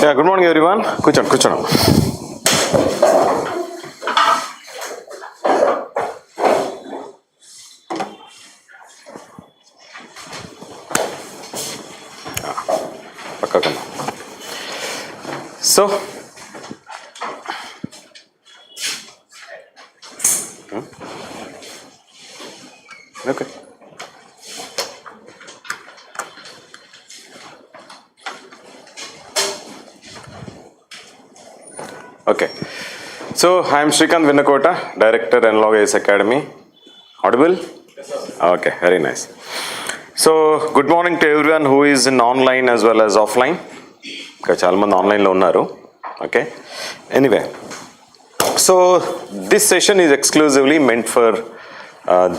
Yeah, good morning everyone. Kuchan. So, okay. Okay. So, I am Srikanth Vinnakota, Director Analog IAS Academy. Audible? Yes, sir. Okay, very nice. So, good morning to everyone who is in online as well as offline. Chaala mandi online lo unnaru. Okay. Anyway, so this session is exclusively meant for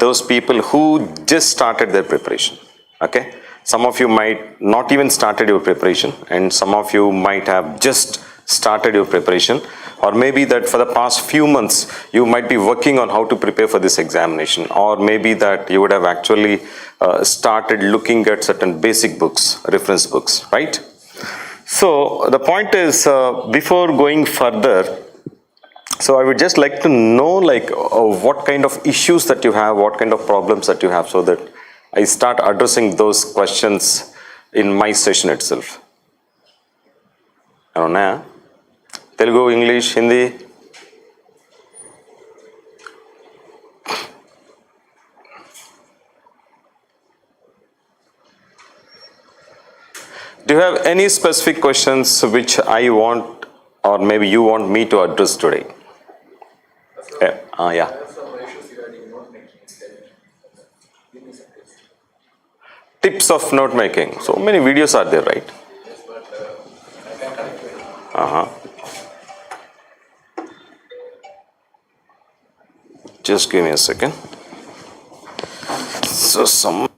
those people who just started their preparation. Okay. Some of you might not even started your preparation, and some of you might have just started your preparation, or maybe that for the past few months you might be working on how to prepare for this examination, or maybe that you would have actually started looking at certain basic books, reference books, right? So the point is, before going further, so I would just like to know what kind of issues that you have, what kind of problems that you have, so that I start addressing those questions in my session itself. Avuna? Telugu, English, Hindi? Do you have any specific questions which I want, or maybe you want me to address today? Yeah. I have some issues regarding note making. Give me some tips. Tips of note making. So many videos are there, right? Yes, but I can connect to it. Uh-huh. Just give me a second. So some.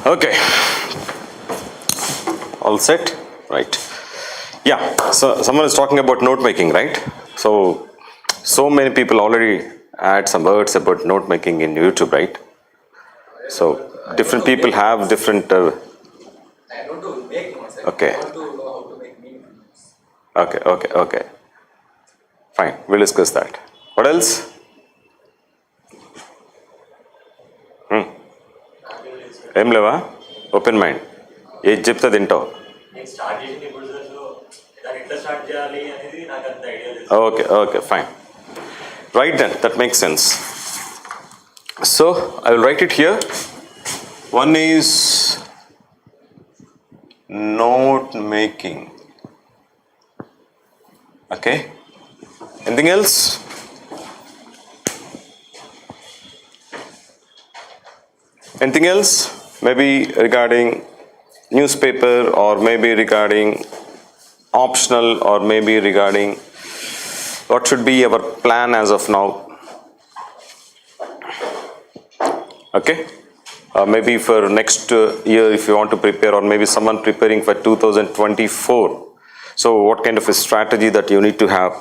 Okay. All set? Right. Yeah. So someone is talking about note making, right? So many people already add some words about note making in YouTube, right? So different people have different. I don't know to make notes. Okay. I want to know how to make meaningful notes. Okay. Fine. We'll discuss that. What else? ఏం లేవా? Open mind. ఏది చెప్తే తింటావు. Okay, fine. Right then, that makes sense. So I will write it here. One is note making. Okay. Anything else? Anything else? Maybe regarding newspaper, or maybe regarding optional, or maybe regarding what should be our plan as of now. Okay. Maybe for next year if you want to prepare, or maybe someone preparing for 2024. So what kind of a strategy that you need to have,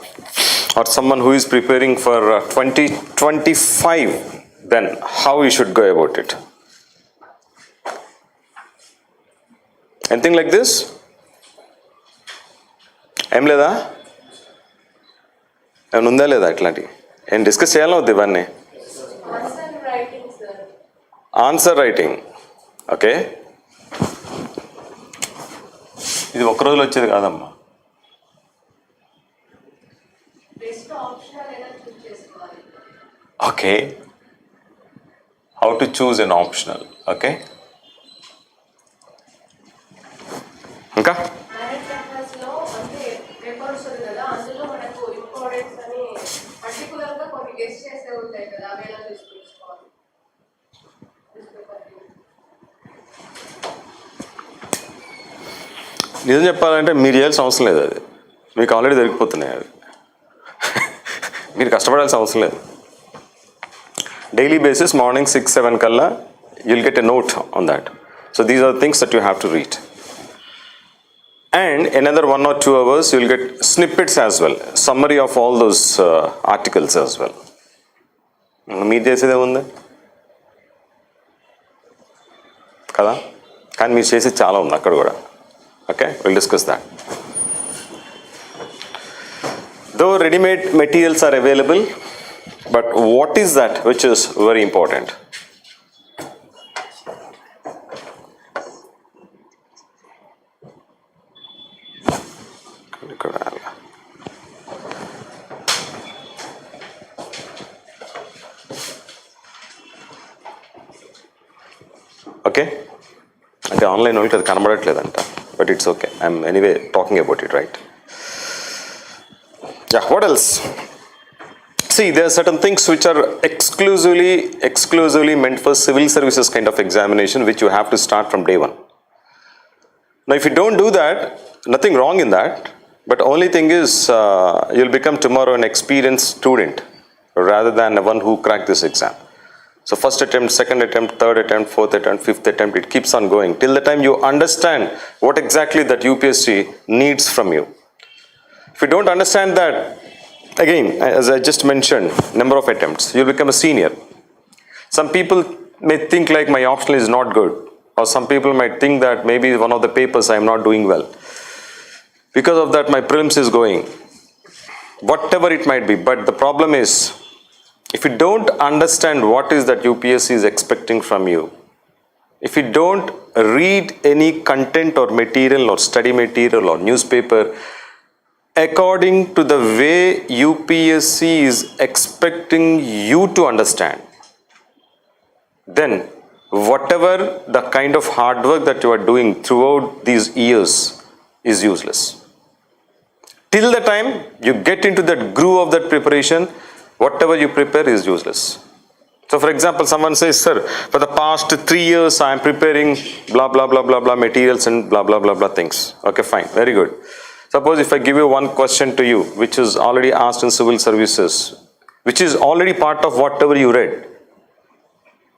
or someone who is preparing for 2025. then how you should go about it. Anything like this? ఏం లేదా? ఏమైనా ఉందా లేదా ఇట్లాంటివి? ఏం discuss చేయాలో వద్దు ఇవన్నీ? Answer writing. ఓకే, ఇది ఒక్క రోజులో వచ్చేది కాదమ్మా. Okay, how to choose an optional. Okay, ఇంకా నిజం చెప్పాలంటే మీరు చేయాల్సిన అవసరం లేదు, అది మీకు ఆల్రెడీ దొరికిపోతున్నాయి. అది మీరు కష్టపడాల్సిన అవసరం లేదు. డైలీ బేసిస్ మార్నింగ్ 6-7 కల్లా you'll get a note on that. So these are the things that you have to read. And another 1 or 2 hours you'll get snippets as well, summary of all those articles as well. మీరు చేసేదే ఉంది కదా, కానీ మీరు చేసేది చాలా ఉంది అక్కడ కూడా. Okay, we'll discuss that. Though ready-made materials are available, but what is that which is very important? Okay, అంటే ఆన్లైన్ వాళ్ళకి అది కనబడట్లేదంట, but it's okay. I'm anyway talking about it, right? Yeah, what else? See, there are certain things which are exclusively meant for civil services kind of examination, which you have to start from day one. Now, if you don't do that, nothing wrong in that, but only thing is you'll become tomorrow an experienced student rather than one who cracked this exam. So first attempt, second attempt, third attempt, fourth attempt, fifth attempt, it keeps on going till the time you understand what exactly that UPSC needs from you. If you don't understand that, again, as I just mentioned, number of attempts, you'll become a senior. Some people may think like my optional is not good, or some people might think that maybe one of the papers I am not doing well. Because of that, my prelims is going. Whatever it might be, but the problem is, if you don't understand what is that UPSC is expecting from you, if you don't read any content or material or study material or newspaper according to the way UPSC is expecting you to understand, then whatever the kind of hard work that you are doing throughout these years is useless. Till the time you get into that groove of that preparation, whatever you prepare is useless. So for example, someone says, sir, for the past 3 years I am preparing blah blah blah blah blah materials and blah blah blah blah things. Okay, fine, very good. Suppose if I give you one question to you which is already asked in civil services, which is already part of whatever you read,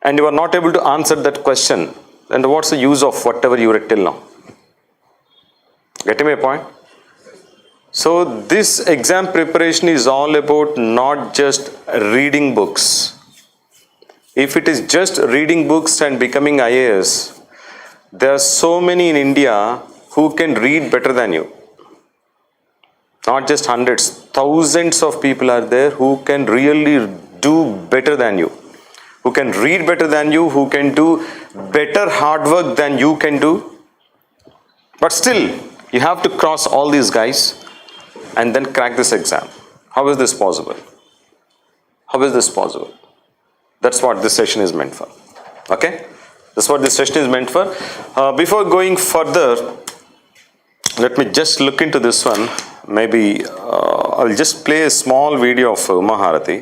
and you are not able to answer that question, then what's the use of whatever you read till now? Getting my point? So this exam preparation is all about not just reading books. If it is just reading books and becoming IAS, there are so many in India who can read better than you. Not just hundreds, thousands of people are there who can really do better than you, who can read better than you, who can do better hard work than you can do. But still, you have to cross all these guys and then crack this exam. How is this possible? How is this possible? That's what this session is meant for. Okay? That's what this session is meant for. Before going further, let me just look into this one. Maybe I'll just play a small video of Maharati.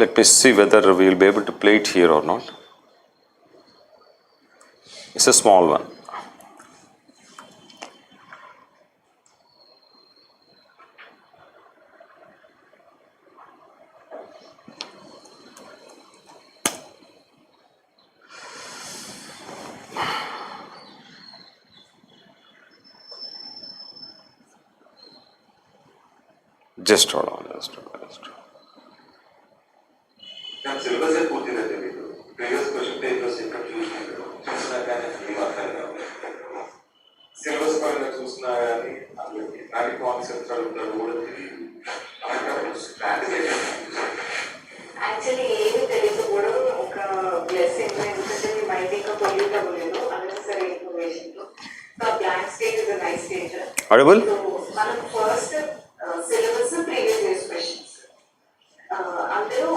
Let me see whether we'll be able to play it here or not. It's a small one. Just hold on. కానీ syllabus పూర్తిగా తెలియదు. Previous question papers ఎక్కడ చూసినా కానీ ఏం అర్థం కాదు. Syllabus పరంగా చూసినా కానీ అందులోకి నాటి కాన్సెప్ట్స్ అడుగుతారు కూడా తెలియదు. అలాంటప్పుడు స్ట్రాటజీ యాక్చువల్లీ ఏమి తెలియకపోవడం ఒక బ్లెస్సింగ్. ఎందుకంటే మీ మైండ్ ఇంకా పొల్యూట్ అవ్వలేదు అన్నెసరీ ఇన్ఫర్మేషన్తో. So blank stage is a nice stage. Audible? So మనం first syllabus previous years questions అందరూ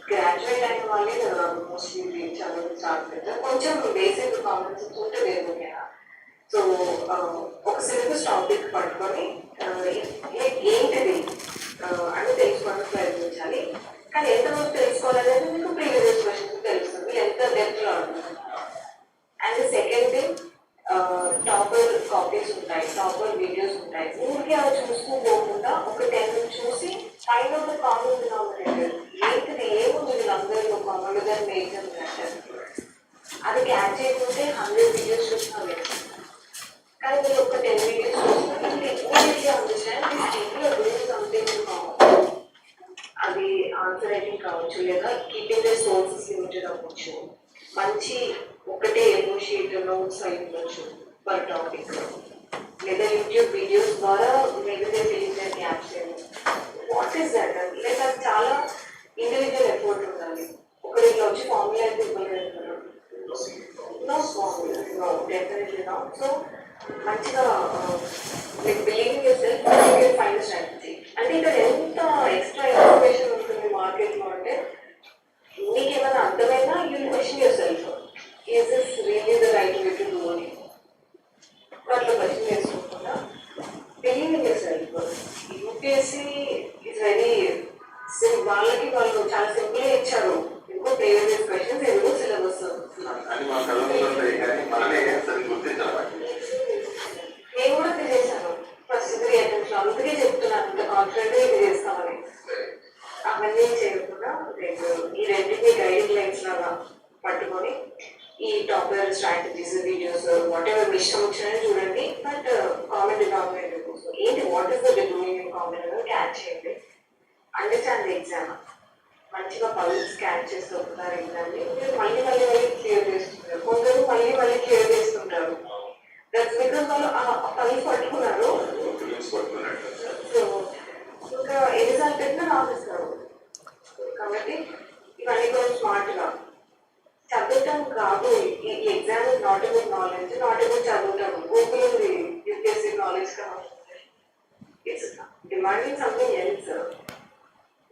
గ్రాడ్యుయేట్ అయిన వాళ్ళే కదా మోస్ట్లీ చదువు స్టార్ట్ చేస్తారు. కొంచెం బేసిక్ కామన్ సెన్స్ ఉంటే లేదు కదా. సో ఒక సిలబస్ టాపిక్ పట్టుకొని ఏంటిది అని తెలుసుకోవడానికి ప్రయత్నించాలి. కానీ ఎంతవరకు తెలుసుకోవాలనేది మీకు ప్రీవియస్ క్వశ్చన్స్ తెలుస్తుంది, ఎంత డెప్త్లో ఉంటుంది. And second thing, topper copies ఉంటాయి, టాపర్ వీడియోస్ ఉంటాయి. ఊరికే అవి చూస్తూ పోకుండా ఒక 10 చూసి పైన ఒక కామన్ డినామినేటర్ ఏంటిది, ఏముంది వీళ్ళందరిలో కామన్గా మేజర్ అది క్యాచ్ చేయకుంటే 100 వీడియోస్ చూసినా లేదు. కానీ మీరు ఒక 10 వీడియోస్ చూసినా immediately understand this people are doing something common. అది ఆన్సర్ రైటింగ్ కావచ్చు, లేదా కీపింగ్ ద సోర్సెస్ లిమిటెడ్ అవ్వచ్చు, మంచి ఒకటే ఎల్లో షీట్ నోట్స్ అయి ఉండొచ్చు పర్ టాపిక్, లేదా యూట్యూబ్ వీడియోస్ ద్వారా మిగతా తెలియజేయని apps what is that. Like అది చాలా ఇండివిజువల్ ఎఫర్ట్ ఉండాలి. ఒకరు ఇట్లా వచ్చి ఫార్ములా అయితే ఇవ్వలేదు, no formula, no definitely no. So మంచిగా like believing yourself you find strategy. అంటే ఇక్కడ ఎంత ఎక్స్ట్రా ఇన్ఫర్మేషన్ ఉంటుంది మార్కెట్లో అంటే మీకు ఏమైనా అర్థమైనా you question your self, is this really the right way to do అని అట్లా క్వశ్చన్ చేసుకోకుండా believing your self. UPSC is very వాళ్ళకి వాళ్ళు చాలా సింపుల్గా ఇచ్చారు. ఇంకో ప్రీవియస్ క్వశ్చన్స్ ఎందుకు సిలబస్ అని మా కళ్ళలో ఉంటాయి కానీ మనమే సరిగ్గా గుర్తించాలి. నేను కూడా ఇది చేశాను ఫస్ట్ 3 అటెంప్ట్స్, అందుకే చెప్తున్నాను ఇంత కాన్ఫిడెంట్గా ఇది చేస్తామని. అవన్నీ చేయకుండా ఈ రెండింటిని గైడింగ్ లైన్స్ లాగా పట్టుకొని ఈ topper strategies videos whatever మీ ఇష్టం వచ్చినాయని చూడండి. బట్ కామన్ డినామినేటర్ కోసం ఏంటి, what is the doing in common అనేది క్యాచ్ చేయండి. అండర్స్టాండ్ ది ఎగ్జామ్, మంచిగా పల్స్ క్యాచ్ చేస్తూ ఒకసారి ఎగ్జామ్ని మీరు మళ్ళీ మళ్ళీ క్లియర్ చేస్తుంటారు. కొందరు మళ్ళీ క్లియర్ చేస్తుంటారు. దట్స్ బికాస్ వాళ్ళు ఆ పల్స్ పట్టుకున్నారు. సో ఇంకా ఎన్నిసార్లు పెట్టినా రాసిస్తారు. కాబట్టి ఇవన్నీ కూడా స్మార్ట్గా చదవటం కాదు. ఈ exam is not about knowledge, not about చదవటం. గూగుల్ ఉంది యూపీఎస్సీ నాలెడ్జ్ కావాలి. It's demanding something else.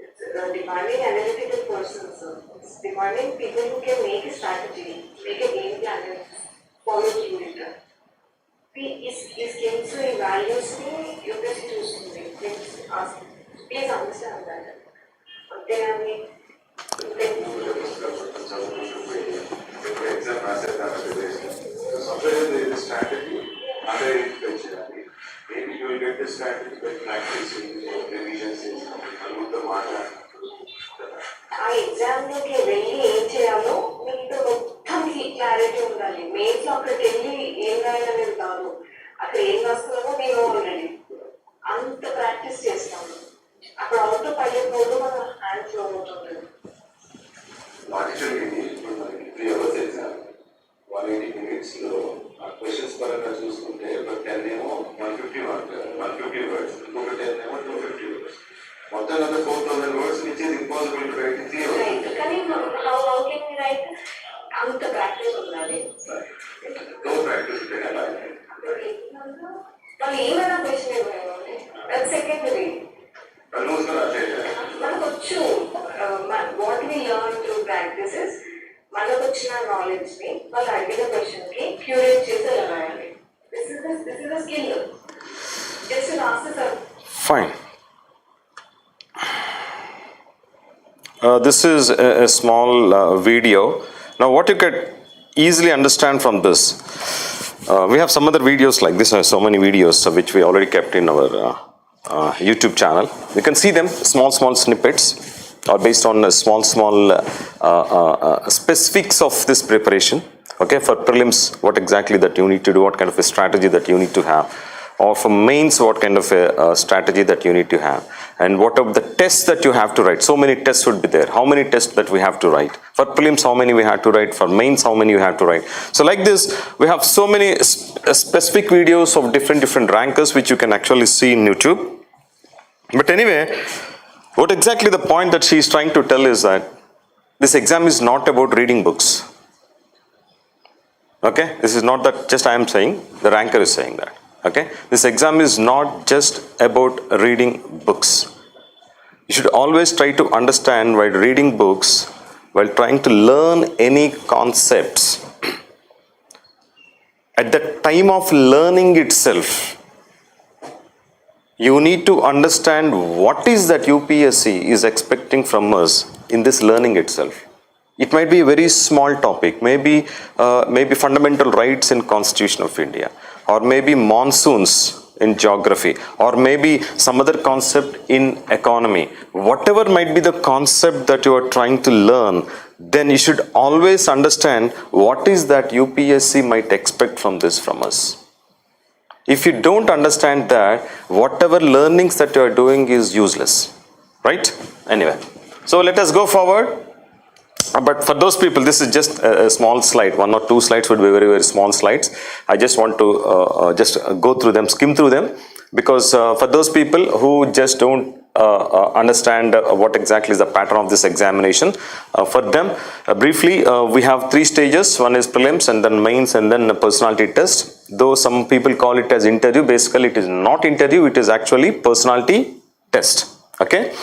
It's demanding analytical persons. It's demanding people who can make a strategy, make a game plan and follow through it. Is skills and values ni UPSC చూస్తుంది. Please understand that. అంతేగాని exam రాసేదాన్ని separate strategy identify చేయాలి. Maybe you will get the strategy by practicing revisions అనుకుంటూ మాట్లాడుతున్నారు. ఆ ఎగ్జామ్లోకి వెళ్ళి ఏం చేయాలో మీకు మొత్తం క్లారిటీ ఉండాలి. మెయిన్స్లో అక్కడికి వెళ్ళి ఏం రాయాలనేది కాదు, అక్కడ ఏం రాస్తున్నామో మేము ఆల్రెడీ అంత ప్రాక్టీస్ చేస్తాము. అక్కడ అవుట్ పైలట్ మోడ్ మన హ్యాండ్స్లో ఉంటుంది. లాజికల్గా ఇప్పుడు మనకి 3 hours ఎగ్జామ్ 180 minutesలో ఆ క్వశ్చన్స్ పరంగా చూసుకుంటే ఒక 10 ఏమో 150 వర్డ్స్, ఇంకొక 10 ఏమో 250 వర్డ్స్, మొత్తం కదా 4000 వర్డ్స్ ఇచ్చేది impossible to right in 3 hours. కానీ హౌ కెన్ వి రైట్ అంత ప్రాక్టీస్ ఉండాలి. నో ప్రాక్టీస్ ఉంటే ఎలా వాళ్ళు ఏమైనా క్వశ్చన్ ఇవ్వాలి, అది సెకండరీ. మనకు వచ్చు what we learn through practices, మనకు వచ్చిన నాలెడ్జ్ ని వాళ్ళు అడిగిన క్వశ్చన్ కి క్యూరేట్ చేసి ఎలా రాయాలి. This is the skill. Just రాస్తే sir Fine. This is a small video. Now, what you can easily understand from this, we have some other videos like this. So many videos which we already kept in our YouTube channel. You can see them, small snippets, or based on small specifics of this preparation. Okay, for prelims, what exactly that you need to do, what kind of a strategy that you need to have. or for mains, what kind of a strategy that you need to have, and what are the tests that you have to write. So many tests would be there. How many tests that we have to write? For prelims, how many we have to write? For mains, how many you have to write? So like this, we have so many specific videos of different rankers which you can actually see in YouTube. But anyway, what exactly the point that she is trying to tell is that this exam is not about reading books. Okay, this is not that just I am saying, the ranker is saying that. Okay, this exam is not just about reading books. You should always try to understand while reading books, while trying to learn any concepts. At the time of learning itself, you need to understand what is that UPSC is expecting from us in this learning itself. It might be a very small topic, maybe fundamental rights in Constitution of India, or maybe monsoons in geography, or maybe some other concept in economy. Whatever might be the concept that you are trying to learn, then you should always understand what is that UPSC might expect from this from us. If you don't understand that, whatever learnings that you are doing is useless, right? Anyway, so let us go forward. But for those people, this is just a small slide. 1 or 2 slides would be very small slides. I just want to just go through them, skim through them, because for those people who just don't understand what exactly is the pattern of this examination, for them, briefly, we have 3 stages. One is prelims, and then mains, and then a personality test. Though some people call it as interview, basically it is not interview, it is actually personality test. Okay?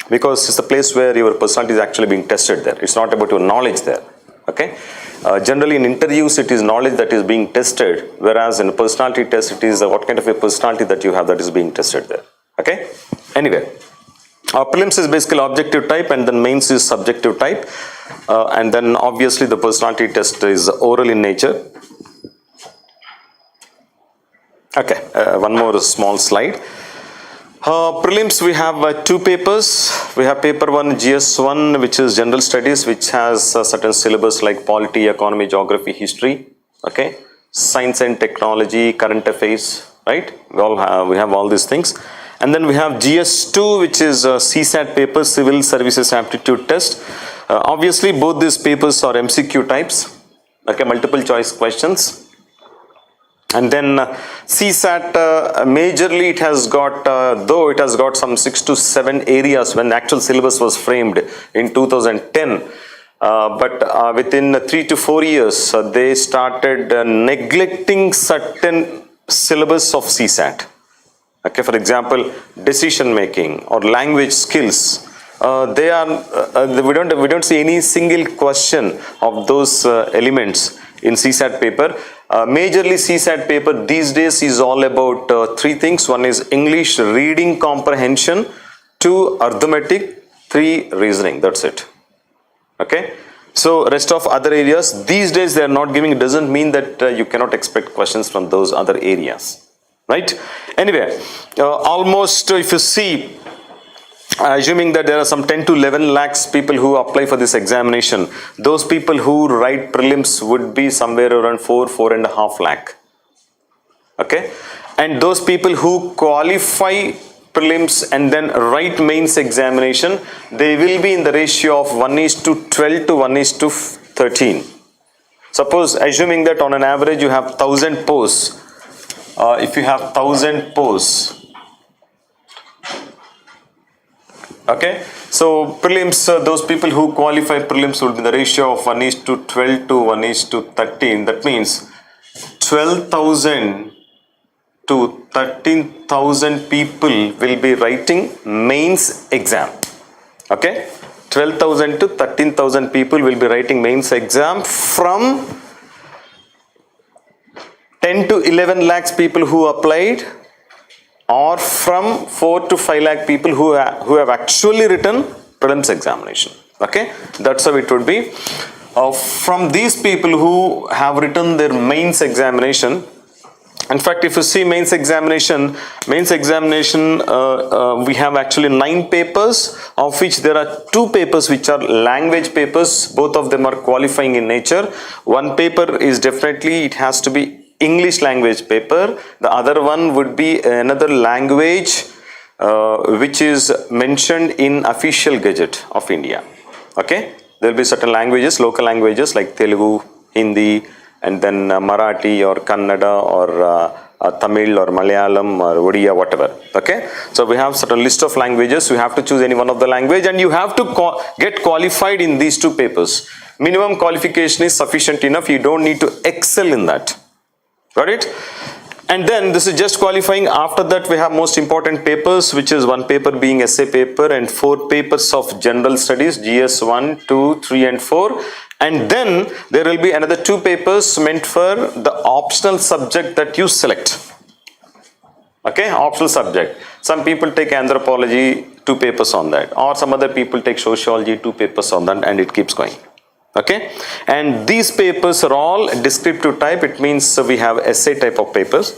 Because it's the place where your personality is actually being tested there. It's not about your knowledge there. Okay? Generally in interviews, it is knowledge that is being tested, whereas in a personality test, it is what kind of a personality that you have that is being tested there. Okay? Anyway, prelims is basically objective type, and then mains is subjective type, and then obviously the personality test is oral in nature. Okay, one more small slide. Prelims, we have 2 papers. We have paper 1, GS1, which is general studies, which has certain syllabus like polity, economy, geography, history. Okay, science and technology, current affairs, right? We have all these things. And then we have GS2, which is CSAT paper, civil services aptitude test. Obviously, both these papers are MCQ types. Okay, multiple choice questions. And then CSAT, majorly it has got, though it has got some 6 to 7 areas when the actual syllabus was framed in 2010. But within 3 to 4 years, they started neglecting certain syllabus of CSAT. Okay, for example, decision making or language skills. We don't see any single question of those elements in CSAT paper. Majorly CSAT paper these days is all about 3 things. 1 is English reading comprehension, 2 arithmetic, 3 reasoning. That's it. Okay. So rest of other areas these days they are not giving. It doesn't mean that you cannot expect questions from those other areas. Right. Anyway, almost if you see, assuming that there are some 10 to 11 lakhs people who apply for this examination, those people who write prelims would be somewhere around 4.5 lakh. Okay, and those people who qualify prelims and then write mains examination, they will be in the ratio of 1:12 to 1:13. Suppose, assuming that on an average you have 1000 posts, if you have 1000 posts, okay, so prelims, those people who qualify prelims would be the ratio of 1:12 to 1:13. That means 12,000 to 13,000 people will be writing mains exam. Okay, 12,000 to 13,000 people will be writing mains exam from 10 to 11 lakhs people who applied, or from 4 to 5 lakh people who have actually written prelims examination. Okay, that's how it would be. From these people who have written their mains examination, in fact, if you see mains examination, we have actually 9 papers, of which there are 2 papers which are language papers. Both of them are qualifying in nature. One paper is definitely, it has to be English language paper. The other one would be another language which is mentioned in official gazette of India. Okay, there will be certain languages, local languages like Telugu, Hindi, and then Marathi or Kannada or Tamil or Malayalam or Odia, whatever. Okay, so we have certain list of languages. You have to choose any one of the language, and you have to get qualified in these two papers. Minimum qualification is sufficient enough. You don't need to excel in that. Got it? And then this is just qualifying. After that, we have most important papers, which is one paper being essay paper and 4 papers of general studies, GS 1, 2, 3 and 4. And then there will be another 2 papers meant for the optional subject that you select. Okay, optional subject. Some people take anthropology, 2 papers on that. Or some other people take sociology, 2 papers on that, and it keeps going. Okay, and these papers are all descriptive type. It means we have essay type of papers.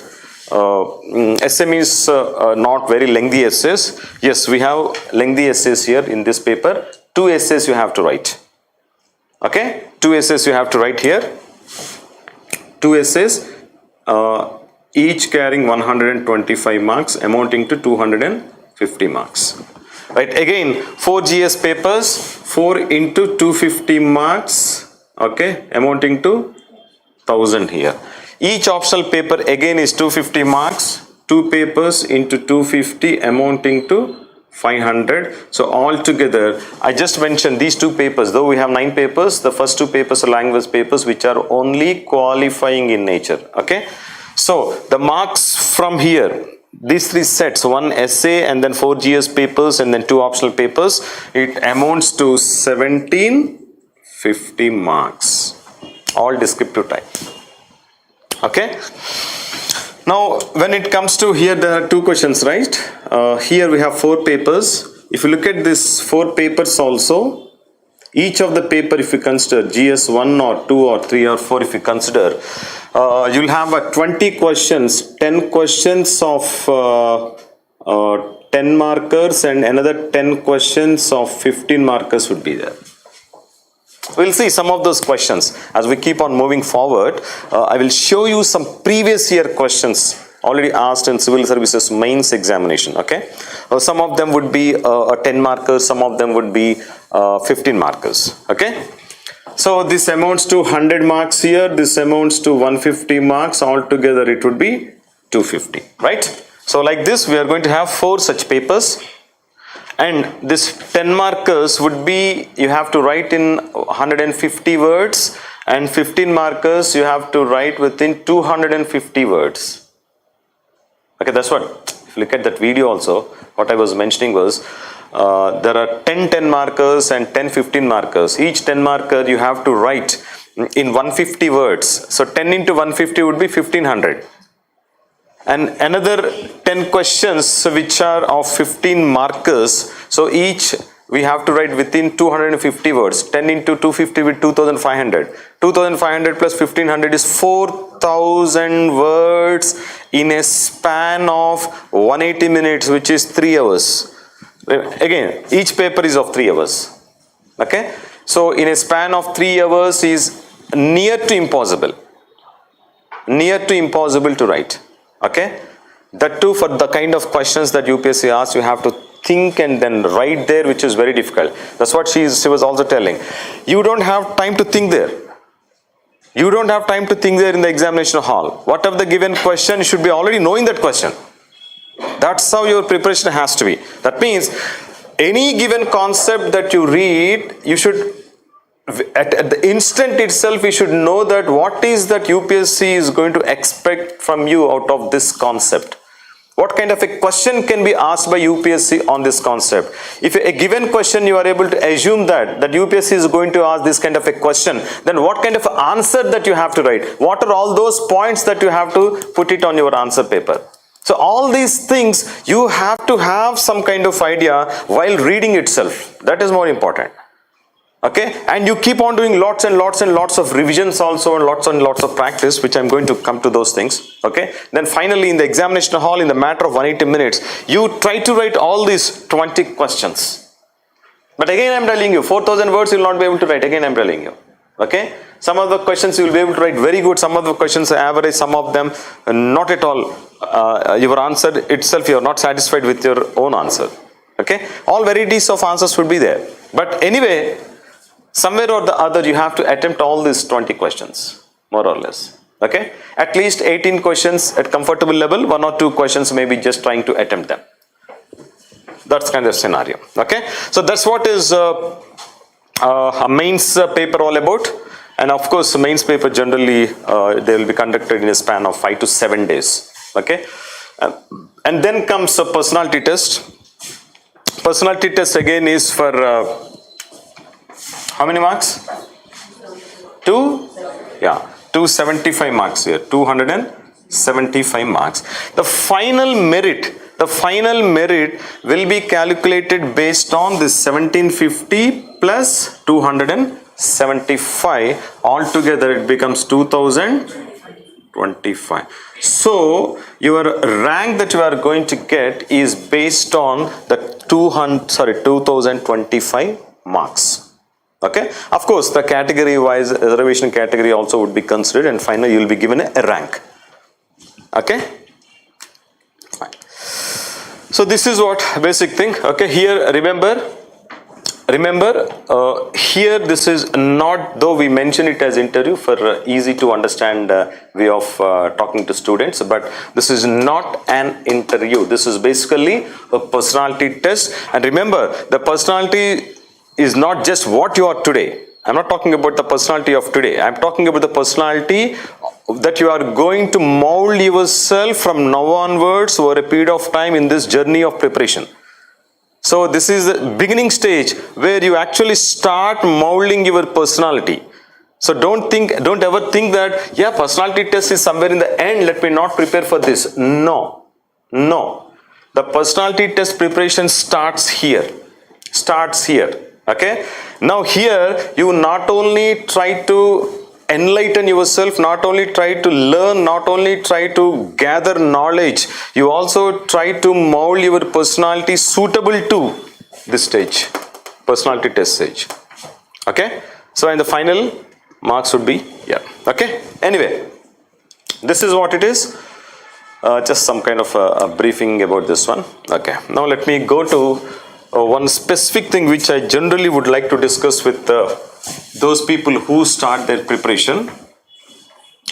Essay means not very lengthy essays. Yes, we have lengthy essays here in this paper. 2 essays you have to write. Okay, 2 essays you have to write here. 2 essays, each carrying 125 marks, amounting to 250 marks. Right, again 4 GS papers, 4 into 250 marks, okay, amounting to 1000 here. Each optional paper again is 250 marks, 2 papers into 250 amounting to 500. So all together, I just mentioned these 2 papers, though we have 9 papers, the first 2 papers are language papers which are only qualifying in nature, okay. So the marks from here, these 3 sets, 1 essay and then 4 GS papers and then 2 optional papers, it amounts to 1750 marks, all descriptive type. Okay. Now when it comes to here, there are 2 questions, right? Here we have 4 papers. If you look at this 4 papers also, each of the paper, if you consider GS 1 or 2 or 3 or 4, if you consider, you'll have 20 questions, 10 questions of 10 markers and another 10 questions of 15 markers would be there. We'll see some of those questions as we keep on moving forward. I will show you some previous year questions already asked in civil services mains examination. Okay, some of them would be 10 markers, some of them would be 15 markers. Okay, so this amounts to 100 marks here, this amounts to 150 marks, altogether it would be 250, right? So like this we are going to have 4 such papers, and this 10 markers would be, you have to write in 150 words, and 15 markers you have to write within 250 words. Okay, that's what, if you look at that video also, what I was mentioning was, there are 10 markers and 10 15 markers. Each 10 marker you have to write in 150 words. So 10 into 150 would be 1500. And another 10 questions which are of 15 markers. So each we have to write within 250 words. 10 into 250 with 2500. 2500 plus 1500 is 4000 words in a span of 180 minutes, which is 3 hours. Again, each paper is of 3 hours. Okay, so in a span of 3 hours is near to impossible to write. Okay, that too for the kind of questions that UPSC asks, you have to think and then write there, which is very difficult. That's what she was also telling. You don't have time to think there. You don't have time to think there in the examination hall. Whatever the given question, you should be already knowing that question. That's how your preparation has to be. That means any given concept that you read, you should, at the instant itself, you should know that what is that UPSC is going to expect from you out of this concept. What kind of a question can be asked by UPSC on this concept? If a given question you are able to assume that UPSC is going to ask this kind of a question, then what kind of answer that you have to write? What are all those points that you have to put it on your answer paper? So all these things you have to have some kind of idea while reading itself. That is more important. Okay, and you keep on doing lots and lots of revisions also, and lots of practice, which I'm going to come to those things. Okay, then finally in the examination hall, in the matter of 180 minutes, you try to write all these 20 questions. But again I'm telling you, 4000 words you will not be able to write. Again I'm telling you. Okay, some of the questions you will be able to write very good, some of the questions average, some of them not at all. Your answer itself, you are not satisfied with your own answer. Okay, all varieties of answers would be there. But anyway, somewhere or the other you have to attempt all these 20 questions, more or less. Okay, at least 18 questions at comfortable level, 1 or 2 questions maybe just trying to attempt them. That's kind of scenario. Okay, so that's what is a mains paper all about. And of course, mains paper generally they will be conducted in a span of 5 to 7 days. Okay, and then comes a personality test. Personality test again is for how many marks? 275 marks here. 275 marks. The final merit will be calculated based on this 1750 plus 275. Altogether it becomes 2025. So your rank that you are going to get is based on the 2025 marks. Okay, of course the category wise reservation category also would be considered, and finally you will be given a rank. Okay, fine. So this is what basic thing. Okay, here remember here this is not, though we mention it as interview for easy to understand way of talking to students, but this is not an interview. This is basically a personality test. And remember, the personality is not just what you are today. I'm not talking about the personality of today. I'm talking about the personality that you are going to mold yourself from now onwards over a period of time in this journey of preparation. So this is the beginning stage where you actually start molding your personality. So don't ever think that, yeah, personality test is somewhere in the end, let me not prepare for this. No. The personality test preparation starts here. Okay. Now here you not only try to enlighten yourself, not only try to learn, not only try to gather knowledge, you also try to mold your personality suitable to this stage, personality test stage. Okay, so in the final marks would be here. Okay, anyway, this is what it is. Just some kind of a briefing about this one. Okay, now let me go to one specific thing which I generally would like to discuss with those people who start their preparation,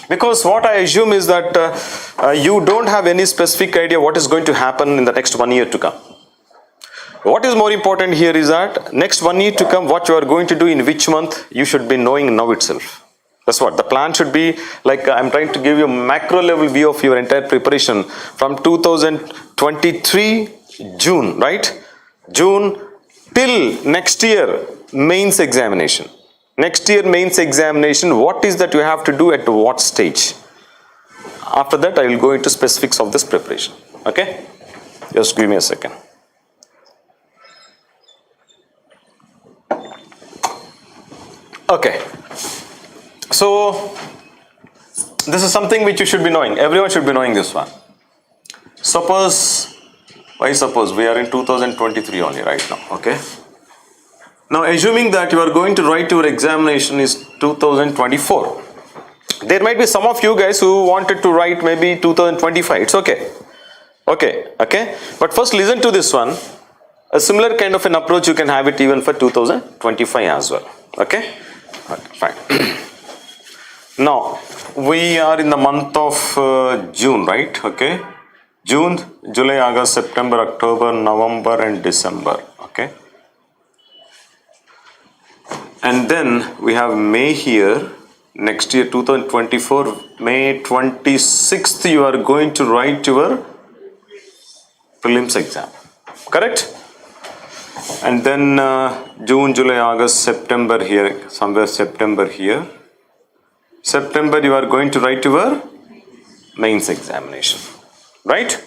because what I assume is that you don't have any specific idea what is going to happen in the next 1 year to come. What is more important here is that next 1 year to come, what you are going to do in which month, you should be knowing now itself. That's what the plan should be. Like I'm trying to give you a macro level view of your entire preparation from 2023 June, right? June till next year mains examination. Next year mains examination, what is that you have to do at what stage? After that I will go into specifics of this preparation. Okay, just give me a second. Okay, so this is something which you should be knowing. Everyone should be knowing this one. Suppose we are in 2023 only right now. Okay, now assuming that you are going to write your examination is 2024, there might be some of you guys who wanted to write maybe 2025. It's okay, but first listen to this one. A similar kind of an approach you can have it even for 2025 as well. Okay, fine. Now we are in the month of June, right? Okay, June, July, August, September, October, November and December. Okay, and then we have May here. Next year 2024, May 26th you are going to write your prelims exam, correct? And then June, July, August, September here, somewhere September here. September you are going to write your mains examination, right?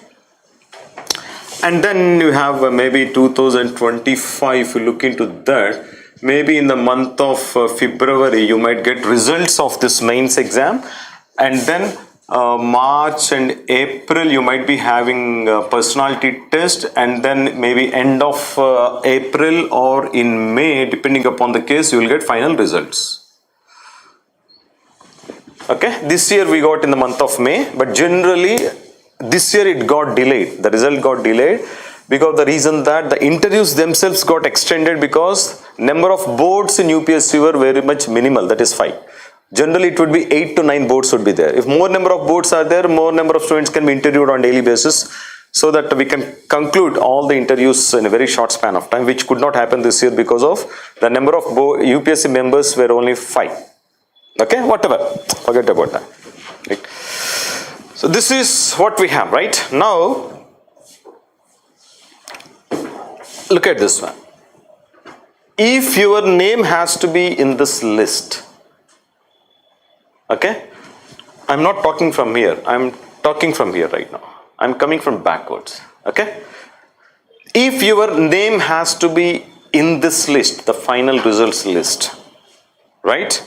And then you have maybe 2025, if you look into that, maybe in the month of February you might get results of this mains exam, and then March and April you might be having a personality test, and then maybe end of April or in May, depending upon the case, you will get final results. Okay, this year we got in the month of May, but generally this year it got delayed. The result got delayed because the reason that the interviews themselves got extended because number of boards in UPSC were very much minimal, that is 5. Generally it would be 8 to 9 boards would be there. If more number of boards are there, more number of students can be interviewed on daily basis so that we can conclude all the interviews in a very short span of time, which could not happen this year because of the number of UPSC members were only 5. Okay, whatever, forget about that. Right. So this is what we have, right? Now, look at this one. If your name has to be in this list, okay, I'm not talking from here, I'm talking from here right now. I'm coming from backwards, okay? If your name has to be in this list, the final results list, right?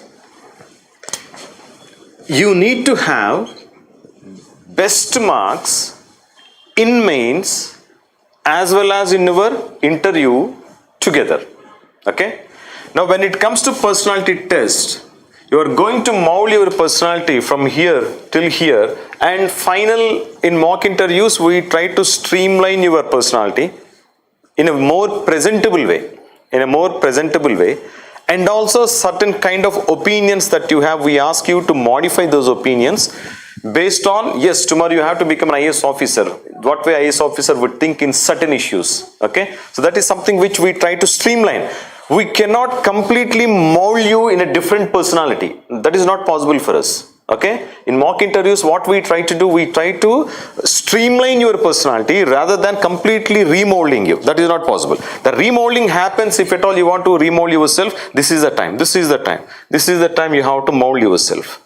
You need to have best marks in mains as well as in your interview together, okay? Now when it comes to personality test, you are going to mold your personality from here till here, and final in mock interviews we try to streamline your personality in a more presentable way, and also certain kind of opinions that you have, we ask you to modify those opinions based on, yes, tomorrow you have to become an IAS officer, what way IAS officer would think in certain issues, okay? So that is something which we try to streamline. We cannot completely mold you in a different personality. That is not possible for us. Okay? In mock interviews, what we try to do, we try to streamline your personality rather than completely remolding you. That is not possible. The remolding happens if at all you want to remold yourself. This is the time. This is the time. This is the time you have to mold yourself.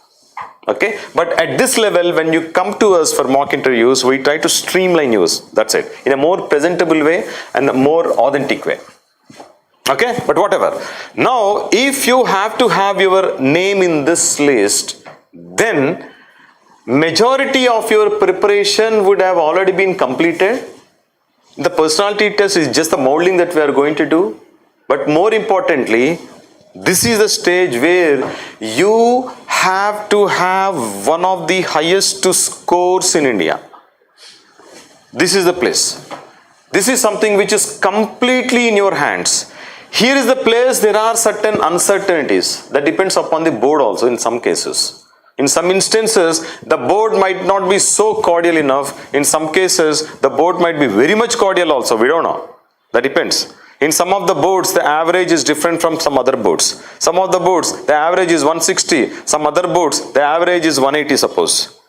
Okay? But at this level, when you come to us for mock interviews, we try to streamline you. That's it. In a more presentable way and a more authentic way. Okay, but whatever. Now, if you have to have your name in this list, then majority of your preparation would have already been completed. The personality test is just the molding that we are going to do. But more importantly, this is the stage where you have to have one of the highest scores in India. This is the place. This is something which is completely in your hands. Here is the place, there are certain uncertainties that depends upon the board also in some cases. In some instances, the board might not be so cordial enough. In some cases, the board might be very much cordial also. We don't know. That depends. In some of the boards, the average is different from some other boards. Some of the boards, the average is 160. Some other boards, the average is 180, suppose.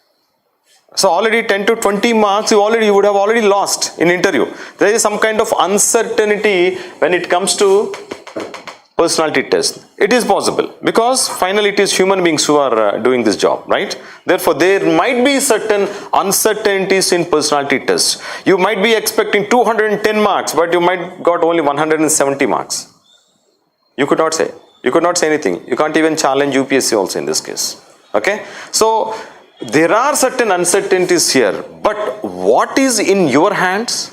So already 10 to 20 marks you would have already lost in interview. There is some kind of uncertainty when it comes to personality test. It is possible because finally it is human beings who are doing this job, right? Therefore, there might be certain uncertainties in personality test. You might be expecting 210 marks, but you might got only 170 marks. You could not say. You could not say anything. You can't even challenge UPSC also in this case. Okay? So, there are certain uncertainties here, but what is in your hands?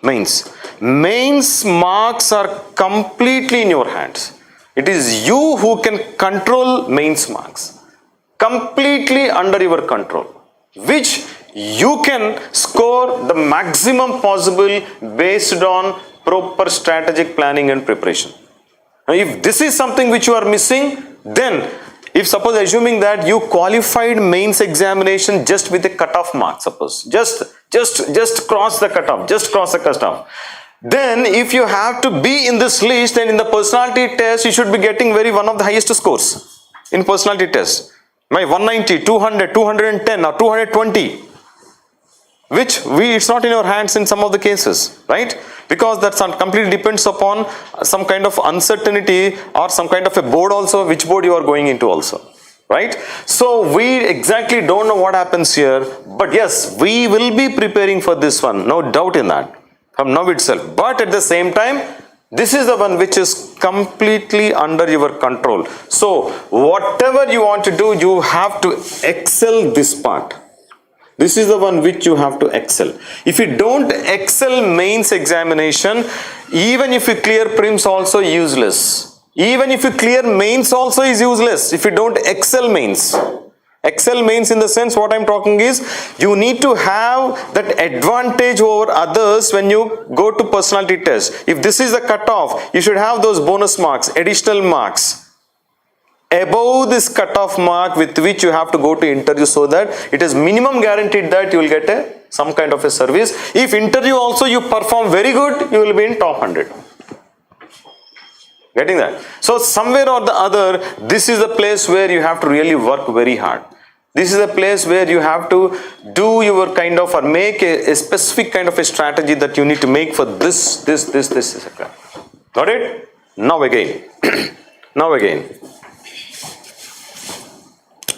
Mains marks are completely in your hands. It is you who can control mains marks. Completely under your control. Which you can score the maximum possible based on proper strategic planning and preparation. Now, if this is something which you are missing, then if suppose assuming that you qualified mains examination just with a cutoff mark, suppose just cross the cutoff, then if you have to be in this list, then in the personality test you should be getting one of the highest scores in personality test. My 190, 200, 210 or 220, which it's not in your hands in some of the cases, right? Because that completely depends upon some kind of uncertainty or some kind of a board also, which board you are going into also, right? So we exactly don't know what happens here, but yes, we will be preparing for this one, no doubt in that, from now itself. But at the same time, this is the one which is completely under your control. So whatever you want to do, you have to excel this part. This is the one which you have to excel. If you don't excel mains examination, even if you clear prims also useless. Even if you clear mains also is useless if you don't excel mains. Excel mains in the sense what I'm talking is you need to have that advantage over others when you go to personality test. If this is the cutoff, you should have those bonus marks, additional marks above this cutoff mark with which you have to go to interview, so that it is minimum guaranteed that you will get some kind of a service. If interview also you perform very good, you will be in top 100. Getting that? So somewhere or the other, this is the place where you have to really work very hard. This is a place where you have to do your kind of, or make a specific kind of a strategy that you need to make for this, etc. Got it? Now again, now again.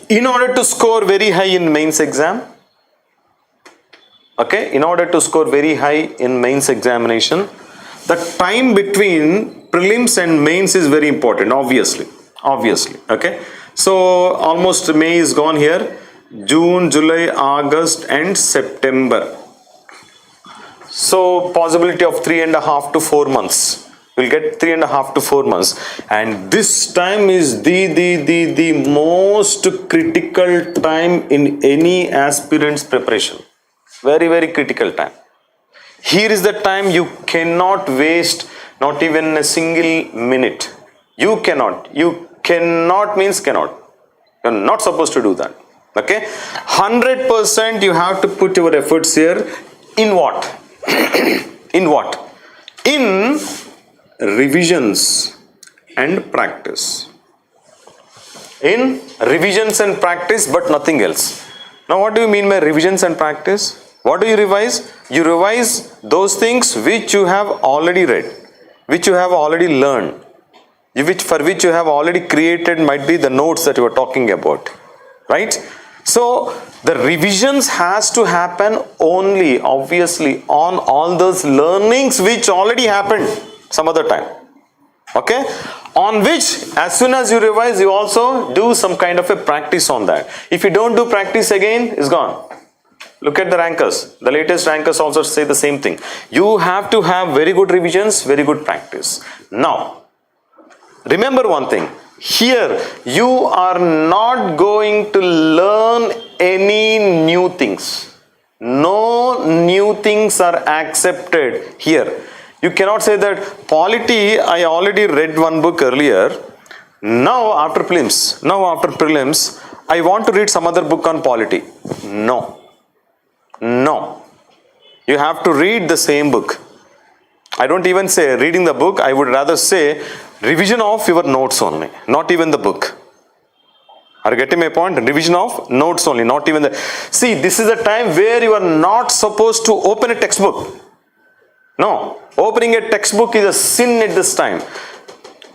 In order to score very high in mains exam, okay, in order to score very high in mains examination, the time between prelims and mains is very important, obviously, okay. So almost May is gone here, June, July, August and September. So possibility of 3.5 to 4 months. We'll get 3.5 to 4 months. And this time is the most critical time in any aspirant's preparation. Very, very critical time. Here is the time you cannot waste not even a single minute. You cannot means cannot. You're not supposed to do that. Okay, 100% you have to put your efforts here. In what? In what? In revisions and practice. In revisions and practice, but nothing else. Now what do you mean by revisions and practice? What do you revise? You revise those things which you have already read, which you have already learned, for which you have already created, might be the notes that you were talking about, right? So the revisions has to happen only, obviously, on all those learnings which already happened some other time, okay, on which as soon as you revise, you also do some kind of a practice on that. If you don't do practice, again, it's gone. Look at the rankers. The latest rankers also say the same thing. You have to have very good revisions, very good practice. Now, remember one thing. Here, you are not going to learn any new things. No new things are accepted here. You cannot say that polity, I already read one book earlier. Now after prelims, I want to read some other book on polity. No. No. You have to read the same book. I don't even say reading the book. I would rather say revision of your notes only, not even the book. Are you getting my point? Revision of notes only, not even the... See, this is a time where you are not supposed to open a textbook. No. Opening a textbook is a sin at this time.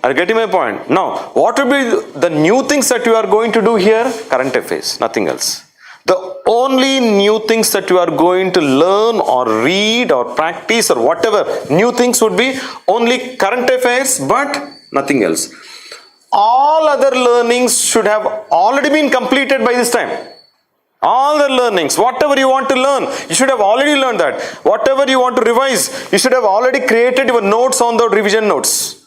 Are you getting my point? Now, what will be the new things that you are going to do here? Current affairs, nothing else. The only new things that you are going to learn or read or practice or whatever new things would be only current affairs, but nothing else. All other learnings should have already been completed by this time. All the learnings, whatever you want to learn, you should have already learned that. Whatever you want to revise, you should have already created your notes on the revision notes.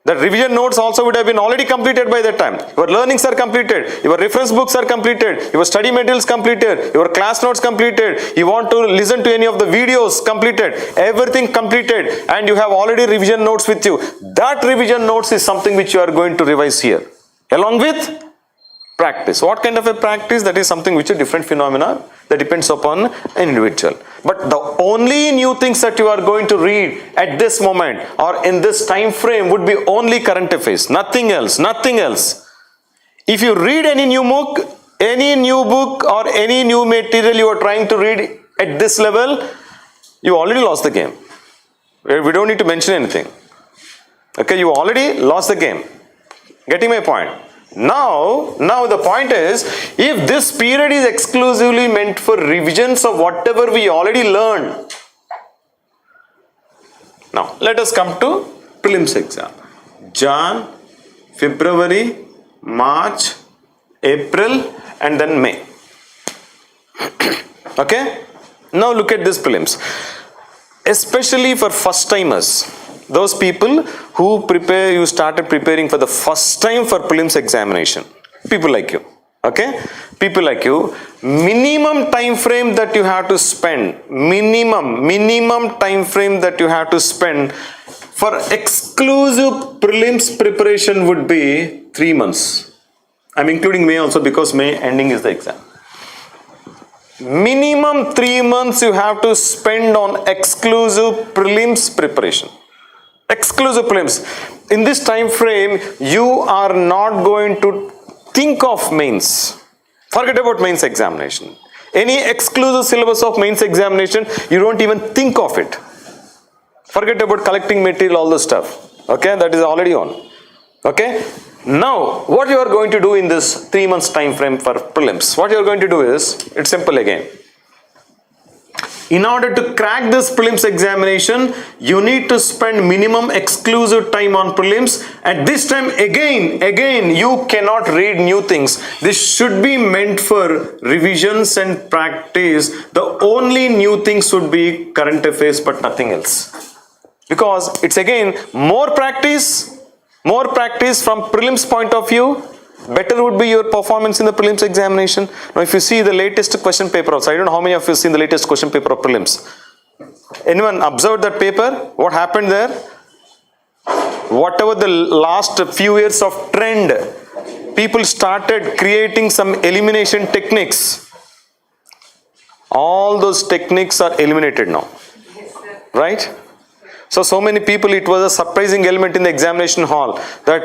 The revision notes also would have been already completed by that time. Your learnings are completed. Your reference books are completed. Your study materials completed. Your class notes completed. You want to listen to any of the videos completed. Everything completed. And you have already revision notes with you. That revision notes is something which you are going to revise here. Along with practice. What kind of a practice? That is something which is a different phenomena that depends upon an individual. But the only new things that you are going to read at this moment or in this time frame would be only current affairs. Nothing else. Nothing else. If you read any new book or any new material you are trying to read at this level, you already lost the game. We don't need to mention anything. Okay, you already lost the game. Getting my point? Now the point is, if this period is exclusively meant for revisions of whatever we already learned. Now, let us come to prelims exam. Jan, February, March, April and then May. Okay? Now look at this prelims. Especially for first timers. those people who you started preparing for the first time for prelims examination. People like you. Okay? People like you. Minimum time frame that you have to spend. Minimum time frame that you have to spend for exclusive prelims preparation would be 3 months. I'm including May also because May ending is the exam. Minimum 3 months you have to spend on exclusive prelims preparation. Exclusive prelims. In this time frame, you are not going to think of mains. Forget about mains examination. Any exclusive syllabus of mains examination, you don't even think of it. Forget about collecting material, all the stuff. Okay, that is already on. Okay. Now, what you are going to do in this 3 months time frame for prelims? What you are going to do is, it's simple again. In order to crack this prelims examination, you need to spend minimum exclusive time on prelims. At this time, again, you cannot read new things. This should be meant for revisions and practice. The only new things would be current affairs, but nothing else. Because it's again more practice from prelims point of view, better would be your performance in the prelims examination. Now if you see the latest question paper also, I don't know how many of you have seen the latest question paper of prelims. Anyone observed that paper? What happened there? Whatever the last few years of trend, people started creating some elimination techniques. All those techniques are eliminated now. Right? So many people, it was a surprising element in the examination hall that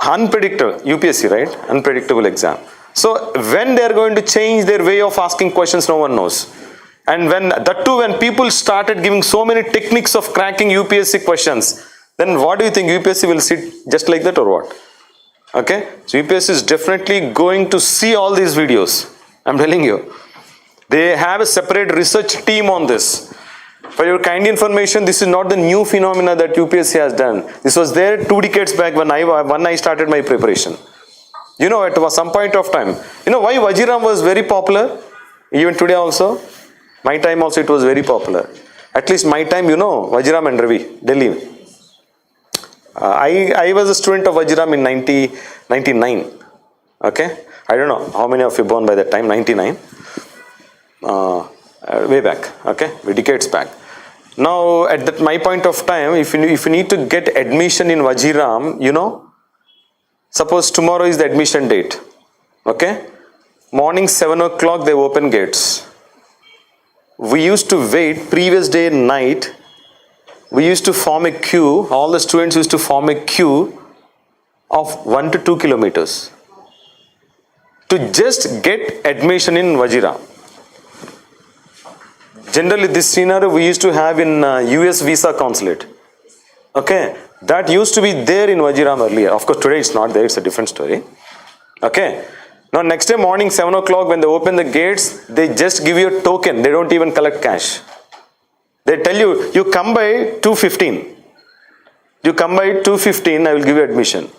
unpredictable, UPSC, right? Unpredictable exam. So when they are going to change their way of asking questions, no one knows. And when people started giving so many techniques of cracking UPSC questions, then what do you think, UPSC will sit just like that or what? Okay? So UPSC is definitely going to see all these videos. I'm telling you. They have a separate research team on this. For your kind information, this is not the new phenomena that UPSC has done. This was there 2 decades back when I started my preparation. You know, at some point of time. You know why Vajiram was very popular? Even today also. My time also it was very popular. At least my time, you know, Vajiram and Ravi, Delhi. I was a student of Vajiram in 1999. Okay? I don't know how many of you born by that time, 99. Way back, okay, decades back. Now, at my point of time, if you need to get admission in Vajiram, you know, suppose tomorrow is the admission date, okay, morning 7 o'clock they open gates. We used to wait previous day night, we used to form a queue, all the students used to form a queue of 1 to 2 kilometers to just get admission in Vajiram. Generally, this scenario we used to have in US visa consulate. Okay, that used to be there in Vajiram earlier. Of course, today it's not there, it's a different story. Okay, now next day morning 7 o'clock when they open the gates, they just give you a token, they don't even collect cash. They tell you, you come by 2:15. You come by 2:15, I will give you admission.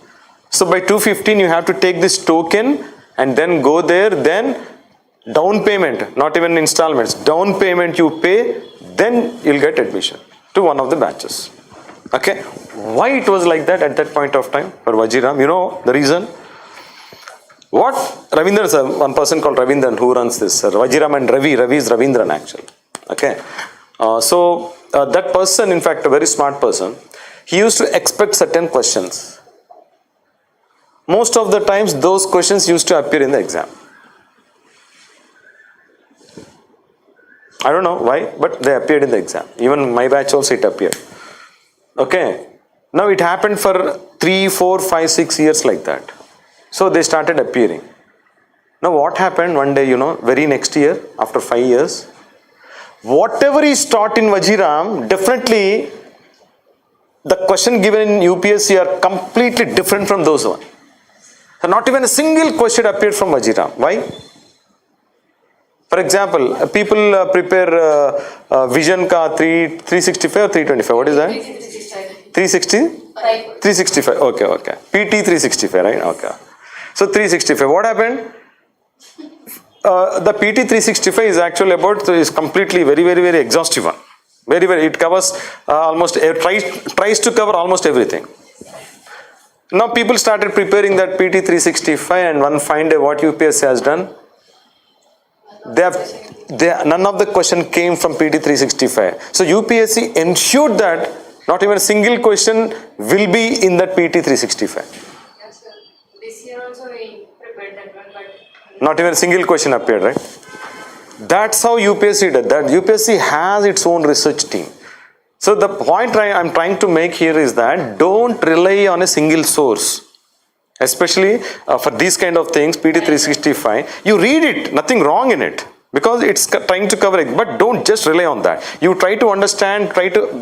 So by 2:15 you have to take this token and then go there, then down payment, not even installments, down payment you pay, then you'll get admission to one of the batches. Okay, why it was like that at that point of time for Vajiram? You know the reason? What? Ravindran sir, one person called Ravindran who runs this, Vajiram and Ravi is Ravindran actually. Okay, so that person, in fact a very smart person, he used to expect certain questions. Most of the times those questions used to appear in the exam. I don't know why, but they appeared in the exam. Even my batch also it appeared. Okay. Now it happened for 3, 4, 5, 6 years like that. So they started appearing. Now what happened one day, you know, very next year, after 5 years, whatever is taught in Vajiram, definitely the question given in UPSC are completely different from those ones. So not even a single question appeared from Vajiram. Why? For example, people prepare Vision ka 365 or 325. What is that? 360? 365. Okay. PT 365, right? Okay. So 365. What happened? The PT 365 is actually is completely very exhaustive one. Very, very, it covers tries to cover almost everything. Now people started preparing that PT 365 and one fine day what UPSC has done. None of the question came from PT 365. So UPSC ensured that not even a single question will be in that PT 365. Yes, sir. This year also we prepared that one, but Not even a single question appeared, right? That's how UPSC did that. UPSC has its own research team. So the point I'm trying to make here is that don't rely on a single source. Especially for these kind of things, PT 365, you read it, nothing wrong in it. Because it's trying to cover it. But don't just rely on that. You try to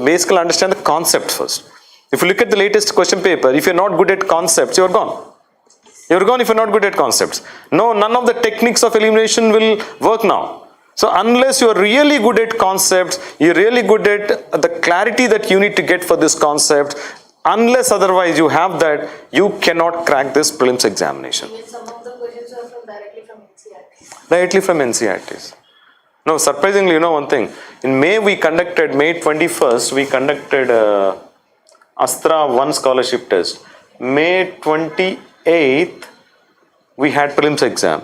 basically understand the concept first. If you look at the latest question paper, if you're not good at concepts, you're gone. You're gone if you're not good at concepts. No, none of the techniques of elimination will work now. So unless you're really good at concepts, you're really good at the clarity that you need to get for this concept, unless otherwise you have that, you cannot crack this prelims examination. even some of the questions are directly from NCERT. Directly from NCERTs. No, surprisingly, you know one thing. In May 21st, we conducted Astra 1 scholarship test. May 28th, we had prelims exam.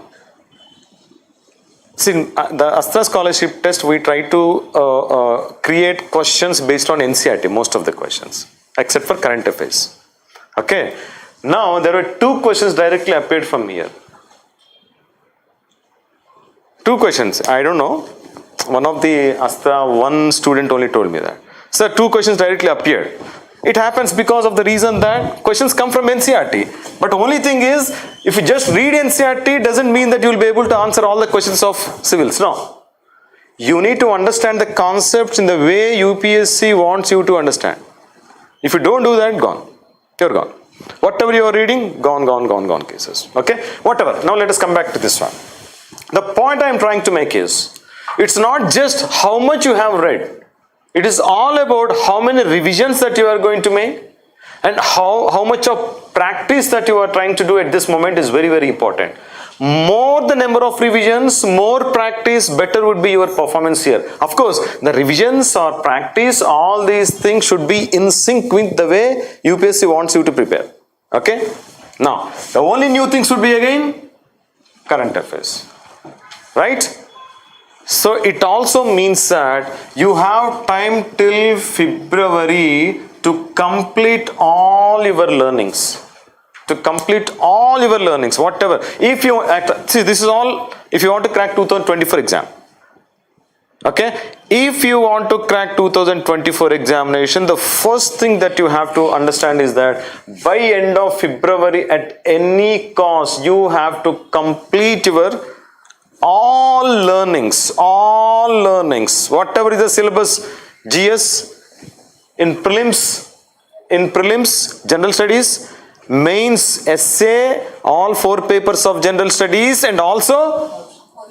See, the Astra scholarship test, we try to create questions based on NCERT, most of the questions, except for current affairs. Okay. Now, there were 2 questions directly appeared from here. 2 questions. I don't know. One of the Astra 1 student only told me that. Sir, 2 questions directly appeared. It happens because of the reason that questions come from NCERT. But only thing is, if you just read NCERT, doesn't mean that you will be able to answer all the questions of civils. No. You need to understand the concepts in the way UPSC wants you to understand. If you don't do that, gone. You're gone. Whatever you are reading, gone cases. Okay? Whatever. Now let us come back to this one. The point I am trying to make is, it's not just how much you have read. It is all about how many revisions that you are going to make and how much of practice that you are trying to do at this moment is very, very important. More the number of revisions, more practice, better would be your performance here. Of course, the revisions or practice, all these things should be in sync with the way UPSC wants you to prepare. Okay? Now, the only new things would be again current affairs. Right? So it also means that you have time till February to complete all your learnings. Whatever. If you see, this is all if you want to crack 2024 exam. Okay? If you want to crack 2024 examination, the first thing that you have to understand is that by end of February, at any cost, you have to complete your all learnings, whatever is the syllabus, GS, in prelims, general studies, mains, essay, all 4 papers of general studies and also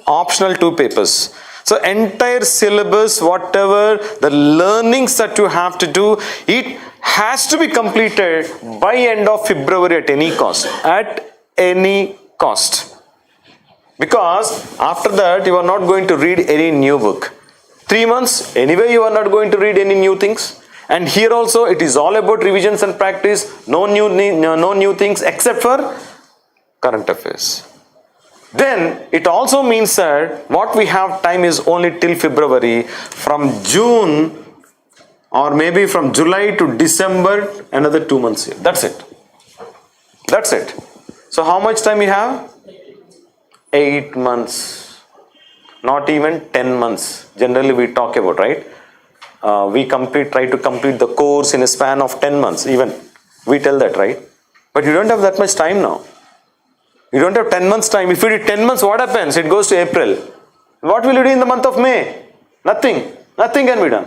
optional 2 papers. So entire syllabus, whatever the learnings that you have to do, it has to be completed by end of February at any cost. Because after that you are not going to read any new book. 3 months, anyway you are not going to read any new things. And here also it is all about revisions and practice, no new things except for current affairs. Then it also means that what we have time is only till February. From June or maybe from July to December, another 2 months here. That's it. So how much time we have? 8 months, not even 10 months. Generally we talk about, right? We try to complete the course in a span of 10 months, even. We tell that, right? But you don't have that much time now. You don't have 10 months time. If you did 10 months, what happens? It goes to April. What will you do in the month of May? Nothing. Nothing can be done.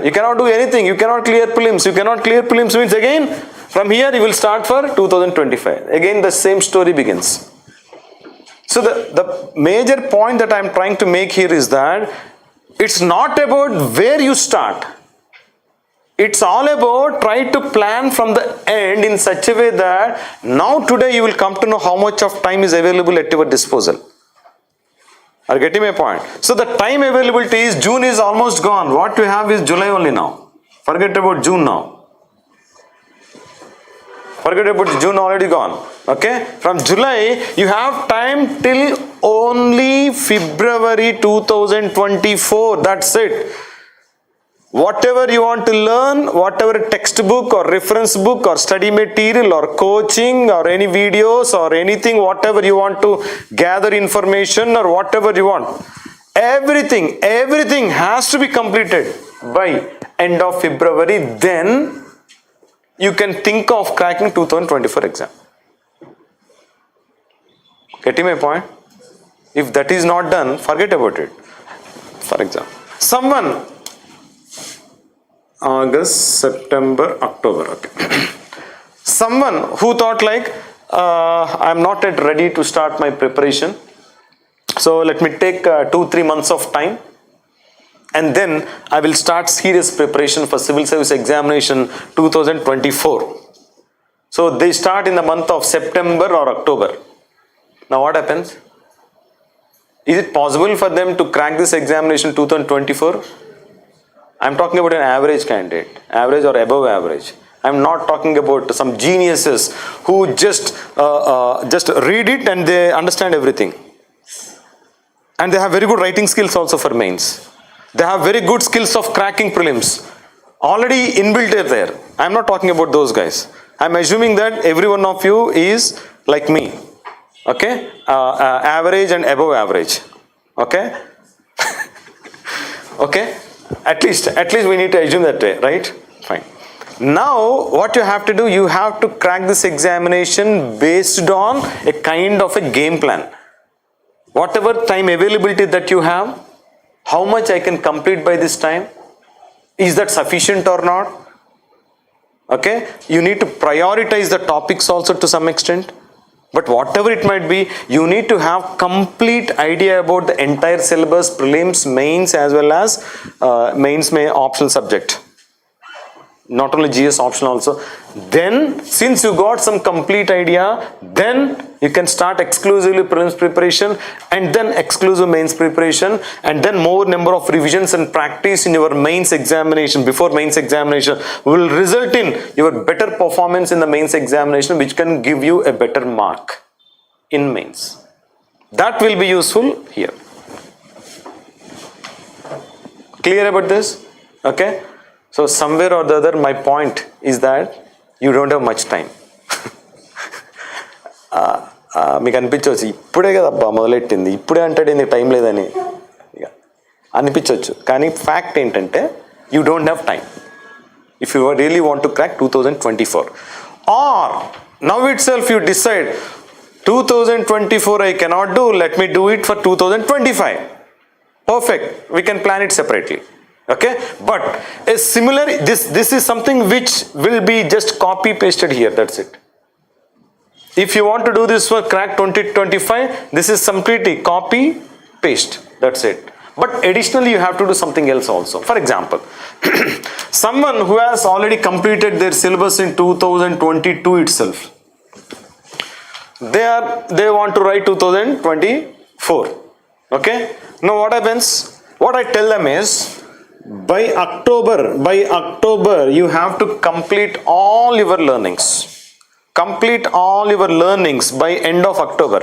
You cannot do anything. You cannot clear prelims. Means again, from here you will start for 2025. Again the same story begins. So the major point that I am trying to make here is that it's not about where you start. It's all about try to plan from the end in such a way that now today you will come to know how much of time is available at your disposal. Are you getting my point? So the time availability is June is almost gone. What you have is July only now. Forget about June now. Forget about June, already gone. Okay? From July, you have time till only February 2024. That's it. Whatever you want to learn, whatever textbook or reference book or study material or coaching or any videos or anything, whatever you want to gather information or whatever you want, everything has to be completed by end of February. Then you can think of cracking 2024 exam. Getting my point? If that is not done, forget about it. For example, someone August, September, October. Okay. Someone who thought like, I'm not yet ready to start my preparation. So let me take 2-3 months of time. And then I will start serious preparation for civil service examination 2024. So they start in the month of September or October. Now what happens? Is it possible for them to crack this examination 2024? I'm talking about an average candidate, average or above average. I'm not talking about some geniuses who just read it and they understand everything. And they have very good writing skills also for mains. They have very good skills of cracking prelims. Already inbuilt there. I'm not talking about those guys. I'm assuming that every one of you is like me. Okay? Average and above average. Okay? Okay? At least we need to assume that way, right? Fine. Now, what you have to do, you have to crack this examination based on a kind of a game plan. Whatever time availability that you have, how much I can complete by this time, is that sufficient or not? Okay? You need to prioritize the topics also to some extent. But whatever it might be, you need to have complete idea about the entire syllabus, prelims, mains, as well as mains may optional subject. Not only GS optional also. Then, since you got some complete idea, then you can start exclusively prelims preparation and then exclusive mains preparation and then more number of revisions and practice in your mains examination, before mains examination will result in your better performance in the mains examination, which can give you a better mark in mains. That will be useful here. Clear about this? Okay? So somewhere or the other, my point is that you don't have much time. మీకు అనిపించవచ్చు ఇప్పుడే కదబ్బా మొదలెట్టింది, ఇప్పుడే అంటాడు నీకు time లేదని ఇక అనిపించవచ్చు. కానీ ఫ్యాక్ట్ ఏంటంటే you don't have time if you really want to crack 2024. Or now itself you decide 2024 I cannot do, let me do it for 2025. Perfect, we can plan it separately. Okay, but a similar, this is something which will be just copy pasted here, that's it. If you want to do this for crack 2025, this is completely copy paste, that's it. But additionally you have to do something else also. For example, someone who has already completed their syllabus in 2022 itself, they want to write 2024. Okay, now what happens? What I tell them is, by October you have to complete all your learnings. Complete all your learnings by end of October.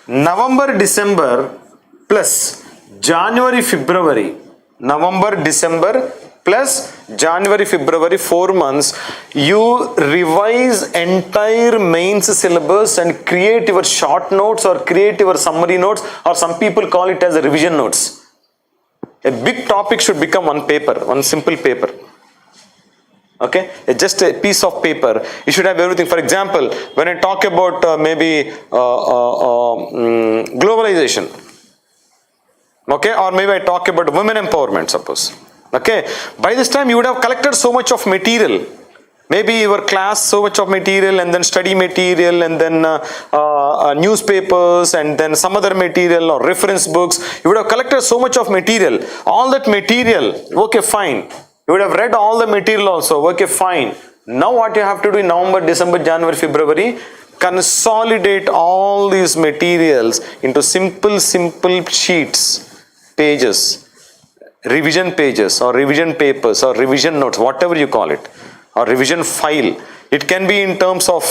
November, December plus January, February. November, December plus January, February, 4 months. You revise entire mains syllabus and create your short notes or create your summary notes, or some people call it as a revision notes. A big topic should become one paper, one simple paper. Okay, just a piece of paper. You should have everything. For example, when I talk about maybe globalization, okay, or maybe I talk about women empowerment, suppose. Okay, by this time you would have collected so much of material. Maybe your class so much of material, and then study material, and then newspapers, and then some other material or reference books. You would have collected so much of material. All that material, okay, fine. You would have read all the material also, okay, fine. Now what you have to do in November, December, January, February, consolidate all these materials into simple sheets, pages, revision pages or revision papers or revision notes, whatever you call it, or revision file. It can be in terms of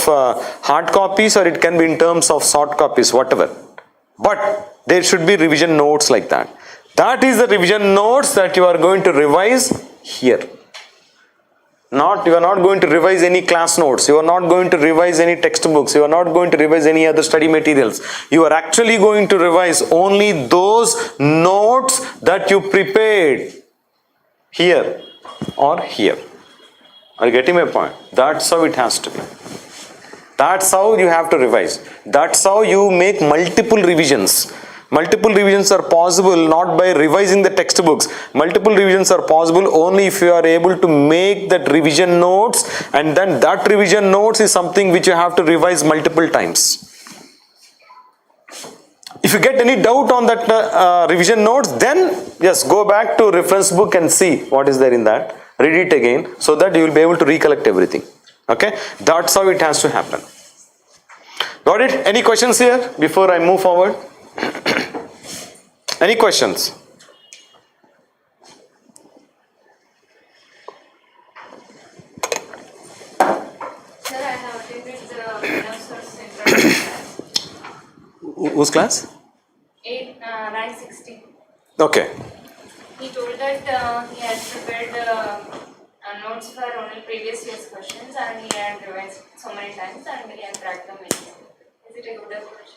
hard copies or it can be in terms of soft copies, whatever. But there should be revision notes like that. That is the revision notes that you are going to revise here. You are not going to revise any class notes. You are not going to revise any textbooks. You are not going to revise any other study materials. You are actually going to revise only those notes that you prepared here or here. Are you getting my point? That's how it has to be. That's how you have to revise. That's how you make multiple revisions. Multiple revisions are possible not by revising the textbooks. Multiple revisions are possible only if you are able to make that revision notes, and then that revision notes is something which you have to revise multiple times. If you get any doubt on that revision notes, then just go back to reference book and see what is there in that. Read it again so that you will be able to recollect everything. Okay, that's how it has to happen. Got it? Any questions here before I move forward? Any questions? Sir, I have attended the Minister's class. Whose class? 8, rank 16. Okay. He told that he had prepared notes for only previous year's questions and he had revised so many times and he had cracked them. Is it a good approach?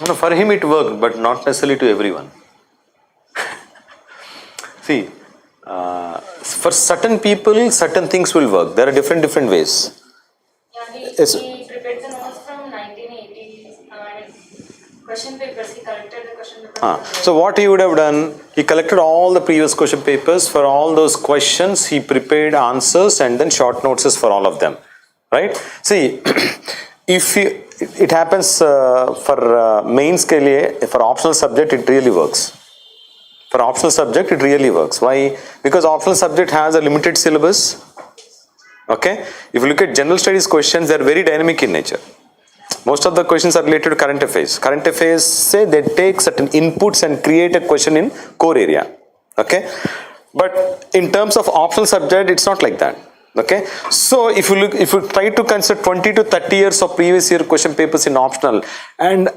No, for him it worked, but not necessarily to everyone. See, for certain people, certain things will work. There are different ways. Yeah, Yes. he prepared the notes from 1980s question papers. He collected the question papers. So what he would have done, he collected all the previous question papers. For all those questions, he prepared answers and then short notes for all of them. Right? See, if it happens for mains ke liye, for optional subject, it really works. For optional subject, it really works. Why? Because optional subject has a limited syllabus. Okay? If you look at general studies questions, they are very dynamic in nature. Most of the questions are related to current affairs. Current affairs say they take certain inputs and create a question in core area. Okay? But in terms of optional subject, it's not like that. Okay? So if you try to consider 20 to 30 years of previous year question papers in optional and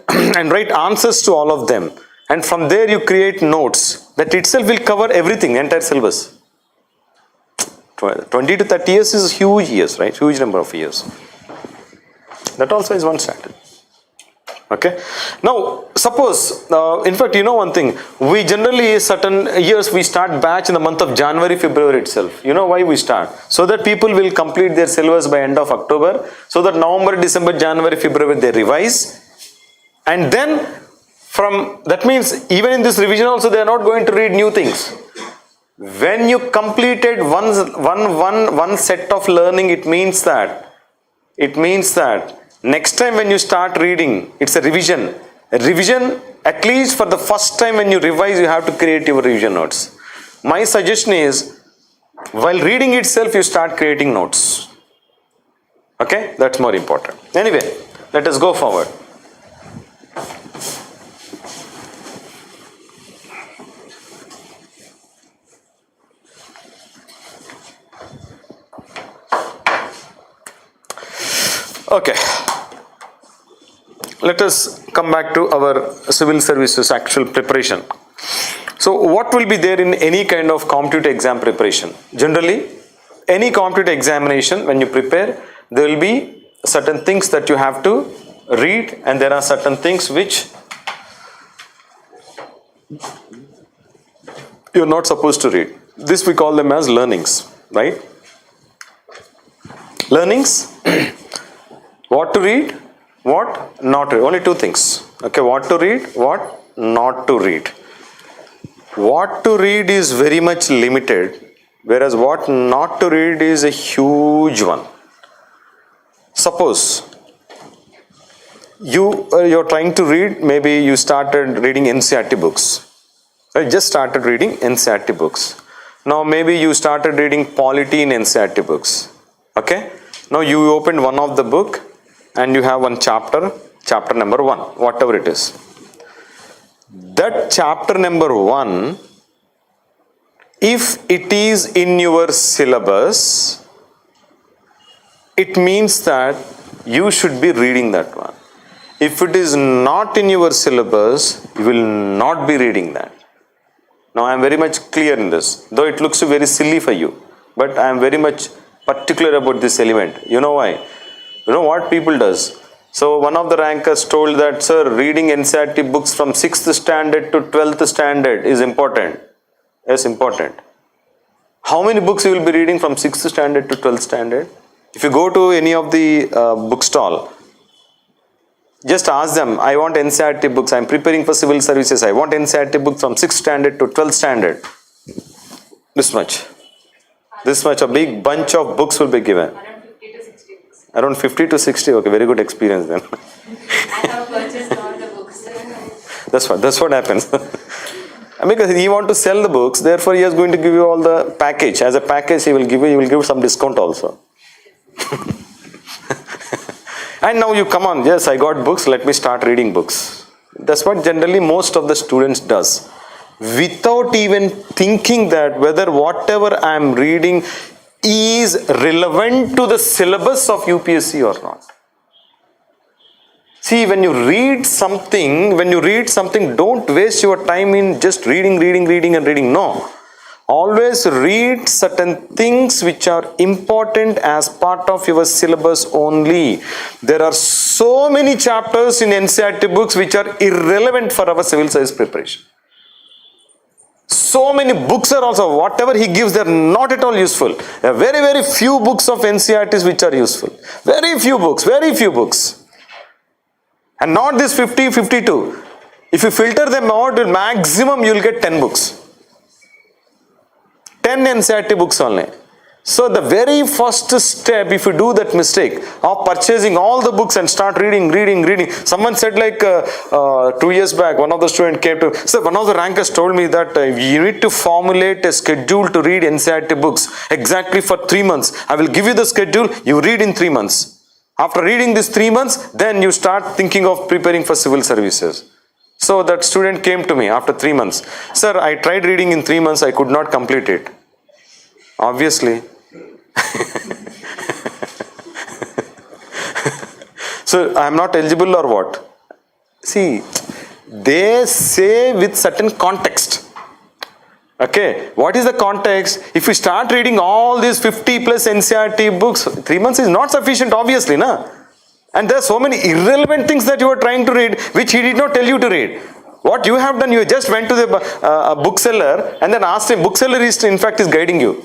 write answers to all of them, and from there you create notes, that itself will cover everything, entire syllabus. 20 to 30 years is huge years, right? Huge number of years. That also is one strategy. Okay. Now, suppose, in fact, you know one thing, we generally, certain years, we start batch in the month of January, February itself. You know why we start? So that people will complete their syllabus by end of October, so that November, December, January, February, they revise. And then, that means, even in this revision also, they are not going to read new things. When you completed one set of learning, it means that next time when you start reading, it's a revision. A revision, at least for the first time when you revise, you have to create your revision notes. My suggestion is, while reading itself, you start creating notes. Okay? That's more important. Anyway, let us go forward. Okay, let us come back to our civil services actual preparation. So what will be there in any kind of competitive exam preparation? Generally, any competitive examination, when you prepare, there will be certain things that you have to read, and there are certain things which you are not supposed to read. This we call them as learnings, right? Learnings. What to read, what not to read. Only two things. Okay, what to read, what not to read. What to read is very much limited, whereas what not to read is a huge one. Suppose you're trying to read, maybe you started reading NCERT books. I just started reading NCERT books. Now maybe you started reading polity in NCERT books. Okay? Now you opened one of the book and you have one chapter, chapter number 1, whatever it is. That chapter number 1, if it is in your syllabus, it means that you should be reading that one. If it is not in your syllabus, you will not be reading that. Now I am very much clear in this, though it looks very silly for you, but I am very much particular about this element. You know why? You know what people does? So one of the rankers told that, sir, reading NCERT books from 6th standard to 12th standard is important. Yes, important. How many books you will be reading from 6th standard to 12th standard? If you go to any of the bookstall, just ask them, I want NCERT books, I am preparing for civil services, I want NCERT books from 6th standard to 12th standard. This much. This much, a big bunch of books will be given. Around 50 to 60 books. Around 50 to 60, okay, very good experience then. I have purchased all the books. That's what happens. Because he want to sell the books, therefore he is going to give you all the package. As a package he will give some discount also. And now you come on, yes, I got books, let me start reading books. That's what generally most of the students does. Without even thinking that whether whatever I am reading is relevant to the syllabus of UPSC or not. See, when you read something, don't waste your time in just reading. No. Always read certain things which are important as part of your syllabus only. There are so many chapters in NCERT books which are irrelevant for our civil service preparation. So many books are also, whatever he gives, they are not at all useful. There are very, very few books of NCERTs which are useful. Very few books. And not this 50, 52. If you filter them out, maximum you will get 10 books. 10 NCERT books only. So the very first step, if you do that mistake of purchasing all the books and start reading. Someone said like 2 years back, one of the students came to, so one of the rankers told me that you need to formulate a schedule to read NCERT books exactly for 3 months. I will give you the schedule, you read in 3 months. After reading these 3 months, then you start thinking of preparing for civil services. So that student came to me after 3 months. Sir, I tried reading in 3 months, I could not complete it. Obviously. So I am not eligible or what? See, they say with certain context. Okay, what is the context? If you start reading all these 50 plus NCERT books, 3 months is not sufficient, obviously, na? And there are so many irrelevant things that you are trying to read, which he did not tell you to read. What you have done, you just went to the bookseller and then asked him. Bookseller is, in fact, is guiding you,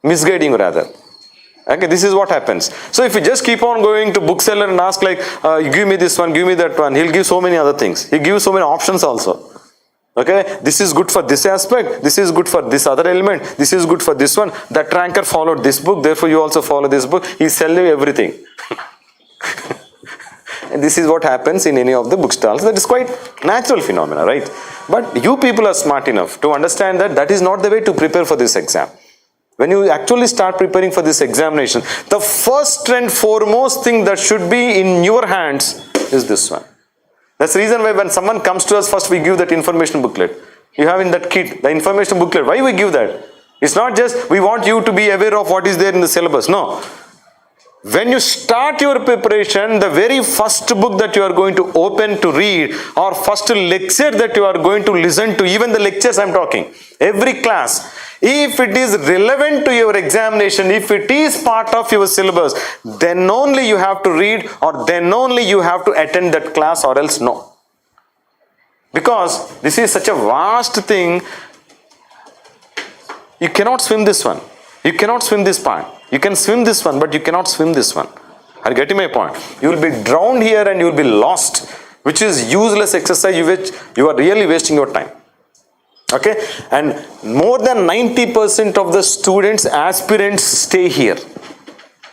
misguiding you rather. Okay, this is what happens. So if you just keep on going to bookseller and ask like, give me this one, give me that one, he'll give so many other things. He gives so many options also. Okay, this is good for this aspect, this is good for this other element, this is good for this one. That ranker followed this book, therefore you also follow this book. He's selling you everything. And this is what happens in any of the bookstalls. That is quite natural phenomena, right? But you people are smart enough to understand that that is not the way to prepare for this exam. When you actually start preparing for this examination, the first and foremost thing that should be in your hands is this one. That's the reason why when someone comes to us, first we give that information booklet. You have in that kit, the information booklet. Why we give that? It's not just we want you to be aware of what is there in the syllabus. No. When you start your preparation, the very first book that you are going to open to read or first lecture that you are going to listen to, even the lectures I am talking, every class, if it is relevant to your examination, if it is part of your syllabus, then only you have to read or then only you have to attend that class or else no. Because this is such a vast thing, you cannot swim this one. You cannot swim this part. You can swim this one, but you cannot swim this one. Are you getting my point? You will be drowned here and you will be lost, which is useless exercise which you are really wasting your time. Okay, and more than 90% of the students, aspirants stay here,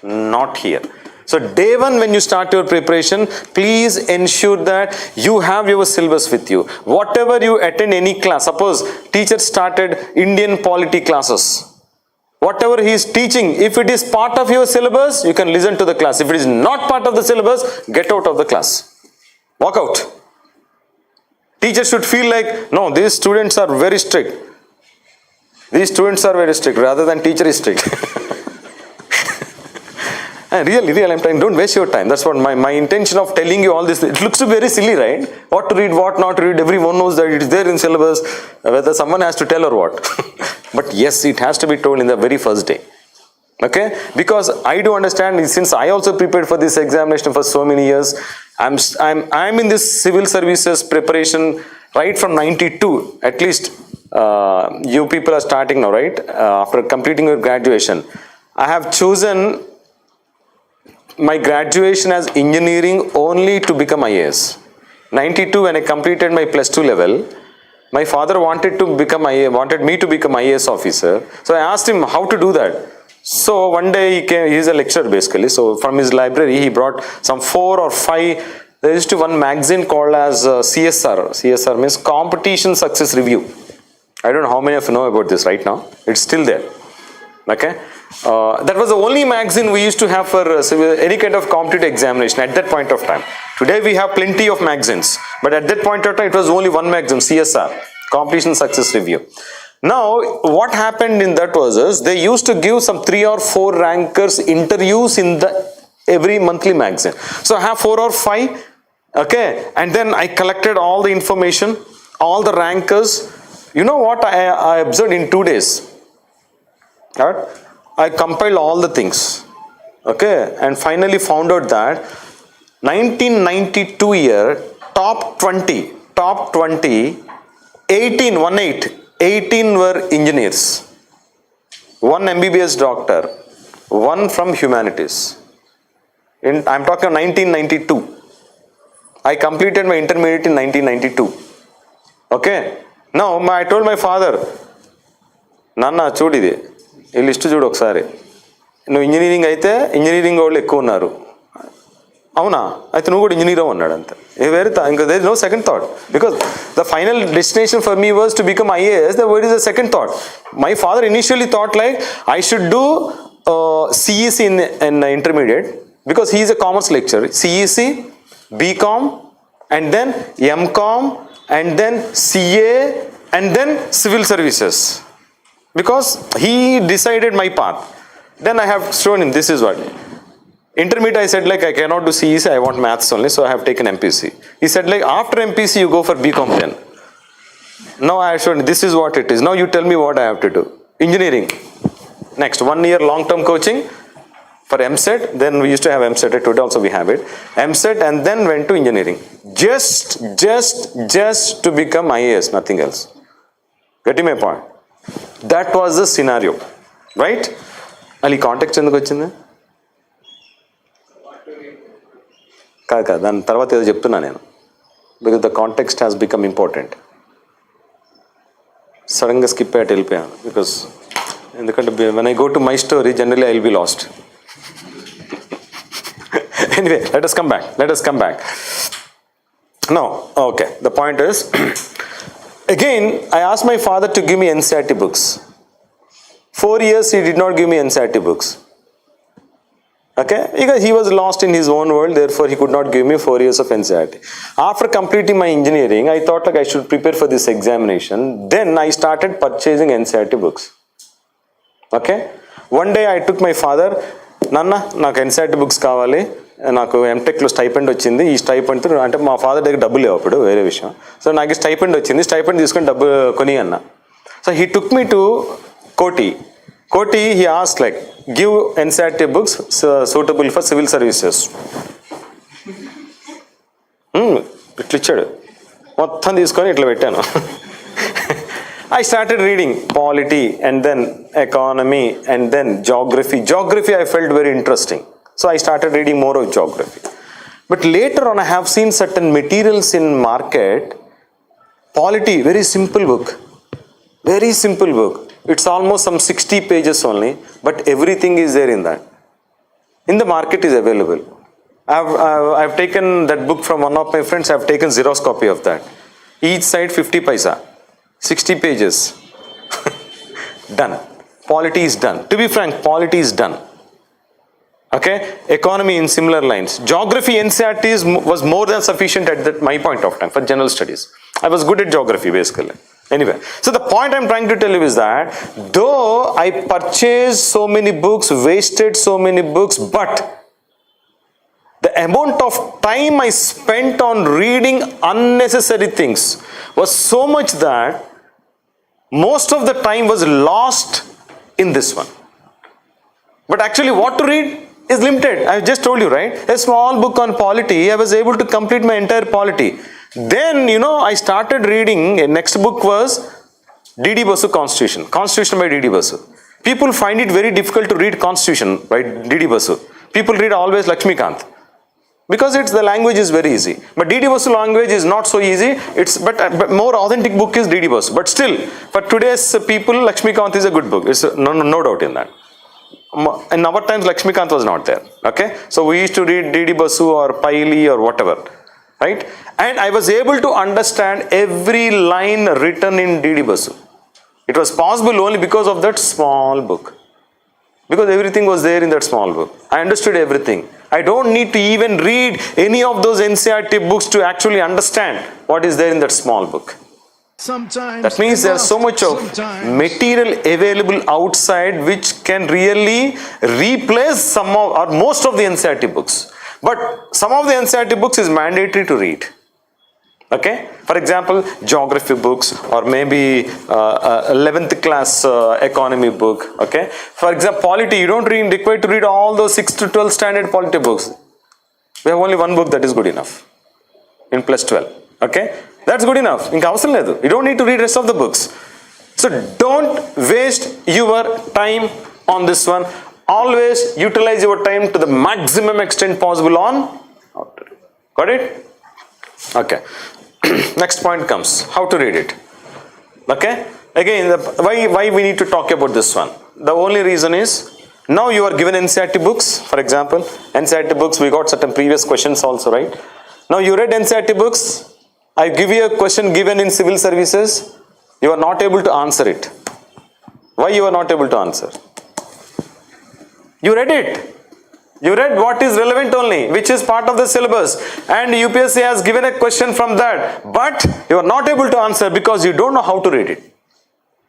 not here. So day one when you start your preparation, please ensure that you have your syllabus with you. Whatever you attend any class, suppose teacher started Indian polity classes. Whatever he is teaching, if it is part of your syllabus, you can listen to the class. If it is not part of the syllabus, get out of the class. Walk out. Teachers should feel like, no, these students are very strict. These students are very strict rather than teacher is strict. Really, I'm trying, don't waste your time. That's what my intention of telling you all this. It looks very silly, right? What to read, what not to read. Everyone knows that it is there in syllabus, whether someone has to tell or what. But yes, it has to be told in the very first day. Okay? Because I do understand, since I also prepared for this examination for so many years, I'm in this civil services preparation right from 92. At least you people are starting now, right? After completing your graduation. I have chosen my graduation as engineering only to become IAS. 92, when I completed my plus 2 level, my father wanted me to become IAS officer. So I asked him how to do that. So one day he came, he is a lecturer basically. So from his library he brought some 4 or 5, there used to one magazine called as CSR. CSR means Competition Success Review. I don't know how many of you know about this right now. It's still there. Okay. That was the only magazine we used to have for any kind of competitive examination at that point of time. Today we have plenty of magazines, but at that point of time it was only one magazine, CSR, Competition Success Review. Now what happened in that was they used to give some 3 or 4 rankers interviews in the every monthly magazine. So I have 4 or 5, okay, and then I collected all the information, all the rankers. You know what I observed in 2 days? Right? I compiled all the things, okay, and finally found out that 1992 year, top 20, 18 were engineers, 1 MBBS doctor, 1 from humanities. I'm talking of 1992. I completed my intermediate in 1992. Okay. Now I told my father, Nana chudide. ఈ list చూడు ఒకసారి, నువ్వు engineering అయితే engineering వాళ్ళు ఎక్కువ ఉన్నారు, అవునా, అయితే నువ్వు కూడా ఇంజనీర్ అన్నాడు అంతే. వేరే ఇంకా there is no second thought, because the final destination for me was to become IAS. What is the second thought? My father initially thought like I should do CEC in intermediate, because he is a commerce lecturer. CEC, BCom, and then MCom, and then CA, and then civil services. Because he decided my path. Then I have shown him this is what. Intermediate I said like I cannot do CEC, I want maths only, so I have taken MPC. He said like after MPC you go for BCom then. Now I have shown this is what it is. Now you tell me what I have to do. Engineering. Next 1 year long term coaching for MSET. Then we used to have MSET, today also we have it. MSET, and then went to engineering. Just to become IAS, nothing else. Getting my point? That was the scenario, right? Ali context ఎందుకు వచ్చింది? కాదు దాని తర్వాత ఏదో చెప్తున్నా నేను, because the context has become important. సడన్గా skip అయ్యి వెళ్ళిపోయాను, బికాస్ ఎందుకంటే when I go to my story generally I will be lost. Anyway, let us come back. Now, okay, the point is again, I asked my father to give me NCERT books. 4 years he did not give me NCERT books. Okay, because he was lost in his own world, therefore he could not give me 4 years of NCERT. After completing my engineering, I thought like I should prepare for this examination. Then I started purchasing NCERT books. Okay, one day I took my father, Nanna, నాకు NCERT books కావాలి, నాకు ఎంటెక్లో stipend వచ్చింది, ఈ stipend అంటే మా father దగ్గర డబ్బులు లేవు అప్పుడు, వేరే విషయం. సో నాకు స్టైపెండ్ వచ్చింది, స్టైపెండ్ తీసుకొని డబ్బు కొని అన్న. So he took me to Koti. He ask like give NCERT books suitable for civil services. ఇట్లా ఇచ్చాడు, మొత్తం తీసుకొని ఇట్లా పెట్టాను. I started reading polity and then economy and then geography. Geography I felt very interesting. So I started reading more of geography. But later on I have seen certain materials in market. Polity, very simple book. It's almost some 60 pages only, but everything is there in that. In the market is available. I've taken that book from one of my friends. I've taken Xerox copy of that. Each side 50 paisa. 60 pages. Done. polity is done. To be frank, polity is done. Okay, economy in similar lines. Geography NCERT was more than sufficient at that my point of time for general studies. I was good at geography basically. Anyway, so the point I'm trying to tell you is that though I purchased so many books, wasted so many books, but the amount of time I spent on reading unnecessary things was so much that most of the time was lost in this one. But actually what to read is limited. I just told you, right? A small book on polity, I was able to complete my entire polity. Then, I started reading, next book was D.D. Basu Constitution. Constitution by D.D. Basu. People find it very difficult to read Constitution by D.D. Basu. People read always Lakshmikant. Because the language is very easy. But D.D. Basu language is not so easy. But more authentic book is D.D. Basu. But still, for today's people, Lakshmikant is a good book. It's no doubt in that. In our times, Lakshmikant was not there. Okay, so we used to read D.D. Basu or Paili or whatever, right? And I was able to understand every line written in D.D. Basu. It was possible only because of that small book. Because everything was there in that small book. I understood everything. I don't need to even read any of those NCERT books to actually understand what is there in that small book. That means there's so much of material available outside which can really replace some of or most of the NCERT books. But some of the NCERT books is mandatory to read. Okay, for example, geography books or maybe 11th class economy book. Okay, for example, polity, you don't require to read all those 6 to 12 standard polity books. We have only one book that is good enough in plus 12. Okay, that's good enough. You don't need to read rest of the books. So don't waste your time on this one. Always utilize your time to the maximum extent possible on. Got it? Okay. Next point comes how to read it. Okay. Again, why we need to talk about this one? The only reason is now you are given NCERT books. For example, NCERT books, we got certain previous questions also, right? Now you read NCERT books. I give you a question given in civil services. You are not able to answer it. Why you are not able to answer? You read it. You read what is relevant only, which is part of the syllabus, and UPSC has given a question from that, but you are not able to answer because you don't know how to read it.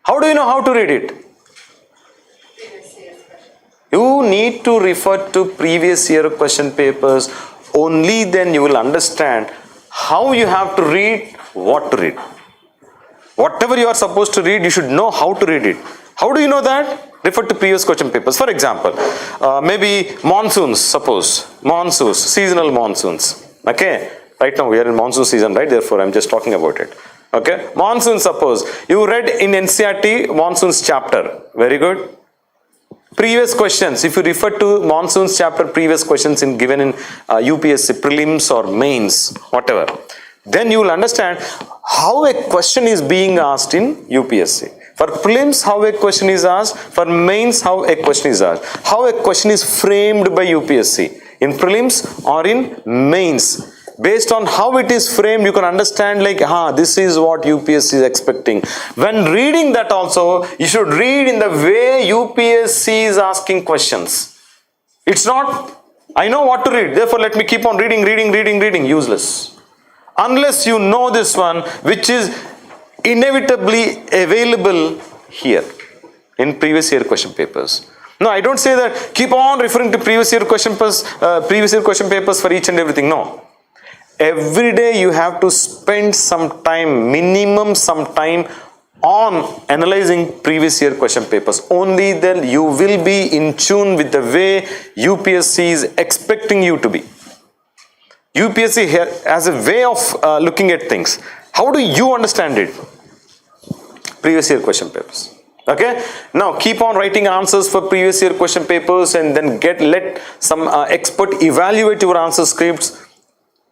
How do you know how to read it? You need to refer to previous year question papers. Only then you will understand how you have to read, what to read. Whatever you are supposed to read, you should know how to read it. How do you know that? Refer to previous question papers. For example, maybe monsoons, suppose. Monsoons, seasonal monsoons. Okay. Right now we are in monsoon season, right? Therefore, I'm just talking about it. Okay. Monsoon, suppose. You read in NCERT monsoons chapter. Very good. Previous questions. If you refer to monsoons chapter, previous questions given in UPSC prelims or mains, whatever. Then you will understand how a question is being asked in UPSC. For prelims, how a question is asked. For mains, how a question is asked. How a question is framed by UPSC. In prelims or in mains. Based on how it is framed, you can understand like, this is what UPSC is expecting. When reading that also, you should read in the way UPSC is asking questions. It's not, I know what to read, therefore let me keep on reading, useless. Unless you know this one, which is inevitably available here in previous year question papers. No, I don't say that keep on referring to previous year question papers for each and everything. No. Every day you have to spend some time, minimum some time on analyzing previous year question papers. Only then you will be in tune with the way UPSC is expecting you to be. UPSC has a way of looking at things. How do you understand it? Previous year question papers. Okay. Now keep on writing answers for previous year question papers and then let some expert evaluate your answer scripts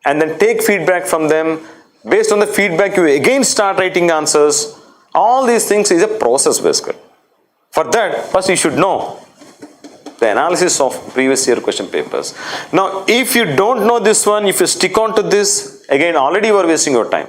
and then take feedback from them. Based on the feedback, you again start writing answers. All these things is a process basically. For that, first you should know the analysis of previous year question papers. Now, if you don't know this one, if you stick on to this, again already you are wasting your time.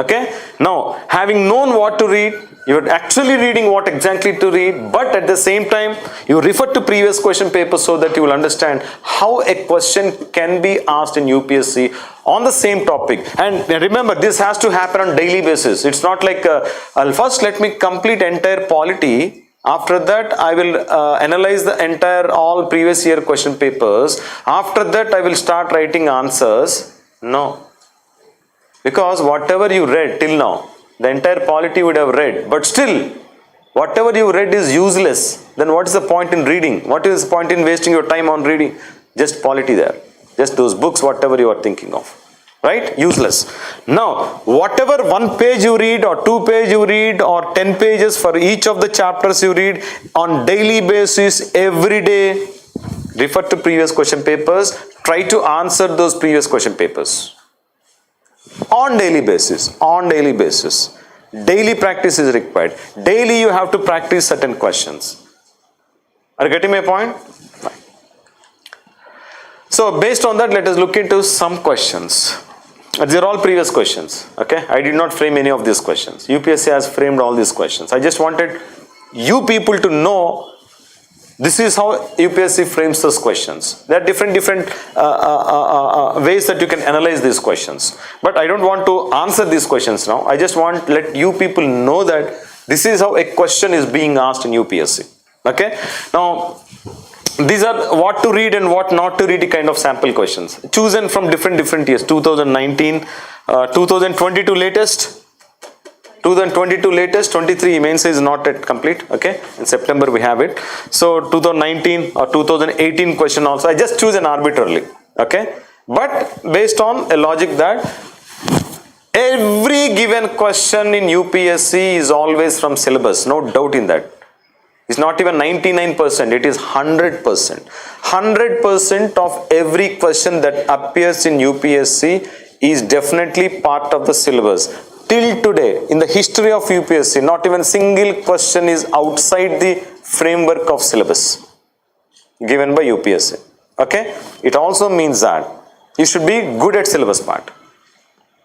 Okay, now having known what to read, you're actually reading what exactly to read, but at the same time you refer to previous question papers so that you will understand how a question can be asked in UPSC on the same topic. And remember, this has to happen on daily basis. It's not like first let me complete entire polity. After that, I will analyze the entire all previous year question papers. After that, I will start writing answers. No. Because whatever you read till now, the entire polity would have read. But still, whatever you read is useless. Then what is the point in reading? What is the point in wasting your time on reading? Just polity there. Just those books, whatever you are thinking of. Right? Useless. Now, whatever 1 page you read or 2 page you read or 10 pages for each of the chapters you read on daily basis, every day, refer to previous question papers, try to answer those previous question papers. On daily basis, daily practice is required. Daily you have to practice certain questions. Are you getting my point? So based on that, let us look into some questions. These are all previous questions. Okay, I did not frame any of these questions. UPSC has framed all these questions. I just wanted you people to know this is how UPSC frames those questions. There are different ways that you can analyze these questions. But I don't want to answer these questions now. I just want to let you people know that this is how a question is being asked in UPSC. Okay. Now, these are what to read and what not to read kind of sample questions. Chosen from different years. 2019, 2022 latest. 2022 latest, 23 mains is not yet complete. Okay, in September we have it. So 2019 or 2018 question also, I just choose an arbitrarily. Okay, but based on a logic that every given question in UPSC is always from syllabus, no doubt in that. It's not even 99%, it is 100%. 100% of every question that appears in UPSC is definitely part of the syllabus. Till today, in the history of UPSC, not even single question is outside the framework of syllabus given by UPSC. Okay? It also means that you should be good at syllabus part.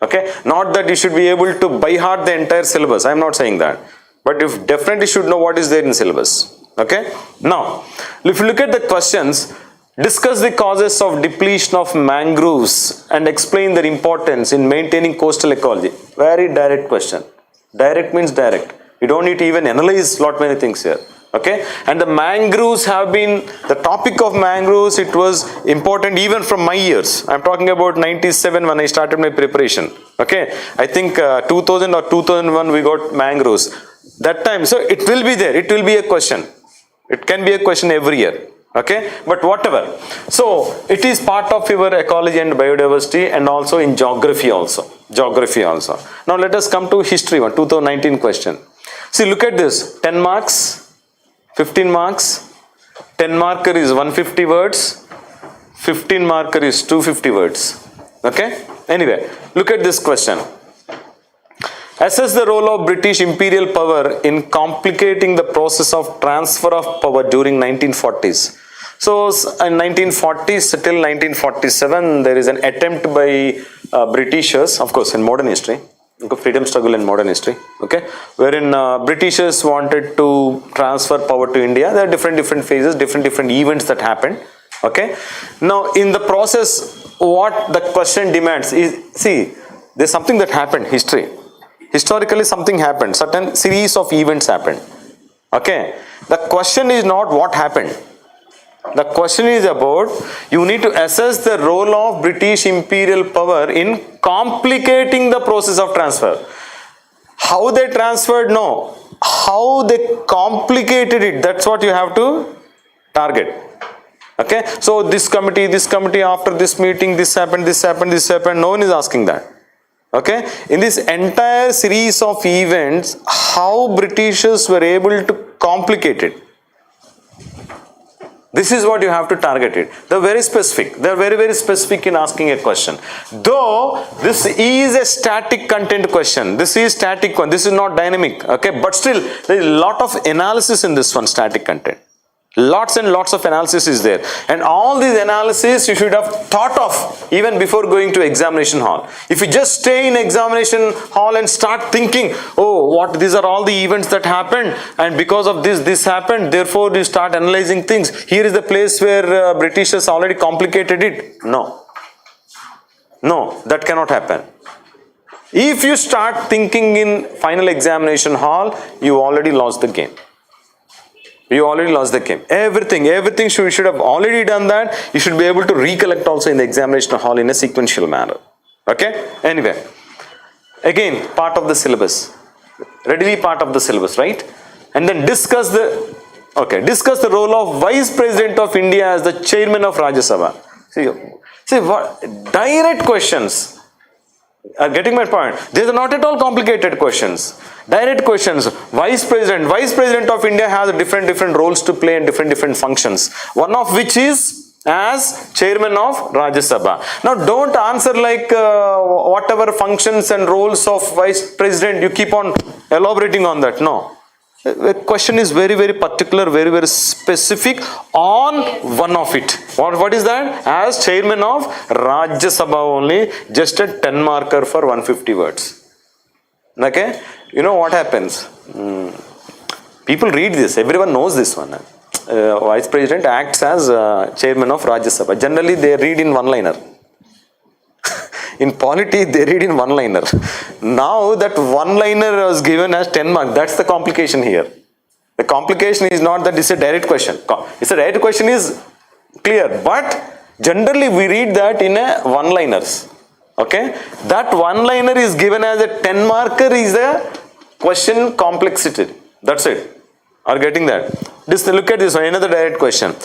Okay? Not that you should be able to by heart the entire syllabus. I am not saying that. But you definitely should know what is there in syllabus. Okay? Now, if you look at the questions, discuss the causes of depletion of mangroves and explain their importance in maintaining coastal ecology. Very direct question. Direct means direct. You don't need to even analyze lot many things here. Okay? And the mangroves have been, the topic of mangroves, it was important even from my years. I'm talking about 97 when I started my preparation. Okay? I think 2000 or 2001 we got mangroves. That time, so it will be there. It will be a question. It can be a question every year. Okay, but whatever. So it is part of your ecology and biodiversity and also in geography also. Now let us come to history one, 2019 question. See, look at this. 10 marks, 15 marks, 10 marker is 150 words, 15 marker is 250 words. Okay, anyway, look at this question. Assess the role of British imperial power in complicating the process of transfer of power during 1940s. So in 1940s till 1947, there is an attempt by Britishers, of course in modern history, freedom struggle in modern history, okay, wherein Britishers wanted to transfer power to India. There are different phases, different events that happened. Okay, now in the process, what the question demands is, see, there's something that happened, historically something happened, certain series of events happened. Okay, the question is not what happened. The question is about, you need to assess the role of British imperial power in complicating the process of transfer. How they transferred, no. How they complicated it, that's what you have to target. Okay, so this committee, after this meeting, this happened, no one is asking that. Okay, in this entire series of events, how Britishers were able to complicate it. This is what you have to target it. They're very specific. They're very specific in asking a question. Though this is a static content question. This is static one. This is not dynamic. Okay, but still there is a lot of analysis in this one, static content. Lots and lots of analysis is there, and all these analysis you should have thought of even before going to examination hall. If you just stay in examination hall and start thinking, oh, what these are all the events that happened, and because of this happened, therefore you start analyzing things. Here is the place where Britishers already complicated it. No, that cannot happen. If you start thinking in final examination hall, you already lost the game. You already lost the game. Everything you should have already done that. You should be able to recollect also in the examination hall in a sequential manner. Okay? Anyway, again, part of the syllabus. Readily part of the syllabus, right? And then discuss the role of Vice President of India as the Chairman of Rajya Sabha. See what direct questions. Are getting my point? These are not at all complicated questions. Direct questions. Vice President of India has different roles to play and different functions. One of which is as Chairman of Rajya Sabha. Now don't answer like whatever functions and roles of Vice President, you keep on elaborating on that. No. The question is very particular, very specific on one of it. What is that? As Chairman of Rajya Sabha only, just a 10 marker for 150 words. Okay? You know what happens? People read this, everyone knows this one. Vice President acts as Chairman of Rajya Sabha. Generally they read in one-liner. In polity, they read in one-liner. Now that one-liner was given as 10 marks. That's the complication here. The complication is not that it's a direct question. It's a direct question is clear. But generally we read that in a one-liners. Okay? That one-liner is given as a 10 marker is the question complexity. That's it. Are getting that? Look at this one, another direct question.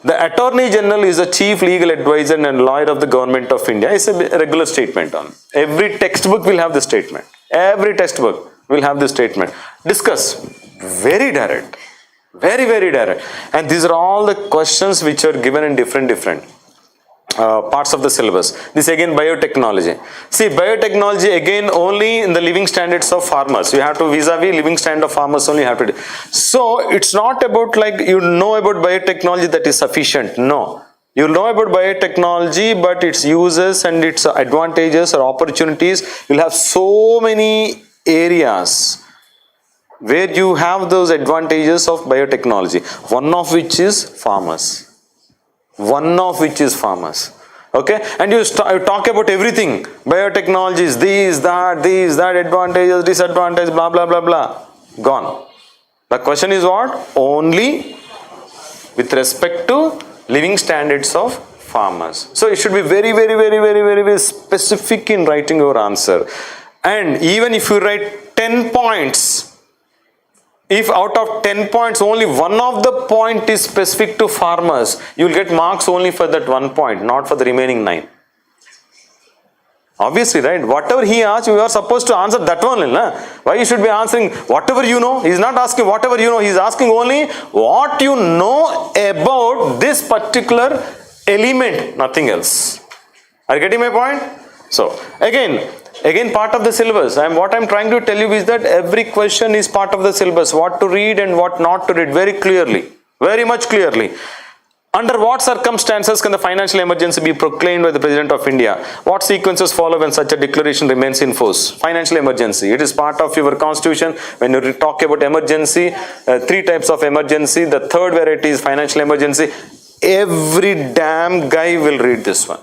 The Attorney General is the chief legal advisor and lawyer of the Government of India. It's a regular statement on. Every textbook will have the statement. Every textbook will have this statement. Discuss. Very direct. Very direct. And these are all the questions which are given in different parts of the syllabus. This again biotechnology. See, biotechnology again only in the living standards of farmers. You have to vis-a-vis living standard of farmers only have to do. So it's not about like you know about biotechnology that is sufficient. No. You know about biotechnology, but its uses and its advantages or opportunities. You'll have so many areas where you have those advantages of biotechnology. One of which is farmers. Okay, and you talk about everything. Biotechnology is these, that, advantages, disadvantages, blah, blah. Gone. The question is what? Only with respect to living standards of farmers. So you should be very specific in writing your answer. And even if you write 10 points, if out of 10 points only one of the point is specific to farmers, you will get marks only for that 1 point, not for the remaining 9. Obviously, right? Whatever he asks, you are supposed to answer that one. Na? Why you should be answering whatever you know? He is not asking whatever you know. He is asking only what you know about this particular element, nothing else. Are you getting my point? So, again part of the syllabus. What I'm trying to tell you is that every question is part of the syllabus. What to read and what not to read very clearly. Very much clearly. Under what circumstances can the financial emergency be proclaimed by the President of India? What sequences follow when such a declaration remains in force? Financial emergency. It is part of your constitution. When you talk about emergency, 3 types of emergency. The third variety is financial emergency. Every damn guy will read this one.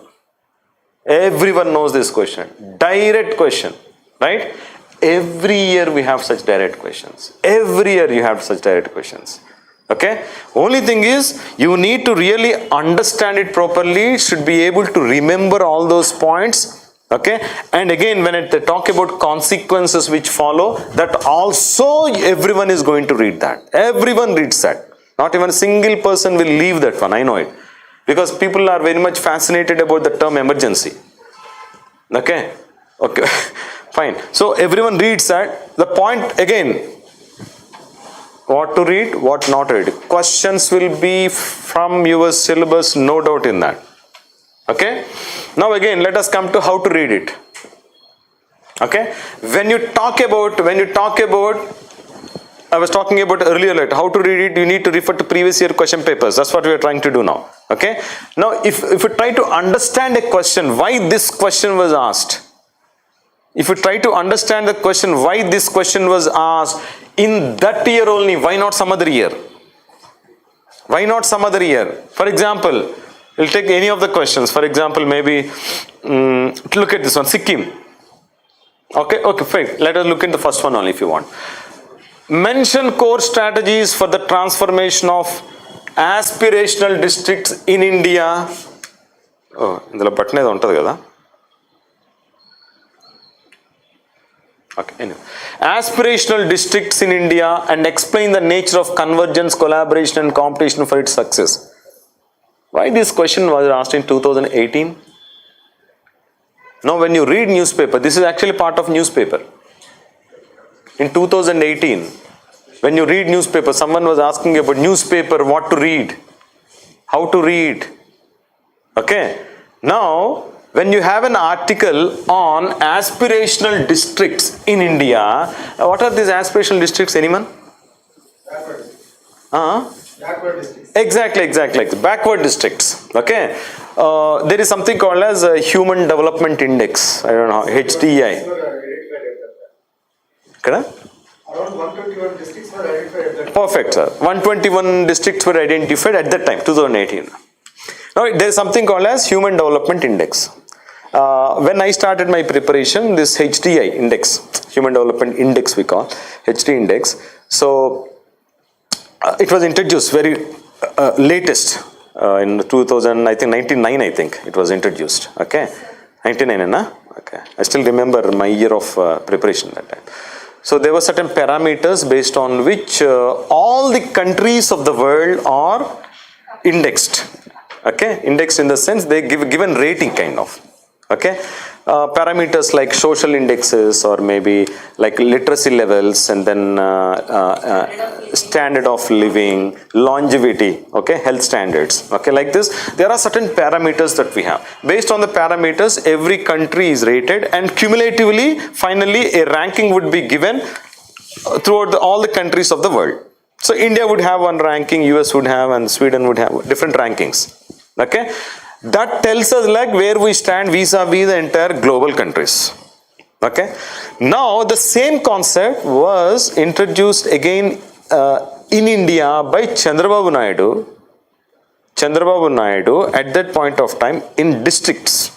Everyone knows this question. Direct question, right? Every year we have such direct questions. Every year you have such direct questions. Okay? Only thing is, you need to really understand it properly, should be able to remember all those points. Okay? And again, when they talk about consequences which follow, that also everyone is going to read that. Everyone reads that. Not even a single person will leave that one, I know it. Because people are very much fascinated about the term emergency. Okay, fine. So everyone reads that. The point again, what to read, what not to read. Questions will be from your syllabus, no doubt in that. Okay. Now again, let us come to how to read it. Okay. When you talk about I was talking about earlier, like how to read it, you need to refer to previous year question papers. That's what we are trying to do now. Okay. Now, if you try to understand a question, why this question was asked, if you try to understand the question, why this question was asked in that year only, why not some other year? Why not some other year? For example, we'll take any of the questions. For example, maybe, look at this one, Sikkim. Okay, fine. Let us look at the first one only if you want. Mention core strategies for the transformation of aspirational districts in India. Oh, indalo button edo untadu kada. Okay, anyway. Aspirational districts in India and explain the nature of convergence, collaboration and competition for its success. Why this question was asked in 2018? Now when you read newspaper, this is actually part of newspaper. In 2018, when you read newspaper, someone was asking about newspaper, what to read, how to read. Okay. Now, when you have an article on aspirational districts in India, what are these aspirational districts, anyone? Backward districts. Exactly. Backward districts. Okay. There is something called as a Human Development Index. I don't know, HDI. Kada? Around 121 districts were identified at that time. Perfect, sir. 121 districts were identified at that time, 2018. Now, there is something called as Human Development Index. When I started my preparation, this HDI index, Human Development Index we call, HD index. So, it was introduced very latest in 2000, I think 99, I think it was introduced. Okay, 99, na? Okay. I still remember my year of preparation that time. So there were certain parameters based on which all the countries of the world are indexed. Okay, indexed in the sense they give given rating kind of. Okay, parameters like social indexes or maybe like literacy levels and then standard of living, longevity, okay, health standards, okay, like this. There are certain parameters that we have. Based on the parameters, every country is rated and cumulatively, finally, a ranking would be given throughout all the countries of the world. So India would have one ranking, US would have, and Sweden would have different rankings. Okay. That tells us like where we stand vis-a-vis the entire global countries. Okay. Now the same concept was introduced again in India by Chandrababu Naidu at that point of time in districts.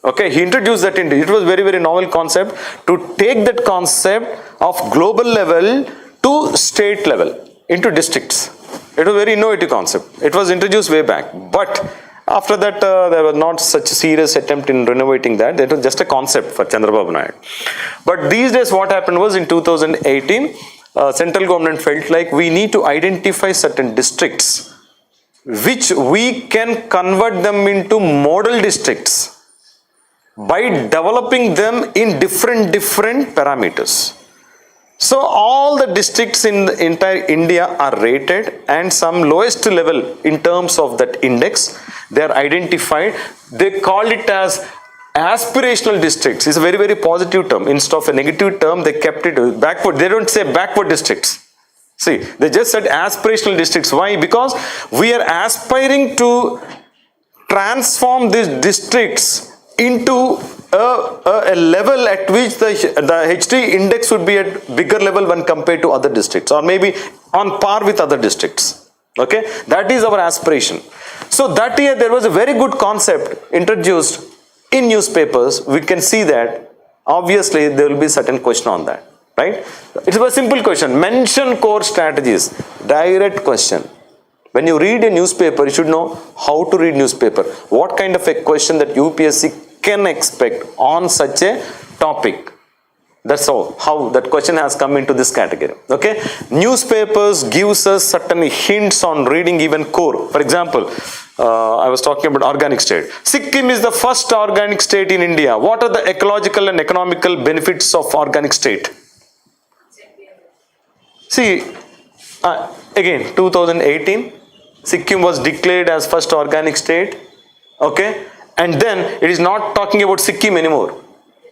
Okay, he introduced that into it was very, very novel concept to take that concept of global level to state level into districts. It was a very innovative concept. It was introduced way back, but after that, there was not such a serious attempt in renovating that. It was just a concept for Chandrababu Naidu. But these days, what happened was in 2018, central government felt like we need to identify certain districts which we can convert them into model districts by developing them in different parameters. So all the districts in the entire India are rated and some lowest level in terms of that index, they are identified. They call it as aspirational districts. It's a very, very positive term. Instead of a negative term, they kept it backward. They don't say backward districts. See, they just said aspirational districts. Why? Because we are aspiring to transform these districts into a level at which the HD index would be at bigger level when compared to other districts, or maybe on par with other districts. Okay, that is our aspiration. So that year there was a very good concept introduced in newspapers. We can see that obviously there will be certain question on that, right? It was a simple question. Mention core strategies. Direct question. When you read a newspaper, you should know how to read newspaper. What kind of a question that UPSC can expect on such a topic. That's all. How that question has come into this category. Okay. Newspapers gives us certain hints on reading even core. For example, I was talking about organic state. Sikkim is the first organic state in India. What are the ecological and economical benefits of organic state? See, again, 2018, Sikkim was declared as first organic state. Okay. And then it is not talking about Sikkim anymore.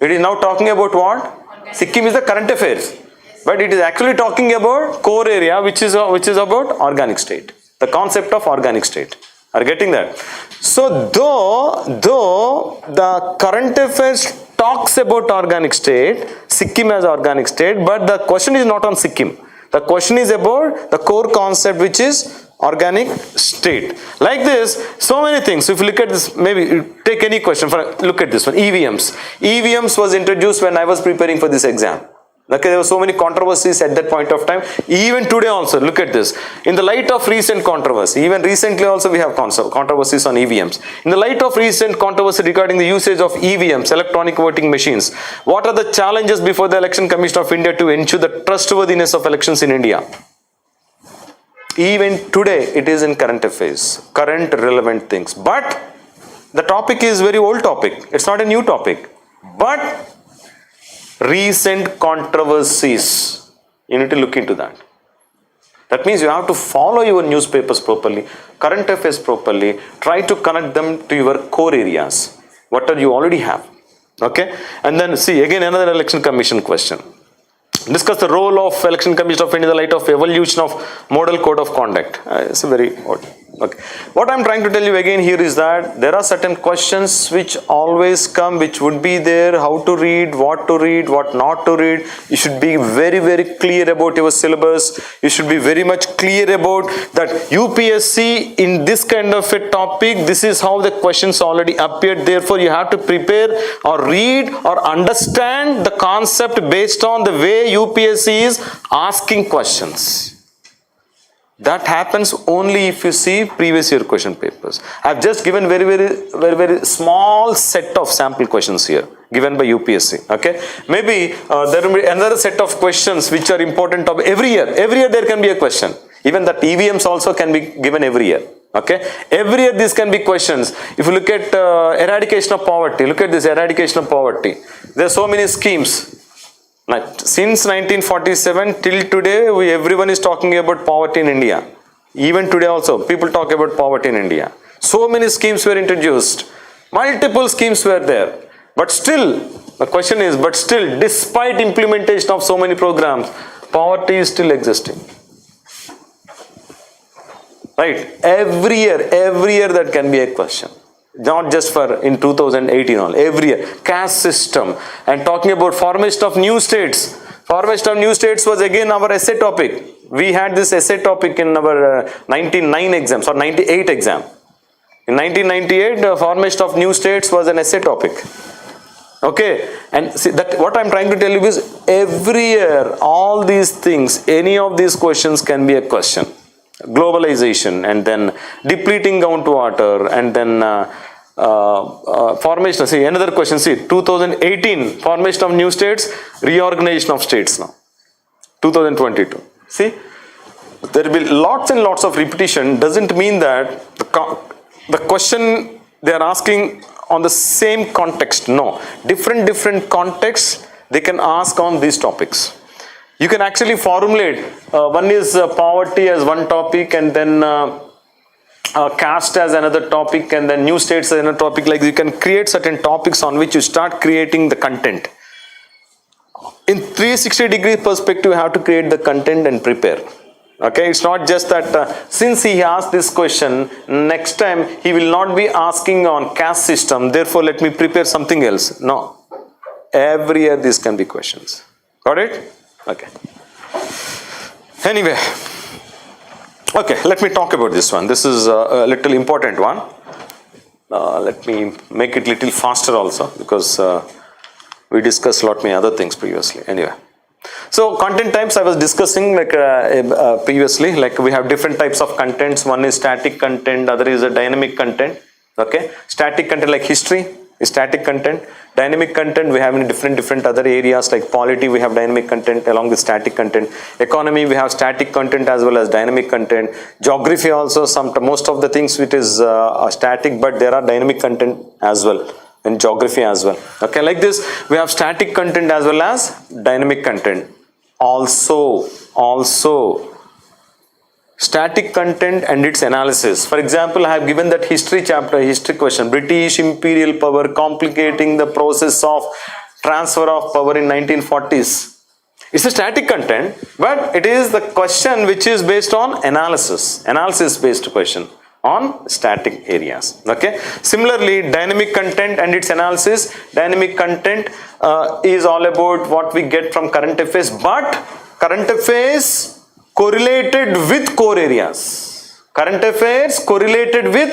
It is now talking about what? Sikkim is the current affairs. but it is actually talking about core area, which is about organic state. The concept of organic state. Are you getting that? So though the current affairs talks about organic state, Sikkim as organic state, but the question is not on Sikkim. The question is about the core concept, which is organic state. Like this, so many things. If you look at this, maybe you take any question. Look at this one, EVMs. EVMs was introduced when I was preparing for this exam. Okay, there were so many controversies at that point of time. Even today also, look at this. In the light of recent controversy, even recently also we have controversies on EVMs. In the light of recent controversy regarding the usage of EVMs, electronic voting machines, what are the challenges before the Election Commission of India to ensure the trustworthiness of elections in India? Even today, it is in current affairs, current relevant things. But the topic is very old topic. It's not a new topic. But recent controversies, you need to look into that. That means you have to follow your newspapers properly, current affairs properly, try to connect them to your core areas, what you already have. Okay? And then see, again another election commission question. Discuss the role of Election Commission of India in the light of evolution of model code of conduct. It's a very odd. Okay. What I'm trying to tell you again here is that there are certain questions which always come, which would be there, how to read, what not to read. You should be very, very clear about your syllabus. You should be very much clear about that UPSC in this kind of a topic, this is how the questions already appeared. Therefore, you have to prepare or read or understand the concept based on the way UPSC is asking questions. That happens only if you see previous year question papers. I have just given very small set of sample questions here given by UPSC. Okay, maybe there will be another set of questions which are important of every year. Every year there can be a question. Even the EVMs also can be given every year. Okay, every year these can be questions. If you look at eradication of poverty, look at this eradication of poverty. There are so many schemes. Since 1947 till today, everyone is talking about poverty in India. Even today also, people talk about poverty in India. So many schemes were introduced. Multiple schemes were there. But still, the question is, despite implementation of so many programs, poverty is still existing. Right? Every year that can be a question. Not just for in 2018 all, every year. Caste system, and talking about formation of new states. Formation of new states was again our essay topic. We had this essay topic in our 99 exams or 98 exam. In 1998, the formation of new states was an essay topic. Okay, and see that what I'm trying to tell you is every year, all these things, any of these questions can be a question. Globalization, and then depleting groundwater, and then formation. See, another question. See, 2018 formation of new states, reorganization of states now. 2022. See, there will be lots and lots of repetition. Doesn't mean that the question they are asking on the same context. No, different contexts they can ask on these topics. You can actually formulate, one is poverty as one topic, and then caste as another topic, and then new states as another topic. Like you can create certain topics on which you start creating the content. In 360-degree perspective, you have to create the content and prepare. Okay, it's not just that since he asked this question, next time he will not be asking on caste system, therefore let me prepare something else. No, every year these can be questions. Got it? Okay. Anyway, okay, let me talk about this one. This is a little important one. Let me make it little faster also, because we discussed a lot many other things previously. Anyway, so content types I was discussing like previously. Like we have different types of contents. One is static content, other is a dynamic content. Okay, static content like history is static content. Dynamic content we have in different other areas like polity. We have dynamic content along with static content. Economy we have static content as well as dynamic content. Geography also most of the things which is static, but there are dynamic content as well in geography as well. Okay, like this we have static content as well as dynamic content. Also static content and its analysis. For example, I have given that history chapter, history question, British imperial power complicating the process of transfer of power in 1940s. It's a static content, but it is the question which is based on analysis based question on static areas. Okay. Similarly, dynamic content and its analysis. Dynamic content is all about what we get from current affairs, but current affairs correlated with core areas. Current affairs correlated with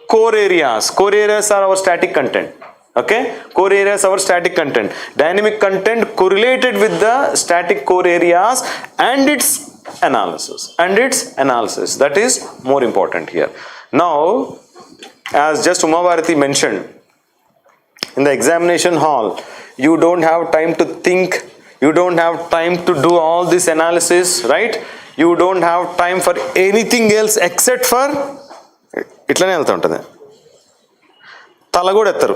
core areas. Core areas are our static content. Okay, core areas our static content. Dynamic content correlated with the static core areas and its analysis. That is more important here. Now, as just Uma Bharati mentioned, in the examination hall, you don't have time to think, you don't have time to do all this analysis, right? You don't have time for anything else except for ఇట్లనే వెళ్తూ ఉంటుంది. తల కూడా ఎత్తారు,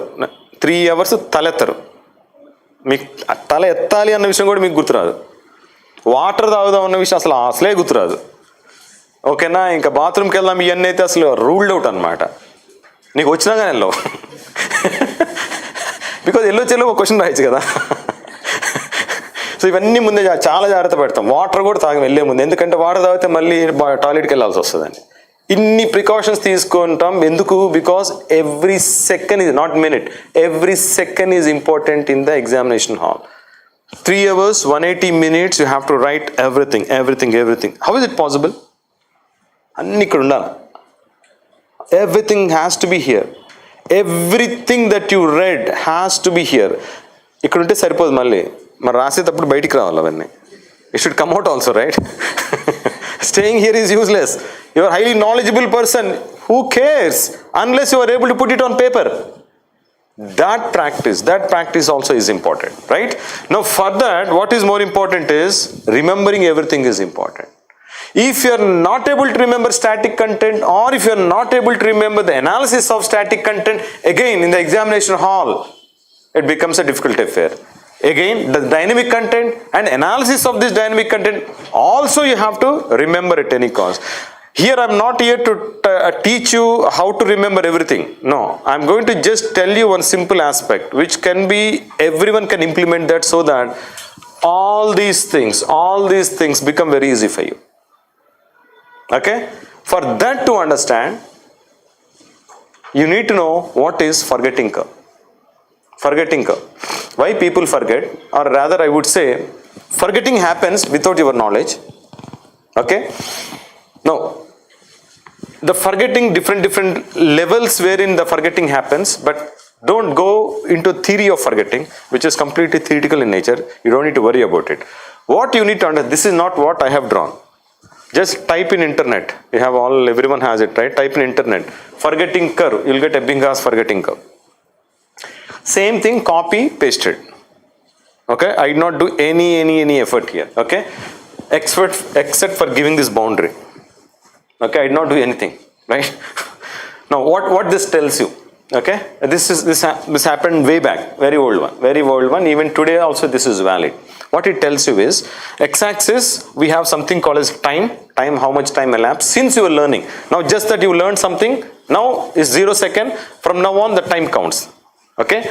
3 hours తల ఎత్తారు. మీకు తల ఎత్తాలి అన్న విషయం కూడా మీకు గుర్తురాదు. వాటర్ తాగుదాం అన్న విషయం అసలే గుర్తురాదు. ఓకేనా? ఇంకా బాత్రూమ్కి వెళ్దాం ఇవన్నీ అయితే అసలు రూల్డ్ అవుట్ అనమాట. నీకు వచ్చినా కానీ వెళ్ళవు. బికాజ్ వెళ్ళొచ్చేలో ఒక క్వశ్చన్ రాయొచ్చు కదా. సో ఇవన్నీ ముందే చాలా జాగ్రత్త పెడతాం. వాటర్ కూడా తాగి వెళ్ళే ముందు, ఎందుకంటే వాటర్ తాగితే మళ్ళీ టాయిలెట్కి వెళ్ళాల్సి వస్తుందని. ఇన్ని ప్రికాషన్స్ తీసుకుంటాం ఎందుకు? Because every second is not minute, every second is important in the examination hall. 3 hours, 180 minutes, you have to write everything. How is it possible? అన్ని ఇక్కడ ఉండాలి. Everything has to be here. Everything that you read has to be here. ఇక్కడ ఉంటే సరిపోదు, మళ్ళీ మరి రాసేటప్పుడు బయటికి రావాలి అవన్నీ. It should come out also, right? Staying here is useless. You are a highly knowledgeable person. Who cares? Unless you are able to put it on paper. That practice also is important, right? Now for that, what is more important is remembering everything is important. If you are not able to remember static content, or if you are not able to remember the analysis of static content, again in the examination hall, it becomes a difficult affair. Again, the dynamic content and analysis of this dynamic content also you have to remember at any cost. Here I am not here to teach you how to remember everything. No, I am going to just tell you one simple aspect which can be, everyone can implement that, so that all these things become very easy for you. Okay? For that to understand, you need to know what is forgetting curve. Forgetting curve. Why people forget, or rather I would say, forgetting happens without your knowledge. Okay? Now, the forgetting, different levels wherein the forgetting happens, but don't go into theory of forgetting, which is completely theoretical in nature. You don't need to worry about it. What you need to understand, this is not what I have drawn. Just type in internet. You have everyone has it, right? Type in internet. Forgetting curve. You'll get Ebbinghaus forgetting curve. Same thing, copy, pasted. Okay? I did not do any effort here. Okay? Except for giving this boundary. Okay? I did not do anything. Right? Now, what this tells you? Okay? This happened way back. Very old one. Even today also this is valid. What it tells you is, x-axis, we have something called as time, how much time elapsed since you were learning. Now, just that you learned something, now is 0 second. From now on, the time counts. Okay?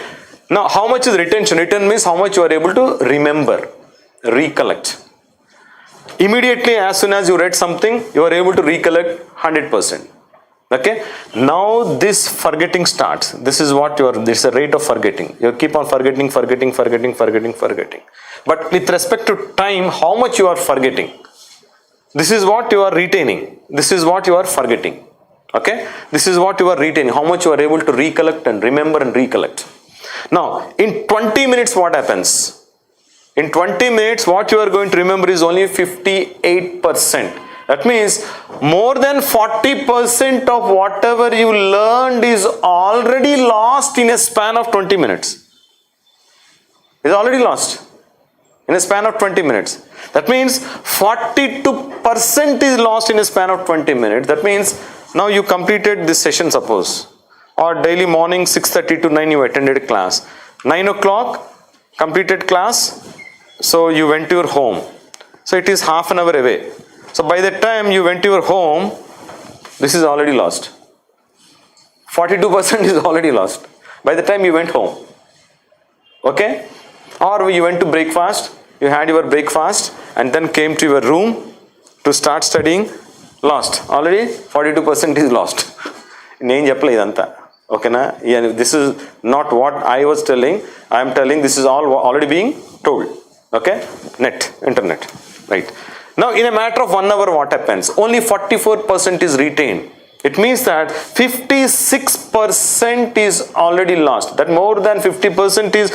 Now, how much is retention? Retention means how much you are able to remember, recollect. Immediately, as soon as you read something, you are able to recollect 100%. Okay? Now, this forgetting starts. This is a rate of forgetting. You keep on forgetting. But with respect to time, how much you are forgetting? This is what you are retaining. This is what you are forgetting. Okay? This is what you are retaining. How much you are able to recollect and remember and recollect. Now, in 20 minutes, what happens? In 20 minutes, what you are going to remember is only 58%. That means more than 40% of whatever you learned is already lost in a span of 20 minutes. It's already lost in a span of 20 minutes. That means 42% is lost in a span of 20 minutes. That means now you completed this session, suppose, or daily morning 6:30 to 9 you attended class. 9 o'clock completed class, so you went to your home. So it is half an hour away. So by the time you went to your home, this is already lost. 42% is already lost by the time you went home. Okay? Or you went to breakfast, you had your breakfast and then came to your room to start studying, lost. Already 42% is lost. నేను చెప్పలే ఇదంతా ఓకేనా. This is not what I was telling, I'm telling this is already being told. Okay, internet, right. Now in a matter of 1 hour what happens? Only 44% is retained. It means that 56% is already lost. That more than 50% is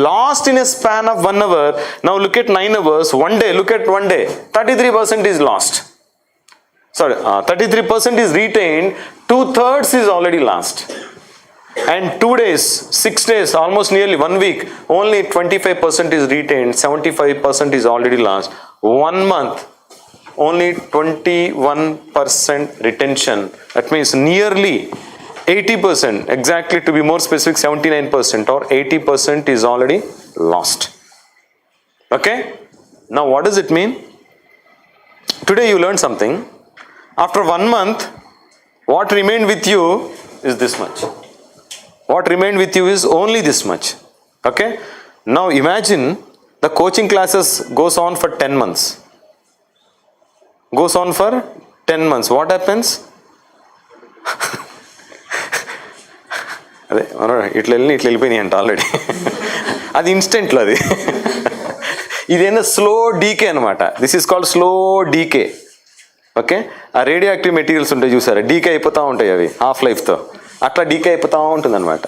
lost in a span of 1 hour. Now look at 9 hours, one day, look at one day, 33% is lost. Sorry, 33% is retained, 2/3 is already lost. And 2 days, 6 days, almost nearly 1 week, only 25% is retained, 75% is already lost. 1 month, only 21% retention. That means nearly 80%, exactly to be more specific, 79% or 80% is already lost. Okay? Now what does it mean? Today you learned something. After 1 month, what remained with you is this much. What remained with you is only this much. Okay? Now imagine the coaching classes goes on for 10 months. Goes on for 10 months. What happens? అదే ఇట్లా వెళ్ళిపోయినాయి అంట already. అది ఇన్స్టెంట్లో అది. ఇదేందో slow decay అనమాట. This is called slow decay. Okay, ఆ రేడియో యాక్టివ్ మెటీరియల్స్ ఉంటాయి చూసారా, డీకే అయిపోతూ ఉంటాయి అవి హాఫ్ లైఫ్తో, అట్లా డీకే అయిపోతూ ఉంటుంది అనమాట.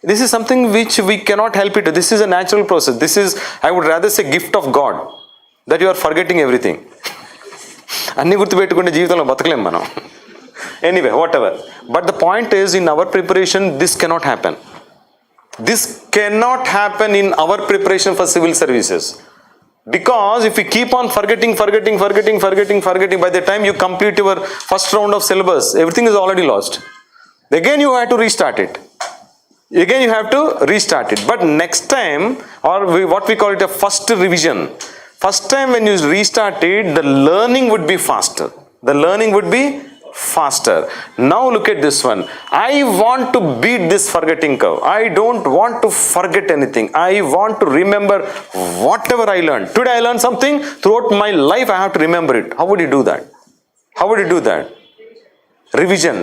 This is something which we cannot help it. This is a natural process. This is, I would rather say, gift of God that you are forgetting everything. అన్నీ గుర్తుపెట్టుకుంటే జీవితంలో బతకలేం మనం. Anyway, whatever. But the point is, in our preparation this cannot happen. This cannot happen in our preparation for civil services. Because if you keep on forgetting, by the time you complete your first round of syllabus, everything is already lost. Again you have to restart it. But next time, or what we call it a first revision. First time when you restart it, the learning would be faster. Now look at this one. I want to beat this forgetting curve. I don't want to forget anything. I want to remember whatever I learned. Today I learned something. Throughout my life I have to remember it. How would you do that? Revision.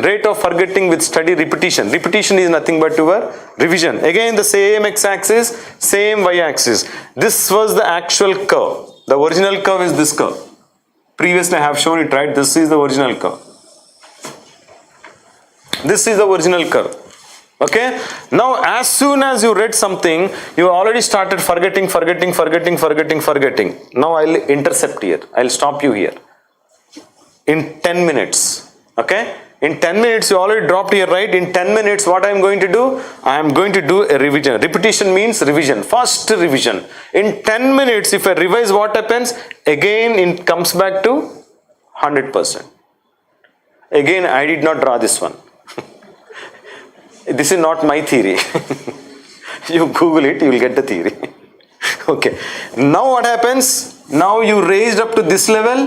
Rate of forgetting with study repetition. Repetition is nothing but your revision. Again the same x-axis, same y-axis. This was the actual curve. The original curve is this curve. Previously I have shown it, right? This is the original curve. Okay? Now as soon as you read something, you already started forgetting. Now I'll intercept here. I'll stop you here. In 10 minutes. Okay? In 10 minutes you already dropped here, right? In 10 minutes what I am going to do? I am going to do a revision. Repetition means revision. First revision. In 10 minutes if I revise, what happens? Again it comes back to 100%. Again I did not draw this one. This is not my theory. You Google it, you will get the theory. Okay. Now what happens? Now you raised up to this level.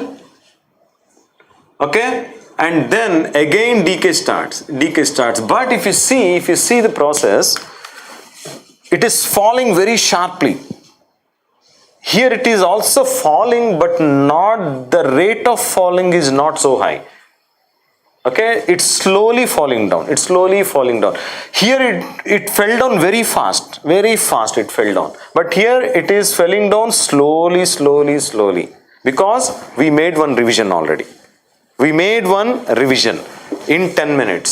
Okay? And then again decay starts. But if you see the process, it is falling very sharply. Here it is also falling, but not, the rate of falling is not so high. Okay, it's slowly falling down. Here it fell down very fast it fell down. But here it is falling down slowly. Because we made one revision already. In 10 minutes.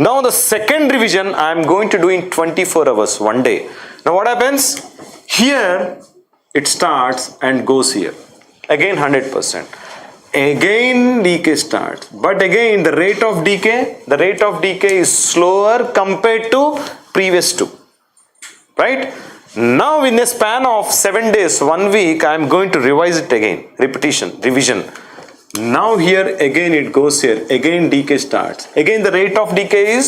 Now the second revision I am going to do in 24 hours, one day. Now what happens? Here it starts and goes here. Again 100%. Again decay starts. But again the rate of decay is slower compared to previous two. Right? Now in a span of 7 days, 1 week, I am going to revise it again. Revision. Now here again it goes here. Again decay starts. Again the rate of decay is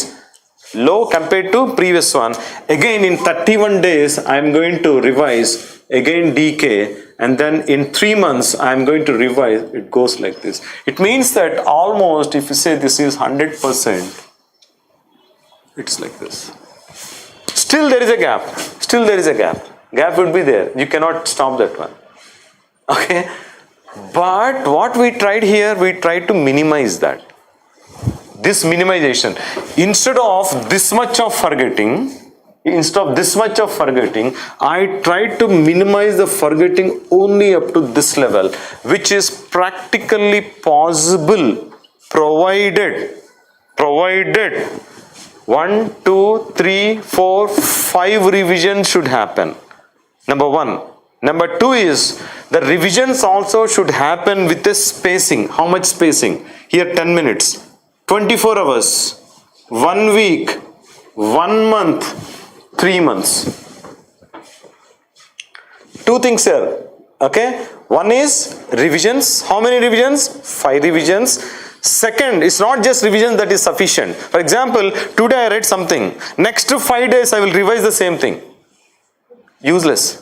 low compared to previous one. Again in 31 days I am going to revise. Again decay. And then in 3 months I am going to revise. It goes like this. It means that almost, if you say this is 100%, it's like this. Still there is a gap. Gap would be there. You cannot stop that one. Okay. But what we tried here, we tried to minimize that. This minimization. Instead of this much of forgetting, I tried to minimize the forgetting only up to this level, which is practically possible, provided 1, 2, 3, 4, 5 revisions should happen. Number 1. Number 2 is the revisions also should happen with a spacing. How much spacing? Here 10 minutes, 24 hours, 1 week, 1 month, 3 months. 2 things here. Okay. One is revisions. How many revisions? 5 revisions. Second, it's not just revision that is sufficient. For example, today I read something. Next 5 days I will revise the same thing. Useless.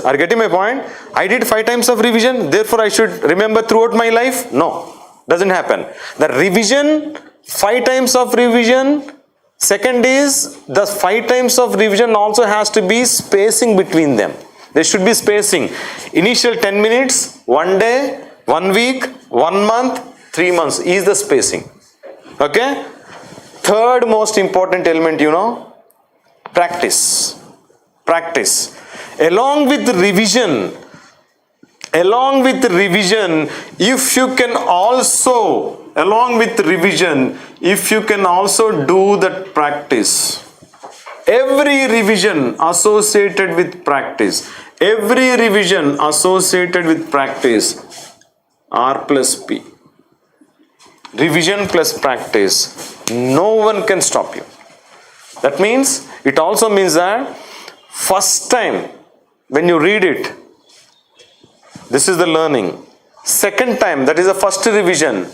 Are you getting my point? I did 5 times of revision, therefore I should remember throughout my life? No. Doesn't happen. The revision, 5 times of revision. Second is the 5 times of revision also has to be spacing between them. There should be spacing. Initial 10 minutes, 1 day, 1 week, 1 month, 3 months is the spacing. Okay. Third most important element, practice. Along with revision, if you can also do that practice, every revision associated with practice, R plus P, revision plus practice, no one can stop you. That means, it also means that first time when you read it, this is the learning. Second time, that is the first revision.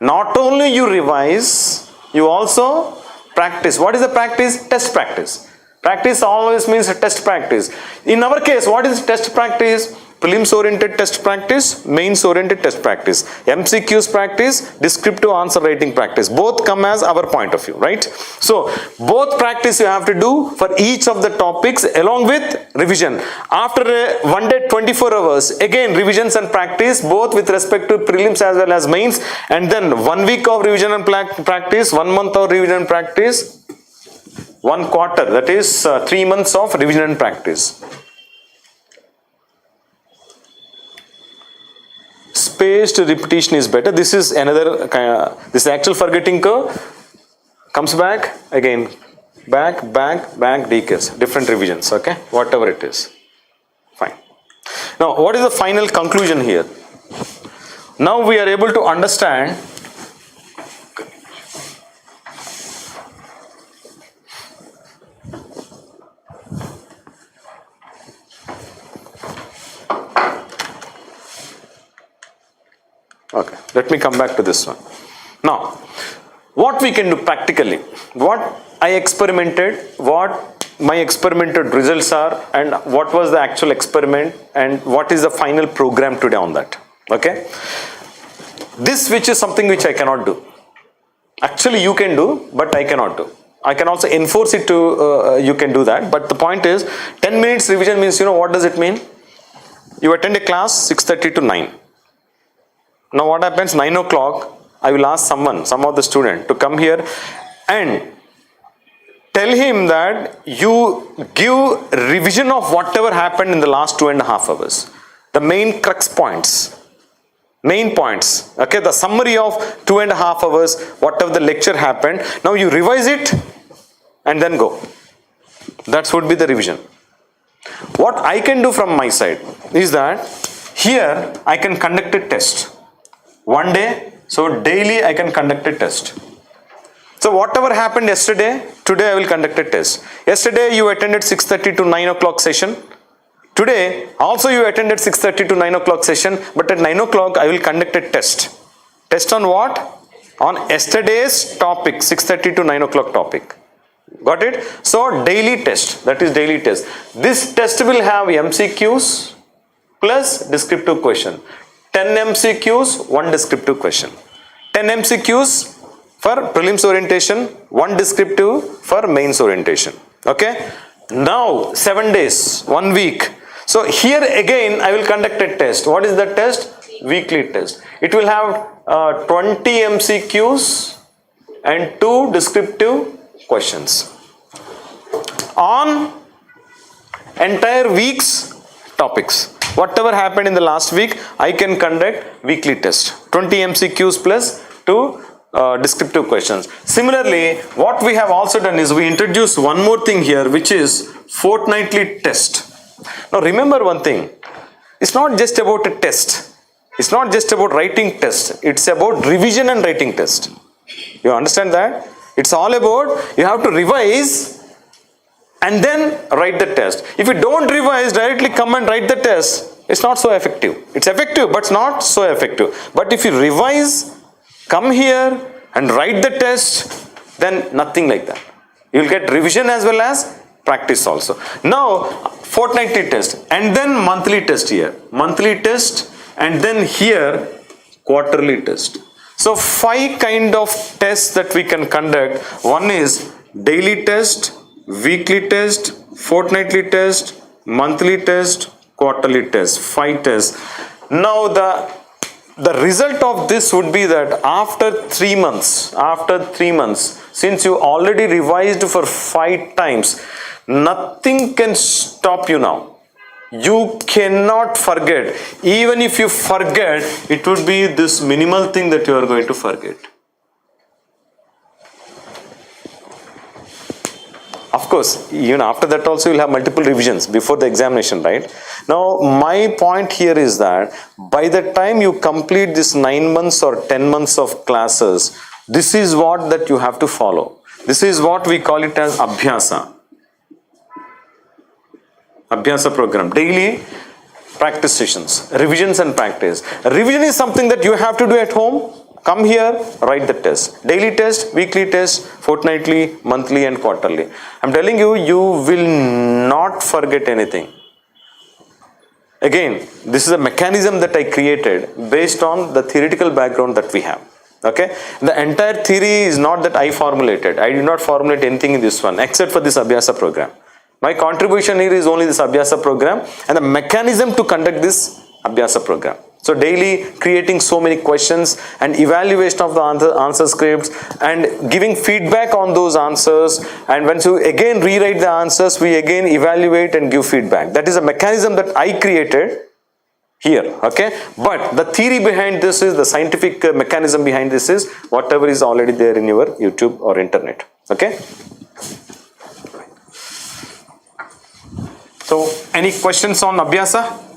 Not only you revise, you also practice. What is the practice? Test practice. Practice always means test practice. In our case, what is test practice? Prelims oriented test practice, mains oriented test practice, MCQs practice, descriptive answer writing practice. Both come as our point of view, right? So, both practice you have to do for each of the topics along with revision. After 1 day, 24 hours, again revisions and practice, both with respect to prelims as well as mains, and then 1 week of revision and practice, 1 month of revision and practice, 1 quarter, that is 3 months of revision and practice. Spaced repetition is better. This is another this actual forgetting curve comes back again, back, decays, different revisions, okay, whatever it is. Fine. Now, what is the final conclusion here? Now we are able to understand okay, let me come back to this one. Now, what we can do practically, what I experimented, what my experimented results are, and what was the actual experiment, and what is the final program today on that. Okay, this which is something which I cannot do. Actually you can do, but I cannot do. I can also enforce it to you can do that, but the point is 10 minutes revision means, what does it mean? You attend a class 6:30 to 9. Now what happens, 9 o'clock, I will ask some of the student to come here and tell him that you give revision of whatever happened in the last 2.5 hours. The main crux points, okay, the summary of 2.5 hours, whatever the lecture happened, now you revise it and then go. That would be the revision. What I can do from my side is that here I can conduct a test. 1 day, so daily I can conduct a test. So whatever happened yesterday, today I will conduct a test. Yesterday you attended 6:30 to 9 o'clock session. Today also you attended 6:30 to 9 o'clock session, but at 9 o'clock I will conduct a test. Test on what? On yesterday's topic, 6:30 to 9 o'clock topic. Got it? So daily test, that is daily test. This test will have MCQs plus descriptive question. 10 MCQs, 1 descriptive question. 10 MCQs for prelims orientation, 1 descriptive for mains orientation. Okay? Now 7 days, 1 week. So here again I will conduct a test. What is the test? Weekly test. It will have 20 MCQs and 2 descriptive questions on entire week's topics. Whatever happened in the last week, I can conduct weekly test. 20 MCQs plus 2 descriptive questions. Similarly, what we have also done is we introduced one more thing here, which is fortnightly test. Now remember one thing, it's not just about a test. It's not just about writing test. It's about revision and writing test. You understand that? It's all about you have to revise and then write the test. If you don't revise, directly come and write the test, it's not so effective. It's effective, but it's not so effective. But if you revise, come here and write the test, then nothing like that. You will get revision as well as practice also. Now, fortnightly test and then monthly test here. Monthly test and then here quarterly test. So 5 kind of tests that we can conduct. One is daily test, weekly test, fortnightly test, monthly test, quarterly test. 5 tests. Now the result of this would be that after 3 months, since you already revised for 5 times, nothing can stop you now. You cannot forget. Even if you forget, it would be this minimal thing that you are going to forget. Of course, even after that also you will have multiple revisions before the examination, right? Now, my point here is that by the time you complete this 9 months or 10 months of classes, this is what that you have to follow. This is what we call it as Abhyasa. Abhyasa program. Daily practice sessions, revisions and practice. Revision is something that you have to do at home. Come here, write the test. Daily test, weekly test, fortnightly, monthly and quarterly. I'm telling you, you will not forget anything. Again, this is a mechanism that I created based on the theoretical background that we have. Okay, the entire theory is not that I formulated. I did not formulate anything in this one except for this Abhyasa program. My contribution here is only this Abhyasa program and the mechanism to conduct this Abhyasa program. So daily creating so many questions and evaluation of the answer scripts and giving feedback on those answers, and once you again rewrite the answers, we again evaluate and give feedback. That is a mechanism that I created here, okay? But the theory behind this is, the scientific mechanism behind this is whatever is already there in your YouTube or internet, okay? So, any questions on Abhyasa?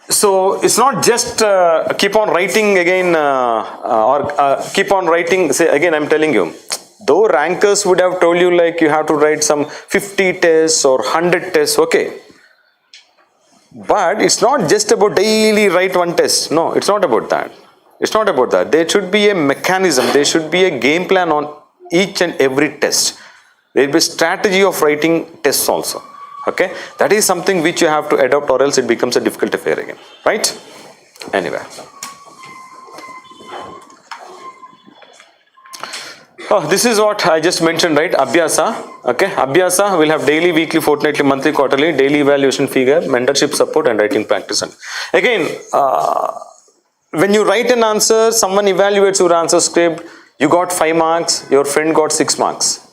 So, it's not just keep on writing again or keep on writing, say again I'm telling you, though rankers would have told you like you have to write some 50 tests or 100 tests, okay. But it's not just about daily write one test. No, it's not about that. It's not about that. There should be a mechanism, there should be a game plan on each and every test. There will be a strategy of writing tests also. Okay, that is something which you have to adopt, or else it becomes a difficult affair again, right? Anyway. Oh, this is what I just mentioned, right? Abhyasa. Okay, Abhyasa will have daily, weekly, fortnightly, monthly, quarterly, daily evaluation figure, mentorship support, and writing practice. And again, when you write an answer, someone evaluates your answer script. You got 5 marks, your friend got 6 marks.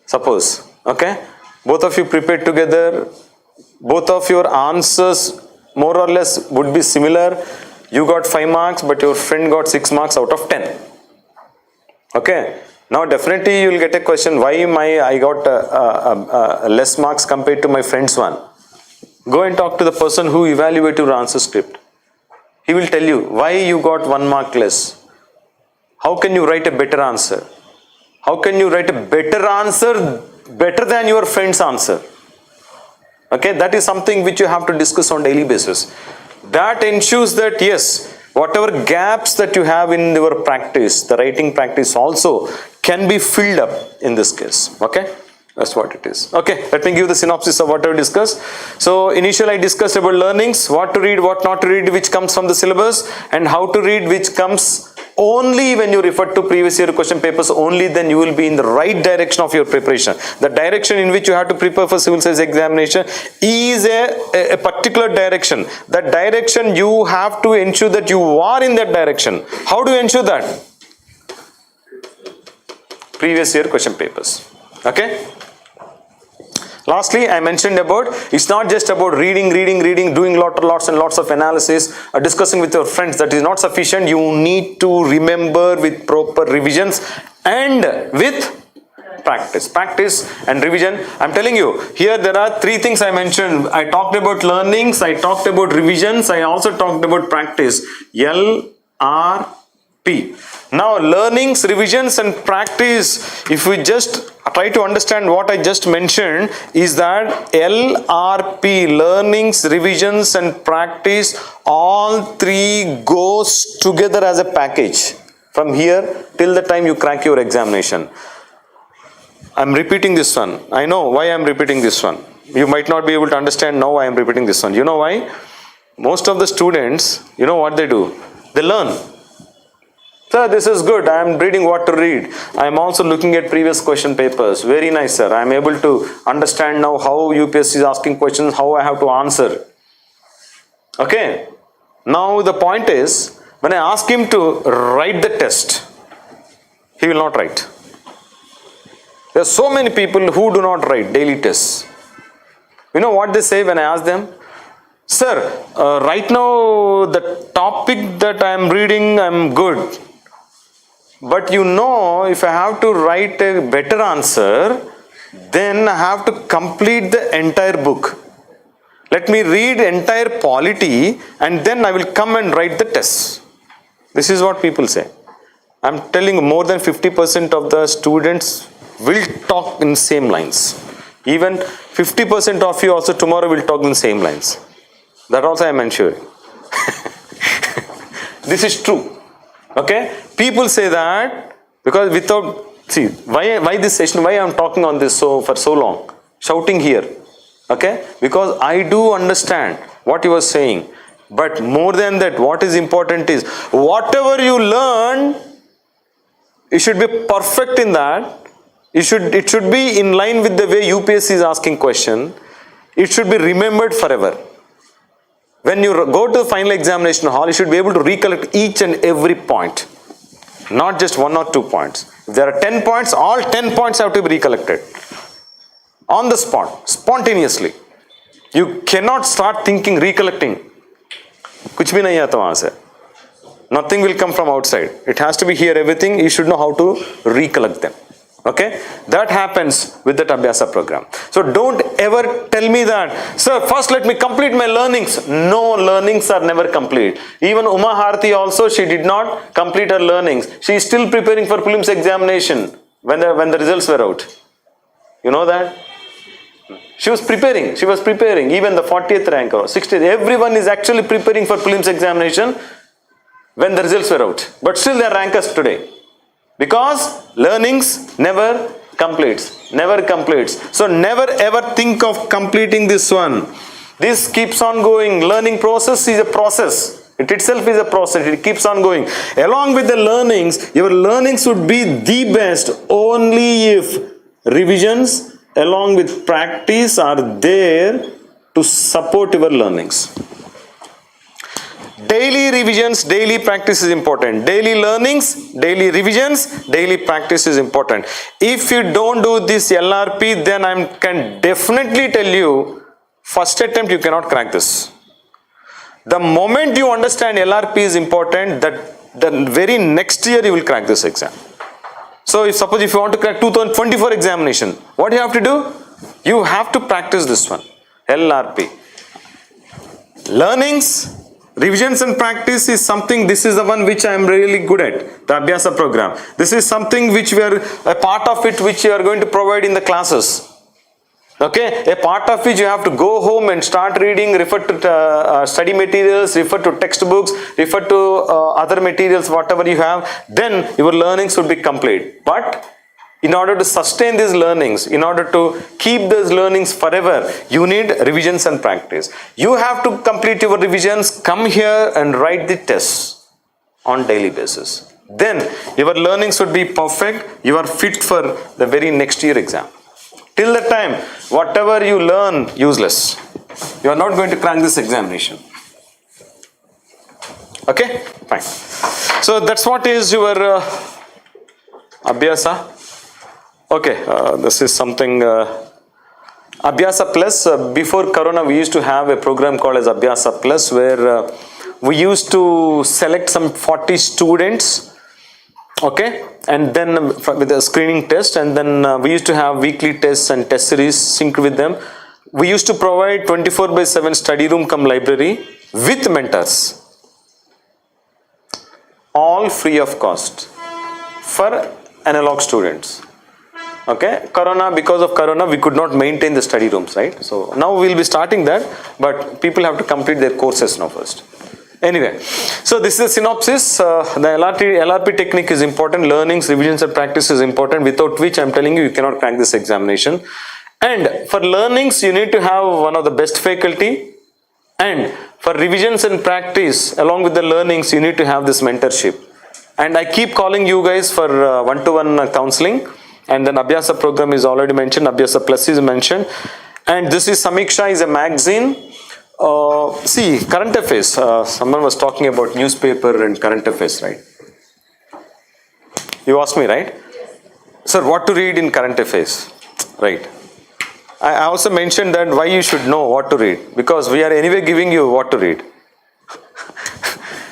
Suppose, okay? Both of you prepared together, both of your answers more or less would be similar. You got 5 marks, but your friend got 6 marks out of 10. Okay? Now definitely you will get a question, why I got less marks compared to my friend's one. Go and talk to the person who evaluated your answer script. He will tell you why you got 1 mark less. How can you write a better answer? How can you write a better answer better than your friend's answer? Okay, that is something which you have to discuss on daily basis. That ensures that yes, whatever gaps that you have in your practice, the writing practice also can be filled up in this case. Okay, that's what it is. Okay, let me give the synopsis of what I discussed. So initially I discussed about learnings, what to read, what not to read, which comes from the syllabus, and how to read, which comes Only when you refer to previous year question papers, only then you will be in the right direction of your preparation. The direction in which you have to prepare for civil service examination is a particular direction. That direction you have to ensure that you are in that direction. How do you ensure that? Previous year question papers. Okay? Lastly, I mentioned about, it's not just about reading, doing lots and lots of analysis, discussing with your friends. That is not sufficient. You need to remember with proper revisions and with practice. Practice and revision. I'm telling you, here there are three things I mentioned. I talked about learnings, I talked about revisions, I also talked about practice. LRP. Now, learnings, revisions and practice, if we just try to understand what I just mentioned, is that LRP, learnings, revisions and practice, all three goes together as a package from here till the time you crack your examination. I'm repeating this one. I know why I'm repeating this one. You might not be able to understand now why I'm repeating this one. You know why? Most of the students, you know what they do? They learn. Sir, this is good. I am reading what to read. I am also looking at previous question papers. Very nice, sir. I am able to understand now how UPSC is asking questions, how I have to answer. Okay. Now the point is, when I ask him to write the test, he will not write. There are so many people who do not write daily tests. You know what they say when I ask them? Sir, right now the topic that I am reading, I am good. But you know, if I have to write a better answer, then I have to complete the entire book. Let me read entire polity and then I will come and write the test. This is what people say. I am telling you, more than 50% of the students will talk in same lines. Even 50% of you also tomorrow will talk in same lines. That also I am ensuring. This is true. Okay? People say that because without, see, why this session, why I am talking on this for so long, shouting here. Okay? Because I do understand what you are saying. But more than that, what is important is, whatever you learn, you should be perfect in that. It should be in line with the way UPSC is asking question. It should be remembered forever. When you go to the final examination hall, you should be able to recollect each and every point. Not just 1 or 2 points. If there are 10 points, all 10 points have to be recollected. On the spot, spontaneously. You cannot start thinking, recollecting. Kuch bhi nahi aata wahan se. Nothing will come from outside. It has to be here, everything. You should know how to recollect them. Okay? That happens with that Abhyasa program. So don't ever tell me that, sir, first let me complete my learnings. No, learnings are never complete. Even Uma Harti also, she did not complete her learnings. She is still preparing for prelims examination when the results were out. You know that? She was preparing. Even the 40th rank or 60th. Everyone is actually preparing for prelims examination when the results were out. But still they are rankers today. Because learnings never completes. So never ever think of completing this one. This keeps on going. Learning process is a process. It itself is a process. It keeps on going. Along with the learnings, your learnings would be the best only if revisions along with practice are there to support your learnings. Daily revisions, daily practice is important. Daily learnings, daily revisions, daily practice is important. If you don't do this LRP, then I can definitely tell you, first attempt you cannot crack this. The moment you understand LRP is important, that the very next year you will crack this exam. So suppose if you want to crack 2024 examination, what you have to do? You have to practice this one, LRP. Learnings, revisions and practice is something, this is the one which I am really good at, the Abhyasa program. This is something which we are, a part of it which you are going to provide in the classes. Okay, a part of which you have to go home and start reading, refer to study materials, refer to textbooks, refer to other materials, whatever you have, then your learnings would be complete. But in order to sustain these learnings, in order to keep those learnings forever, you need revisions and practice. You have to complete your revisions, come here and write the tests on daily basis. then your learnings would be perfect. You are fit for the very next year exam. Till the time, whatever you learn, useless. You are not going to crack this examination. Okay, fine. So that's what is your Abhyasa. Okay, this is something Abhyasa Plus. Before Corona, we used to have a program called as Abhyasa Plus, where we used to select some 40 students. Okay, and then with a screening test, and then we used to have weekly tests and test series synced with them. We used to provide 24/7 study room cum library with mentors, all free of cost for analog students. Okay, because of Corona, we could not maintain the study rooms, right? So now we'll be starting that, but people have to complete their courses now first. Anyway, so this is a synopsis. The LRP technique is important. Learnings, revisions and practice is important, without which I'm telling you, you cannot crack this examination. And for learnings, you need to have one of the best faculty. And for revisions and practice, along with the learnings, you need to have this mentorship. And I keep calling you guys for one-to-one counseling. And then Abhyasa program is already mentioned. Abhyasa Plus is mentioned. And this is Samiksha is a magazine. See, current affairs, someone was talking about newspaper and current affairs, right? You asked me, right? Yes. Sir, what to read in current affairs? Right. I also mentioned that why you should know what to read, because we are anyway giving you what to read.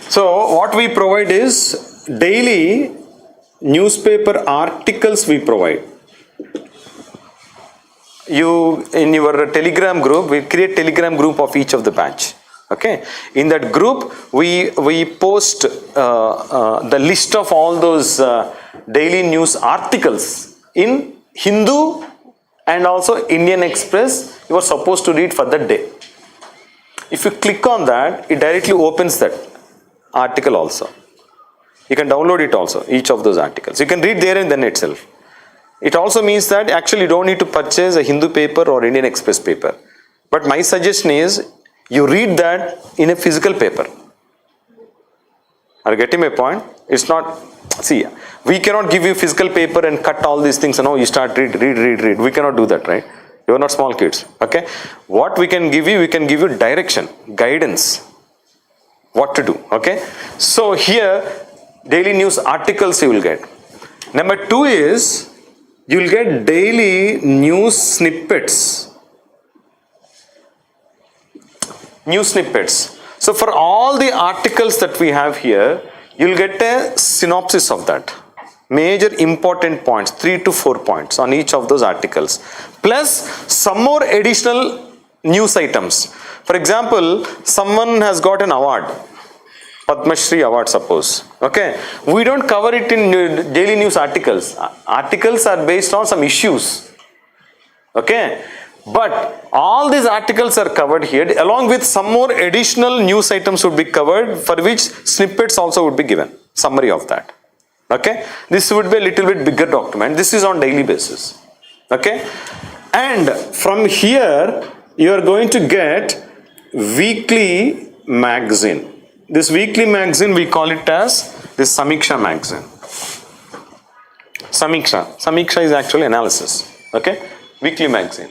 So what we provide is daily newspaper articles we provide. You, in your Telegram group, we create Telegram group of each of the batch. Okay, in that group we post the list of all those daily news articles in Hindu and also Indian Express. You are supposed to read for that day. If you click on that, it directly opens that article also. You can download it also, each of those articles. You can read there and then itself. It also means that actually you don't need to purchase a Hindu paper or Indian Express paper. But my suggestion is you read that in a physical paper. Are you getting my point? It's not, see, we cannot give you physical paper and cut all these things and you start read. We cannot do that, right? You are not small kids, okay? What we can give you direction, guidance, what to do, okay? So here, daily news articles you will get. Number 2 is, you will get daily news snippets. News snippets. So for all the articles that we have here, you will get a synopsis of that. Major important points, 3 to 4 points on each of those articles. Plus some more additional news items. For example, someone has got an award. Padma Shri award, suppose. Okay, we don't cover it in daily news articles. Articles are based on some issues. Okay, but all these articles are covered here, along with some more additional news items would be covered, for which snippets also would be given. Summary of that. Okay, this would be a little bit bigger document. This is on daily basis. Okay, and from here you are going to get weekly magazine. This weekly magazine, we call it as this Samiksha magazine. Samiksha is actually analysis. Okay, weekly magazine,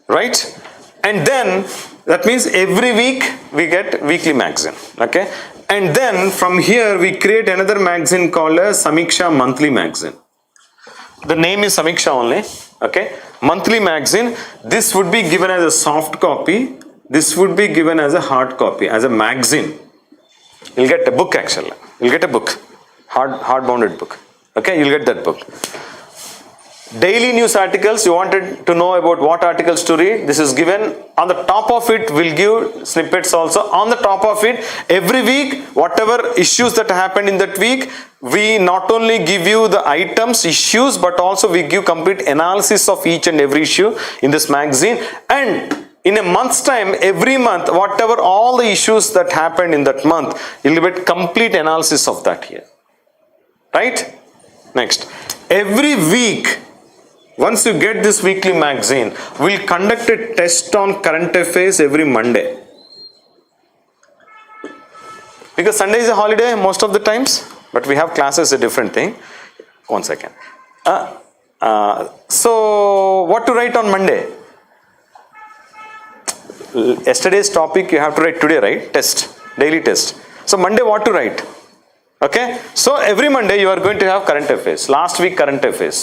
right? And then that means every week we get weekly magazine. Okay, and then from here we create another magazine called as Samiksha monthly magazine. The name is Samiksha only. Okay, monthly magazine. This would be given as a soft copy. This would be given as a hard copy, as a magazine. You'll get a book actually. You'll get a book, hard-bounded book. Okay, you'll get that book. Daily news articles, you wanted to know about what articles to read. This is given. On the top of it, we'll give snippets also. On the top of it, every week, whatever issues that happened in that week, we not only give you the items, issues, but also we give complete analysis of each and every issue in this magazine. And in a month's time, every month, whatever all the issues that happened in that month, you'll get complete analysis of that here. Right? Next. Every week, once you get this weekly magazine, we'll conduct a test on current affairs every Monday. Because Sunday is a holiday most of the times, But we have classes, a different thing. 1 second. So what to write on Monday? Yesterday's topic you have to write today, right? Test, daily test. So Monday what to write? Okay. So every Monday you are going to have current affairs. Last week current affairs.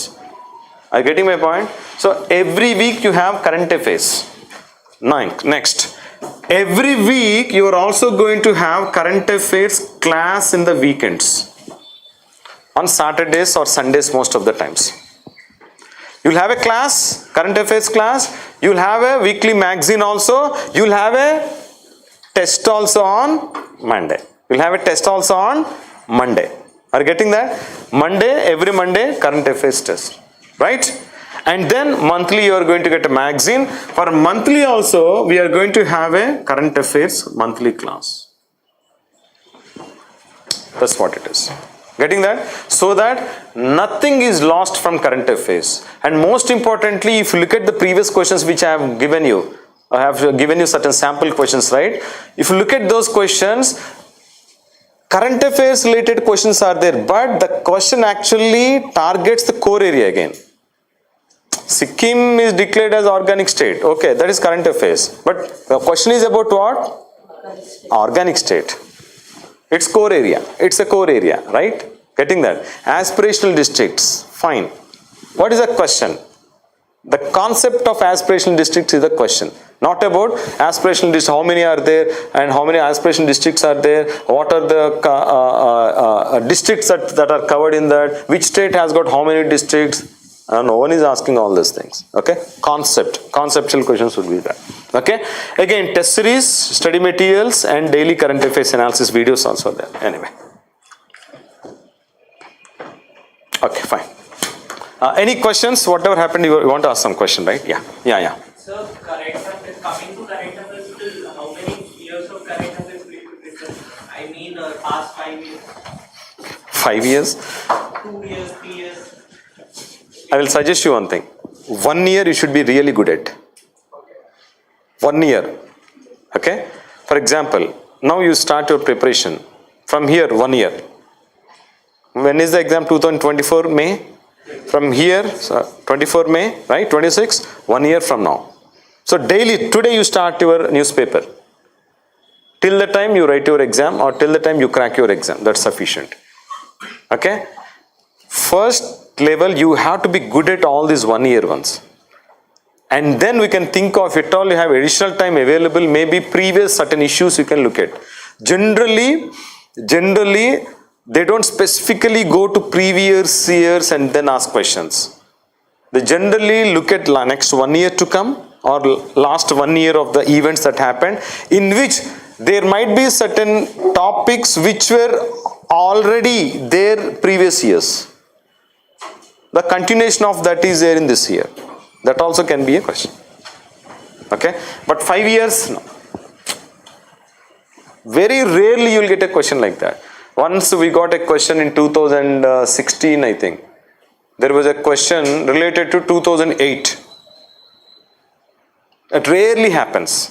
Are you getting my point? So every week you have current affairs. Next. Every week you are also going to have current affairs class in the weekends. On Saturdays or Sundays most of the times. You'll have a class, current affairs class. You'll have a weekly magazine also. You'll have a test also on Monday. You'll have a test also on Monday. Are you getting that? Every Monday, current affairs test. Right? And then monthly you are going to get a magazine. For monthly also, we are going to have a current affairs monthly class. That's what it is. Getting that? So that nothing is lost from current affairs. And most importantly, if you look at the previous questions which I have given you, I have given you certain sample questions, right? If you look at those questions, current affairs related questions are there, but the question actually targets the core area again. Sikkim is declared as organic state. Okay, that is current affairs. But the question is about what? Organic state. It's core area. It's a core area, right? Getting that? Aspirational districts. Fine. What is the question? The concept of aspirational districts is the question. Not about aspirational districts, how many are there and how many aspirational districts are there, what are the districts that are covered in that, which state has got how many districts. No one is asking all these things. Okay? Conceptual questions would be that. Okay? Again, test series, study materials and daily current affairs analysis videos also there. Anyway. Okay, fine. Any questions? Whatever happened, you want to ask some question, right? Yeah. So, current affairs, coming to current affairs, till how many years of current affairs will you present? I mean, past 5 years. 5 years? 2 years, 3 years. I will suggest you one thing. 1 year you should be really good at. 1 year. Okay? For example, now you start your preparation. From here, 1 year. When is the exam? 2024 May? From here, so 24 May, right? 26, 1 year from now. So daily, today you start your newspaper. Till the time you write your exam or till the time you crack your exam. That's sufficient. Okay? First level, you have to be good at all these 1 year ones. And then we can think of, if at all you have additional time available, maybe previous certain issues you can look at. Generally, they don't specifically go to previous years and then ask questions. They generally look at next 1 year to come or last 1 year of the events that happened, in which there might be certain topics which were already there previous years. The continuation of that is there in this year. That also can be a question. Okay? But 5 years, no. Very rarely you will get a question like that. Once we got a question in 2016, I think. There was a question related to 2008. It rarely happens.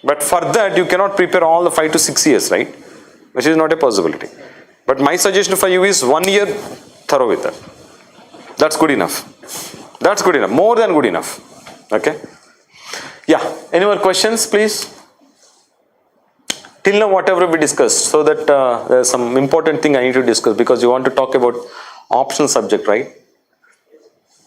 But for that, you cannot prepare all the 5 to 6 years, right? Which is not a possibility. But my suggestion for you is 1 year thorough with that. That's good enough. That's good enough. More than good enough. Okay? Yeah. Any more questions, please? Till now, whatever we discussed, so that there's some important thing I need to discuss, because you want to talk about optional subject, right?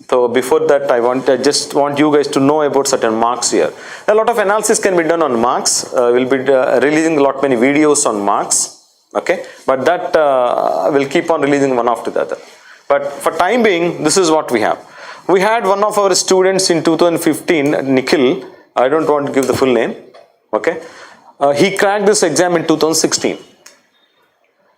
So before that, I just want you guys to know about certain marks here. A lot of analysis can be done on marks. We'll be releasing many videos on marks. Okay, but that we'll keep on releasing one after the other. But for time being, this is what we have. We had one of our students in 2015, Nikhil. I don't want to give the full name. Okay. He cracked this exam in 2016.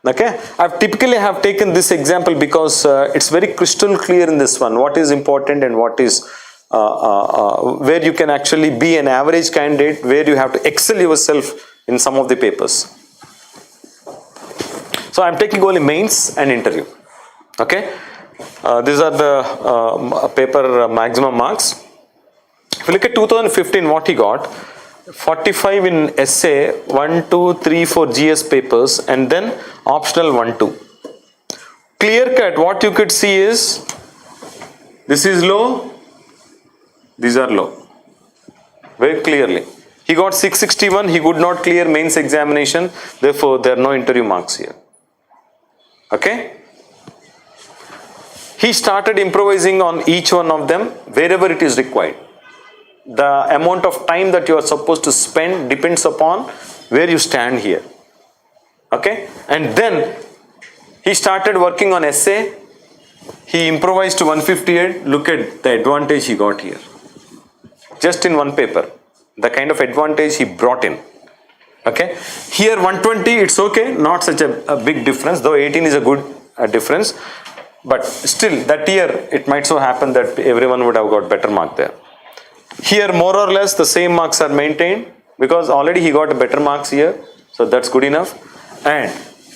Okay, I typically have taken this example because it's very crystal clear in this one what is important and what is where you can actually be an average candidate, where you have to excel yourself in some of the papers. So I'm taking only mains and interview. Okay, these are the paper maximum marks. If you look at 2015, what he got. 45 in essay, 1, 2, 3, 4 GS papers, and then optional 1, 2. clear cut, what you could see is this is low, these are low. Very clearly. He got 661, he could not clear mains examination, therefore there are no interview marks here. Okay? He started improvising on each one of them wherever it is required. The amount of time that you are supposed to spend depends upon where you stand here. Okay? And then he started working on essay. He improvised to 158. Look at the advantage he got here. Just in one paper. The kind of advantage he brought in. Okay? Here 120, it's okay. Not such a big difference. Though 18 is a good difference. But still, that year, it might so happen that everyone would have got better mark there. Here, more or less, the same marks are maintained because already he got better marks here. So that's good enough. And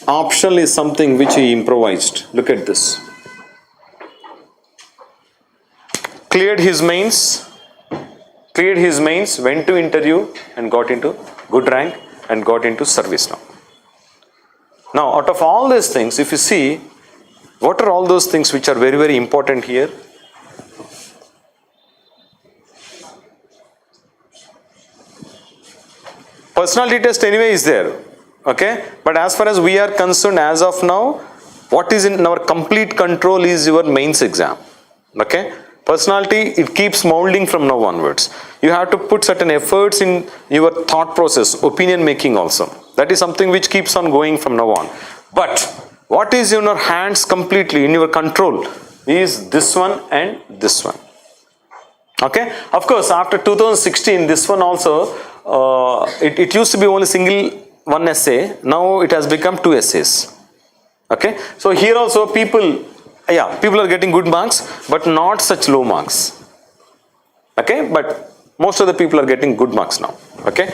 optional is something which he improvised. Look at this. Cleared his mains, went to interview and got into good rank and got into service now. Now, out of all these things, if you see, what are all those things which are very, very important here? Personality test anyway is there, okay? But as far as we are concerned, as of now, what is in our complete control is your mains exam, okay? Personality, it keeps molding from now onwards. You have to put certain efforts in your thought process, opinion making also. That is something which keeps on going from now on. But what is in your hands completely, in your control, is this one and this one. Okay? Of course, after 2016, this one also, it used to be only single one essay. Now it has become 2 essays. Okay? So here also people are getting good marks, but not such low marks. Okay? But most of the people are getting good marks now. Okay?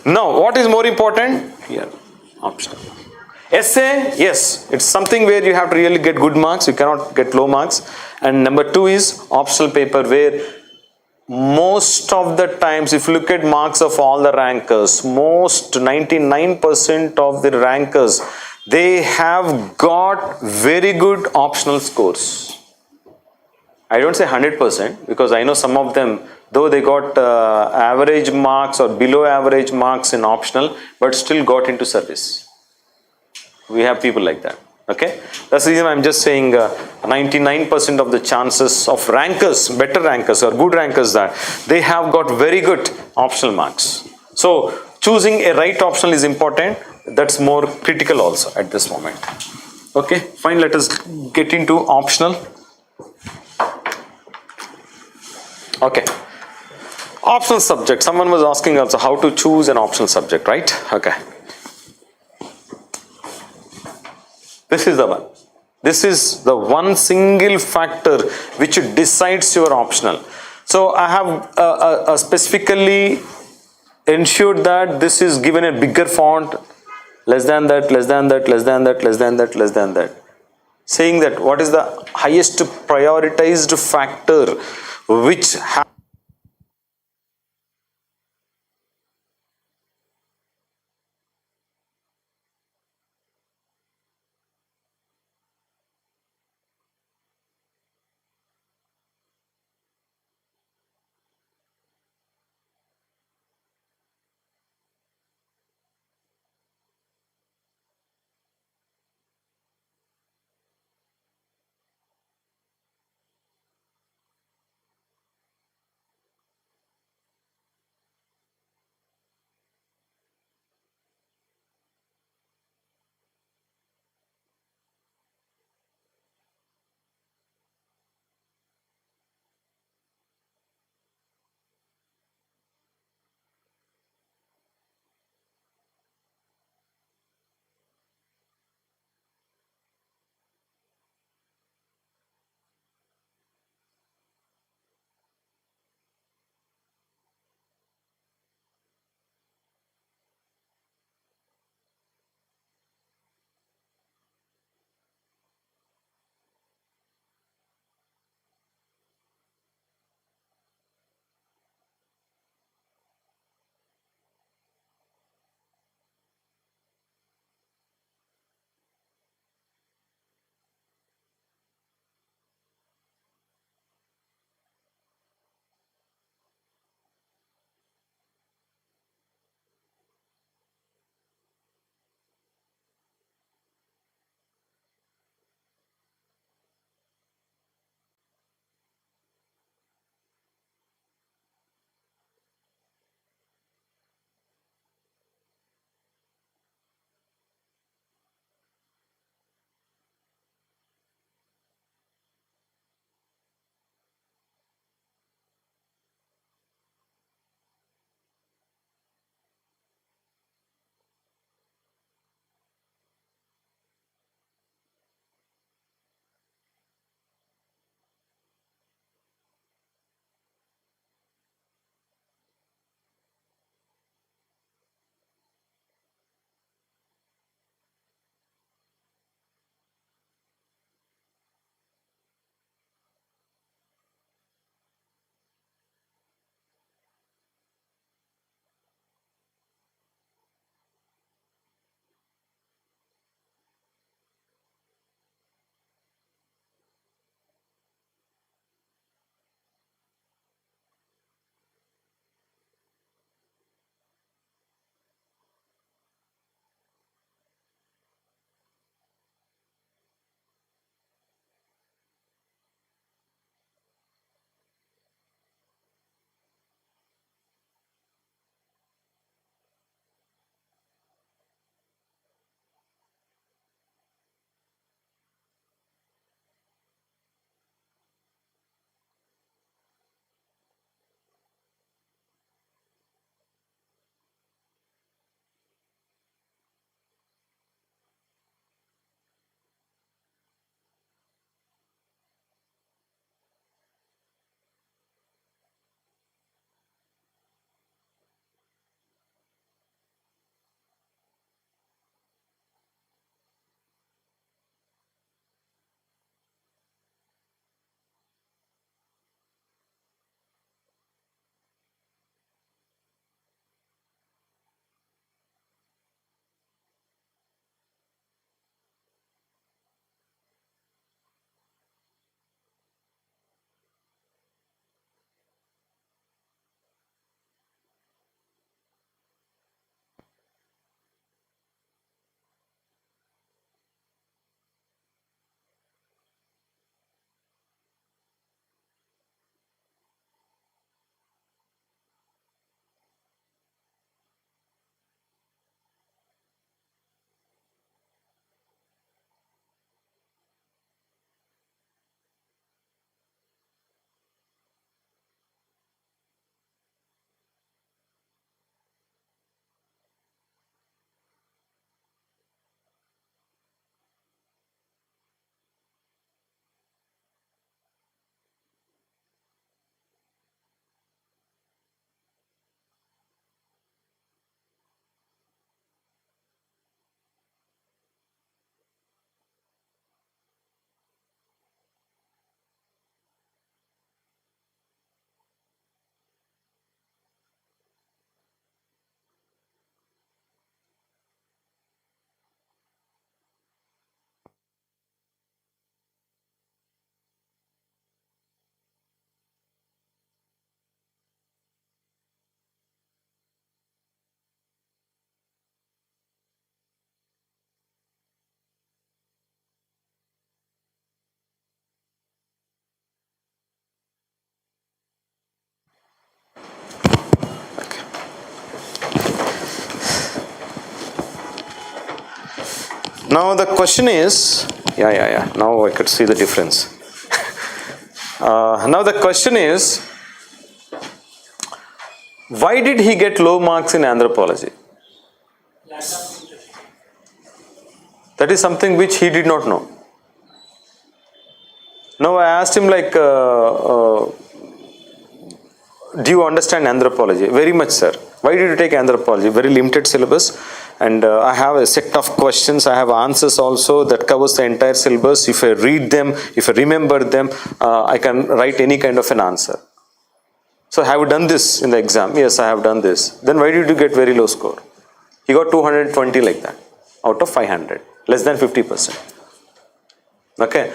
Now, what is more important? Here, optional. Essay, yes, it's something where you have to really get good marks. You cannot get low marks. And number 2 is optional paper, where most of the times, if you look at marks of all the rankers, most 99% of the rankers, they have got very good optional scores. I don't say 100% because I know some of them, though they got average marks or below average marks in optional, but still got into service. We have people like that. Okay, that's the reason I'm just saying 99% of the chances of rankers, better rankers or good rankers, that they have got very good optional marks. So choosing a right optional is important. That's more critical also at this moment. Okay, fine. Let us get into optional. Okay, optional subject. Someone was asking also how to choose an optional subject, right? Okay. This is the one. This is the one single factor which decides your optional. So I have specifically ensured that this is given a bigger font, less than that, less than that, less than that, less than that, less than that. Saying that what is the highest prioritized factor which Now the question is, now I could see the difference. Now the question is, why did he get low marks in anthropology? Lack of interest. That is something which he did not know. Now I asked him like, do you understand anthropology? Very much, sir. Why did you take anthropology? Very limited syllabus, and I have a set of questions. I have answers also that covers the entire syllabus. If I read them, if I remember them, I can write any kind of an answer. So have you done this in the exam? Yes, I have done this. Then why did you get very low score? He got 220 like that out of 500, less than 50%. Okay.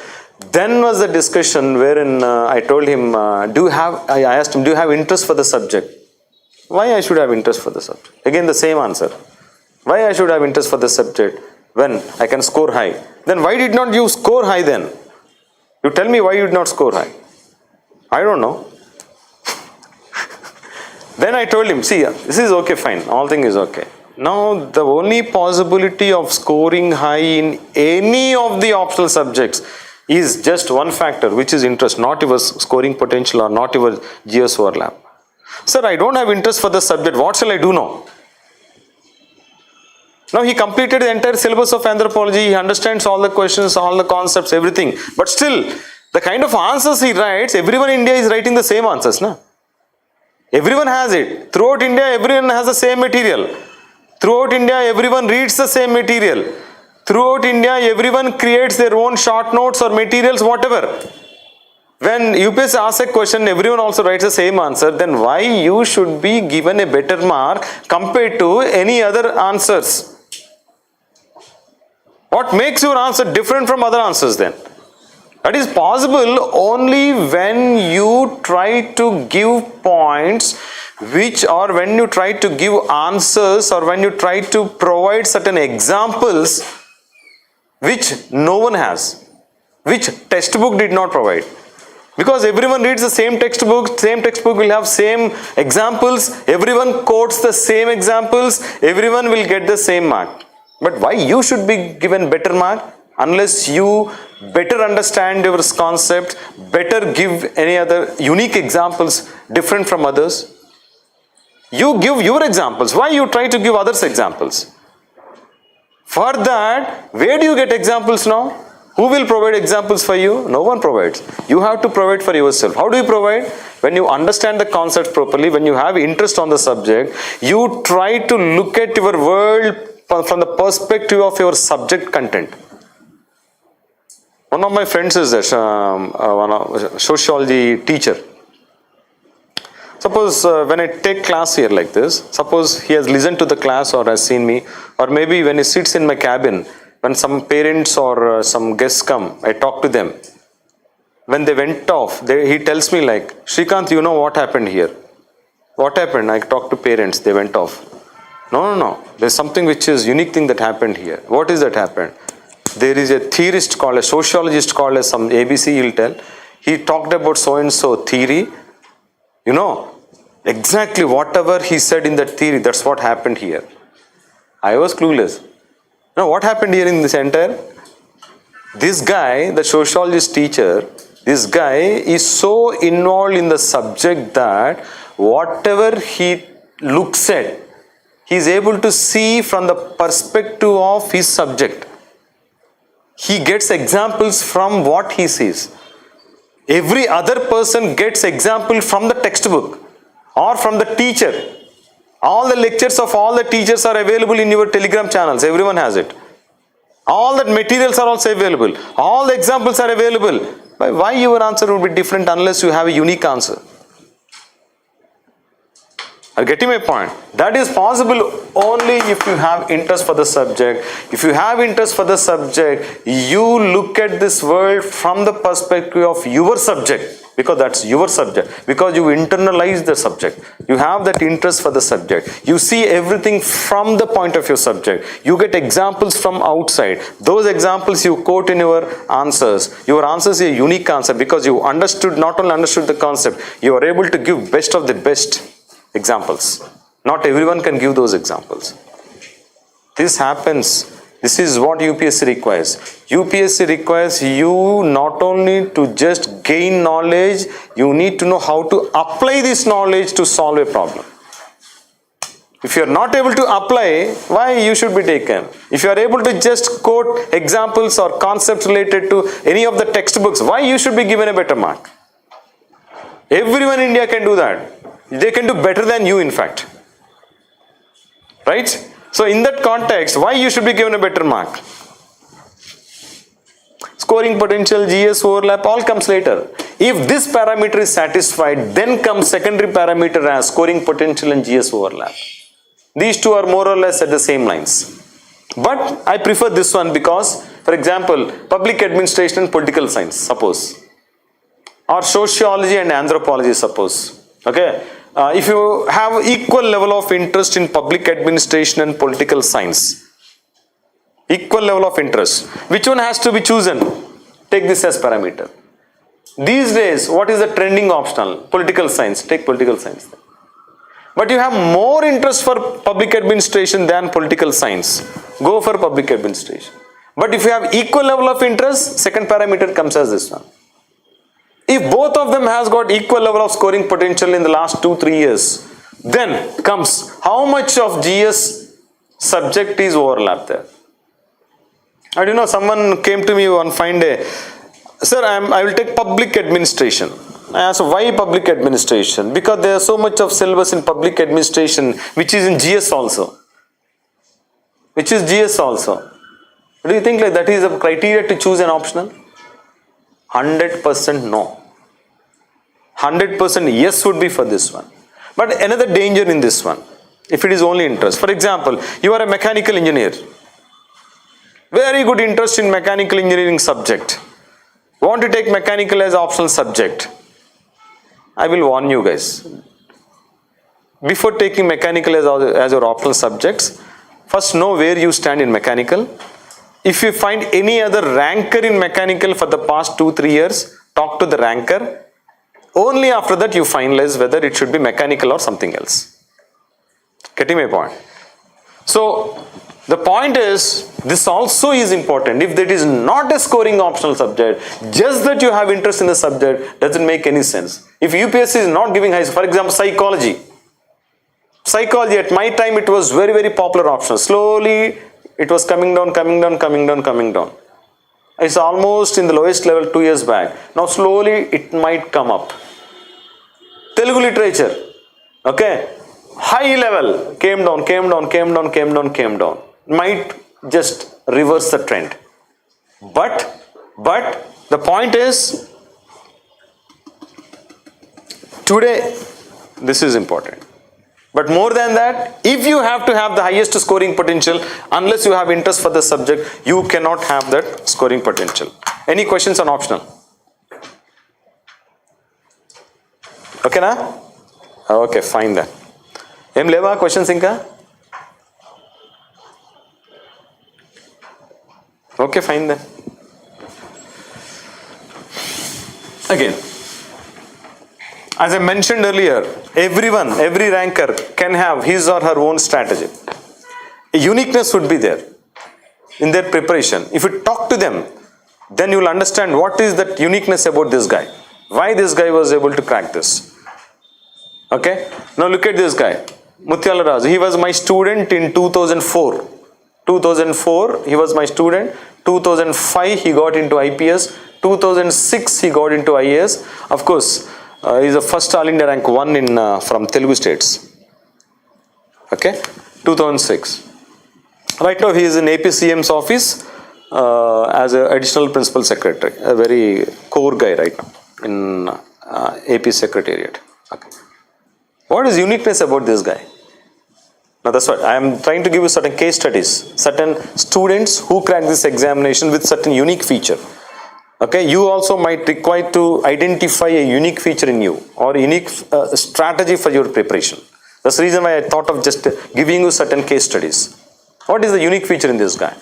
Then was the discussion wherein I told him, I asked him, do you have interest for the subject? Why I should have interest for the subject? Again the same answer. Why I should have interest for the subject when I can score high? Then why did not you score high then? You tell me why you did not score high. I don't know. Then I told him, see, this is okay, fine, all thing is okay. Now the only possibility of scoring high in any of the optional subjects is just one factor, which is interest, not your scoring potential or not your GS overlap. Sir, I don't have interest for the subject, what shall I do now? Now he completed the entire syllabus of anthropology, he understands all the questions, all the concepts, everything. But still, the kind of answers he writes, everyone in India is writing the same answers, na? Everyone has it. Throughout India, everyone has the same material. Throughout India, everyone reads the same material. Throughout India, everyone creates their own short notes or materials, whatever. When UPSC asks a question, everyone also writes the same answer. Then why you should be given a better mark compared to any other answers? What makes your answer different from other answers then? That is possible only when you try to give points or when you try to give answers or when you try to provide certain examples which no one has, which textbook did not provide. Because everyone reads the same textbook will have same examples, everyone quotes the same examples, everyone will get the same mark. But why you should be given better mark? Unless you better understand your concept, better give any other unique examples different from others. You give your examples. Why you try to give others examples? For that, where do you get examples now? Who will provide examples for you? No one provides. You have to provide for yourself. How do you provide? When you understand the concept properly, when you have interest on the subject, you try to look at your world from the perspective of your subject content. One of my friends is a sociology teacher. Suppose when I take class here like this, suppose he has listened to the class or has seen me, or maybe when he sits in my cabin, when some parents or some guests come, I talk to them. When they went off, he tells me like, Shrikant, you know what happened here? What happened? I talked to parents, they went off. No. There's something which is unique thing that happened here. What is that happened? There is a theorist called, a sociologist called as some ABC, he'll tell. He talked about so-and-so theory. You know, exactly whatever he said in that theory, that's what happened here. I was clueless. Now, what happened here in this entire? This guy, the sociologist teacher, this guy is so involved in the subject that whatever he looks at, he is able to see from the perspective of his subject. He gets examples from what he sees. Every other person gets example from the textbook or from the teacher. All the lectures of all the teachers are available in your Telegram channels. Everyone has it. All that materials are also available. All the examples are available. Why your answer would be different unless you have a unique answer? Are you getting my point? That is possible only if you have interest for the subject. If you have interest for the subject, you look at this world from the perspective of your subject, because that's your subject, because you internalize the subject. You have that interest for the subject. You see everything from the point of your subject. You get examples from outside. Those examples you quote in your answers. Your answers is a unique answer because you understood, not only understood the concept, you are able to give best of the best examples. Not everyone can give those examples. This This is what UPSC requires. UPSC requires you not only to just gain knowledge, you need to know how to apply this knowledge to solve a problem. If you are not able to apply, why you should be taken? If you are able to just quote examples or concepts related to any of the textbooks, why you should be given a better mark? Everyone in India can do that. They can do better than you, in fact. Right? So in that context, why you should be given a better mark? Scoring potential, GS overlap, all comes later. If this parameter is satisfied, then comes secondary parameter as scoring potential and GS overlap. These two are more or less at the same lines. But I prefer this one because, for example, public administration and political science, suppose. Or sociology and anthropology, suppose. Okay? If you have equal level of interest in public administration and political science, equal level of interest, which one has to be chosen? Take this as parameter. These days, what is the trending optional? Political science. Take political science. But you have more interest for public administration than political science. Go for public administration. But if you have equal level of interest, second parameter comes as this one. If both of them has got equal level of scoring potential in the last 2-3 years, then comes how much of GS subject is overlap there. And you know, someone came to me one fine day, sir, I will take public administration. I asked, why public administration? Because there is so much of syllabus in public administration which is in GS also. Which is GS also. Do you think like that is a criteria to choose an optional? 100% no. 100% yes would be for this one. But another danger in this one, if it is only interest. For example, you are a mechanical engineer. Very good interest in mechanical engineering subject. Want to take mechanical as optional subject. I will warn you guys. Before taking mechanical as your optional subjects, first know where you stand in mechanical. If you find any other ranker in mechanical for the past 2-3 years, talk to the ranker. Only after that you finalize whether it should be mechanical or something else. Getting my point? So, the point is, this also is important. If that is not a scoring optional subject, just that you have interest in the subject doesn't make any sense. If UPSC is not giving high, for example, psychology. Psychology, at my time it was very, very popular option. Slowly, it was coming down. It's almost in the lowest level 2 years back. Now slowly it might come up. Telugu literature, okay, high level came down. Might just reverse the trend. But the point is, today this is important. But more than that, if you have to have the highest scoring potential, unless you have interest for the subject, you cannot have that scoring potential. Any questions on optional? Okay, na? Okay, fine then. Em leva questions inka? Okay, fine then. Again, as I mentioned earlier, every ranker can have his or her own strategy. A uniqueness would be there in their preparation. If you talk to them, then you will understand what is that uniqueness about this guy. Why this guy was able to crack this. Okay? Now look at this guy. Mutyala Raju. He was my student in 2004. 2004, he was my student. 2005, he got into IPS. 2006, he got into IAS. Of course, he is the first All India rank 1 in from Telugu states. Okay, 2006. Right now, he is in APCM's office as an additional principal secretary. A very core guy right now in AP Secretariat. Okay. What is uniqueness about this guy? Now that's what I am trying to give you certain case studies, certain students who crack this examination with certain unique feature. Okay, you also might require to identify a unique feature in you or unique strategy for your preparation. That's the reason why I thought of just giving you certain case studies. What is the unique feature in this guy?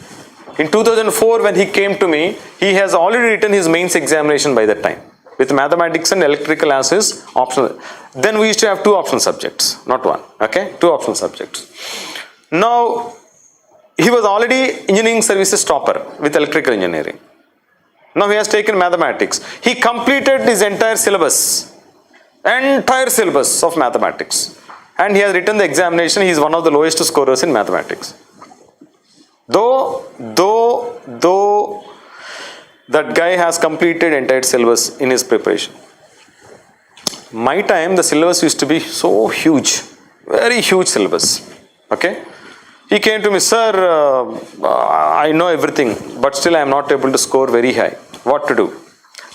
In 2004, when he came to me, he has already written his mains examination by that time with mathematics and electrical as his optional. Then we used to have 2 optional subjects, not 1. Okay, 2 optional subjects. Now, He was already engineering services topper with electrical engineering. Now he has taken mathematics. He completed his entire syllabus of mathematics. And he has written the examination. He is one of the lowest scorers in mathematics. Though that guy has completed entire syllabus in his preparation. My time, the syllabus used to be so huge, very huge syllabus. Okay? He came to me, sir, I know everything, but still I am not able to score very high. What to do?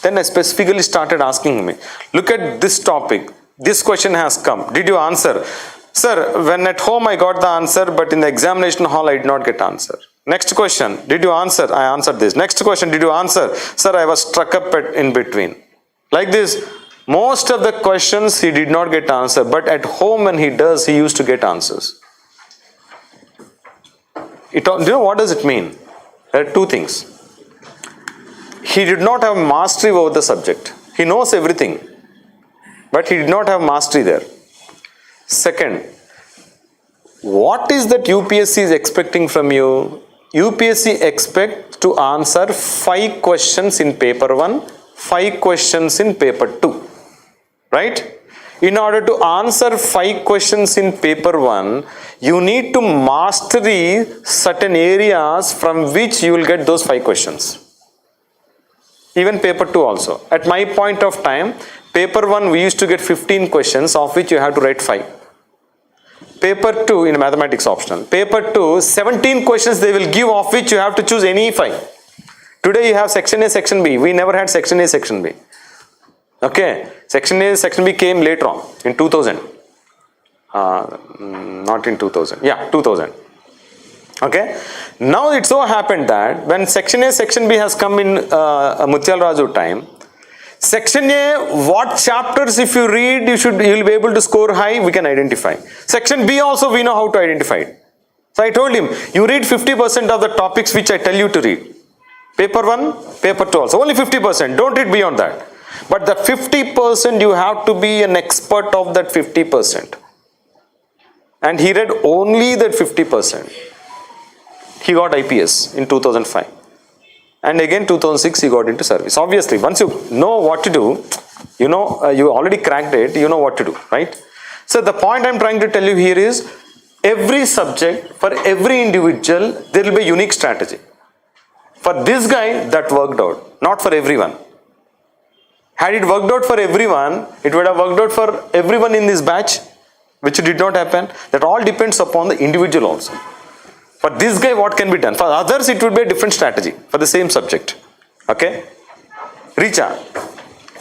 Then I specifically started asking me, look at this topic. This question has come. Did you answer? Sir, when at home I got the answer, but in the examination hall I did not get answer. Next question, did you answer? I answered this. Next question, did you answer? Sir, I was struck up in between. Like this, most of the questions he did not get answer, but at home when he does, he used to get answers. Do you know what does it mean? There are two things. He did not have mastery over the subject. He knows everything, but he did not have mastery there. Second, what is that UPSC is expecting from you? UPSC expects to answer 5 questions in paper 1, 5 questions in paper 2. Right? In order to answer 5 questions in paper 1, you need to mastery certain areas from which you will get those 5 questions. Even paper 2 also. At my point of time, paper 1 we used to get 15 questions, of which you have to write 5. Paper 2 in mathematics optional. Paper 2, 17 questions they will give, of which you have to choose any 5. Today you have section A, section B. We never had section A, section B. Okay. Section A, section B came later on in 2000. Not in 2000. Yeah, 2000. Okay. Now it so happened that when section A, section B has come in Mutyal Raju time, section A, what chapters if you read, you will be able to score high, we can identify. Section B also we know how to identify it. So I told him, you read 50% of the topics which I tell you to read. Paper 1, paper 2 also. Only 50%. Don't read beyond that. But that 50% you have to be an expert of that 50%. And he read only that 50%. He got IPS in 2005. And again 2006 he got into service. Obviously, once you know what to do, you already cracked it, you know what to do, right? So the point I'm trying to tell you here is, every subject, for every individual, there will be a unique strategy. For this guy, that worked out, not for everyone. Had it worked out for everyone, it would have worked out for everyone in this batch, which did not happen. That all depends upon the individual also. For this guy, what can be done? For others, it would be a different strategy for the same subject. Okay? Richa.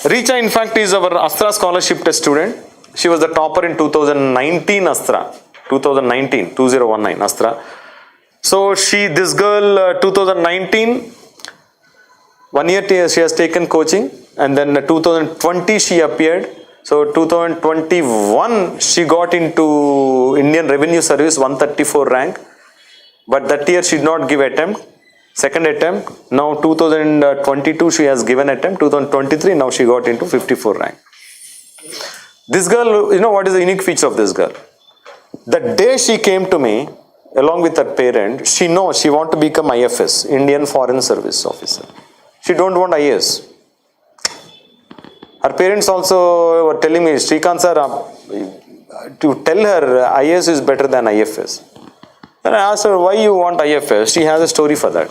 Richa, in fact, is our Astra scholarship test student. She was the topper in 2019 Astra. 2019 Astra. So this girl, 2019, 1 year she has taken coaching, and then 2020 she appeared. So 2021 she got into Indian Revenue Service 134 rank. But that year she did not give attempt, second attempt. Now 2022 she has given attempt, 2023 now she got into 54 rank. This girl, you know what is the unique feature of this girl? The day she came to me, along with her parent, she knows she wants to become IFS, Indian Foreign Service Officer. She don't want IAS. Her parents also were telling me, Srikanth sir, to tell her IAS is better than IFS. Then I asked her, why you want IFS? She has a story for that.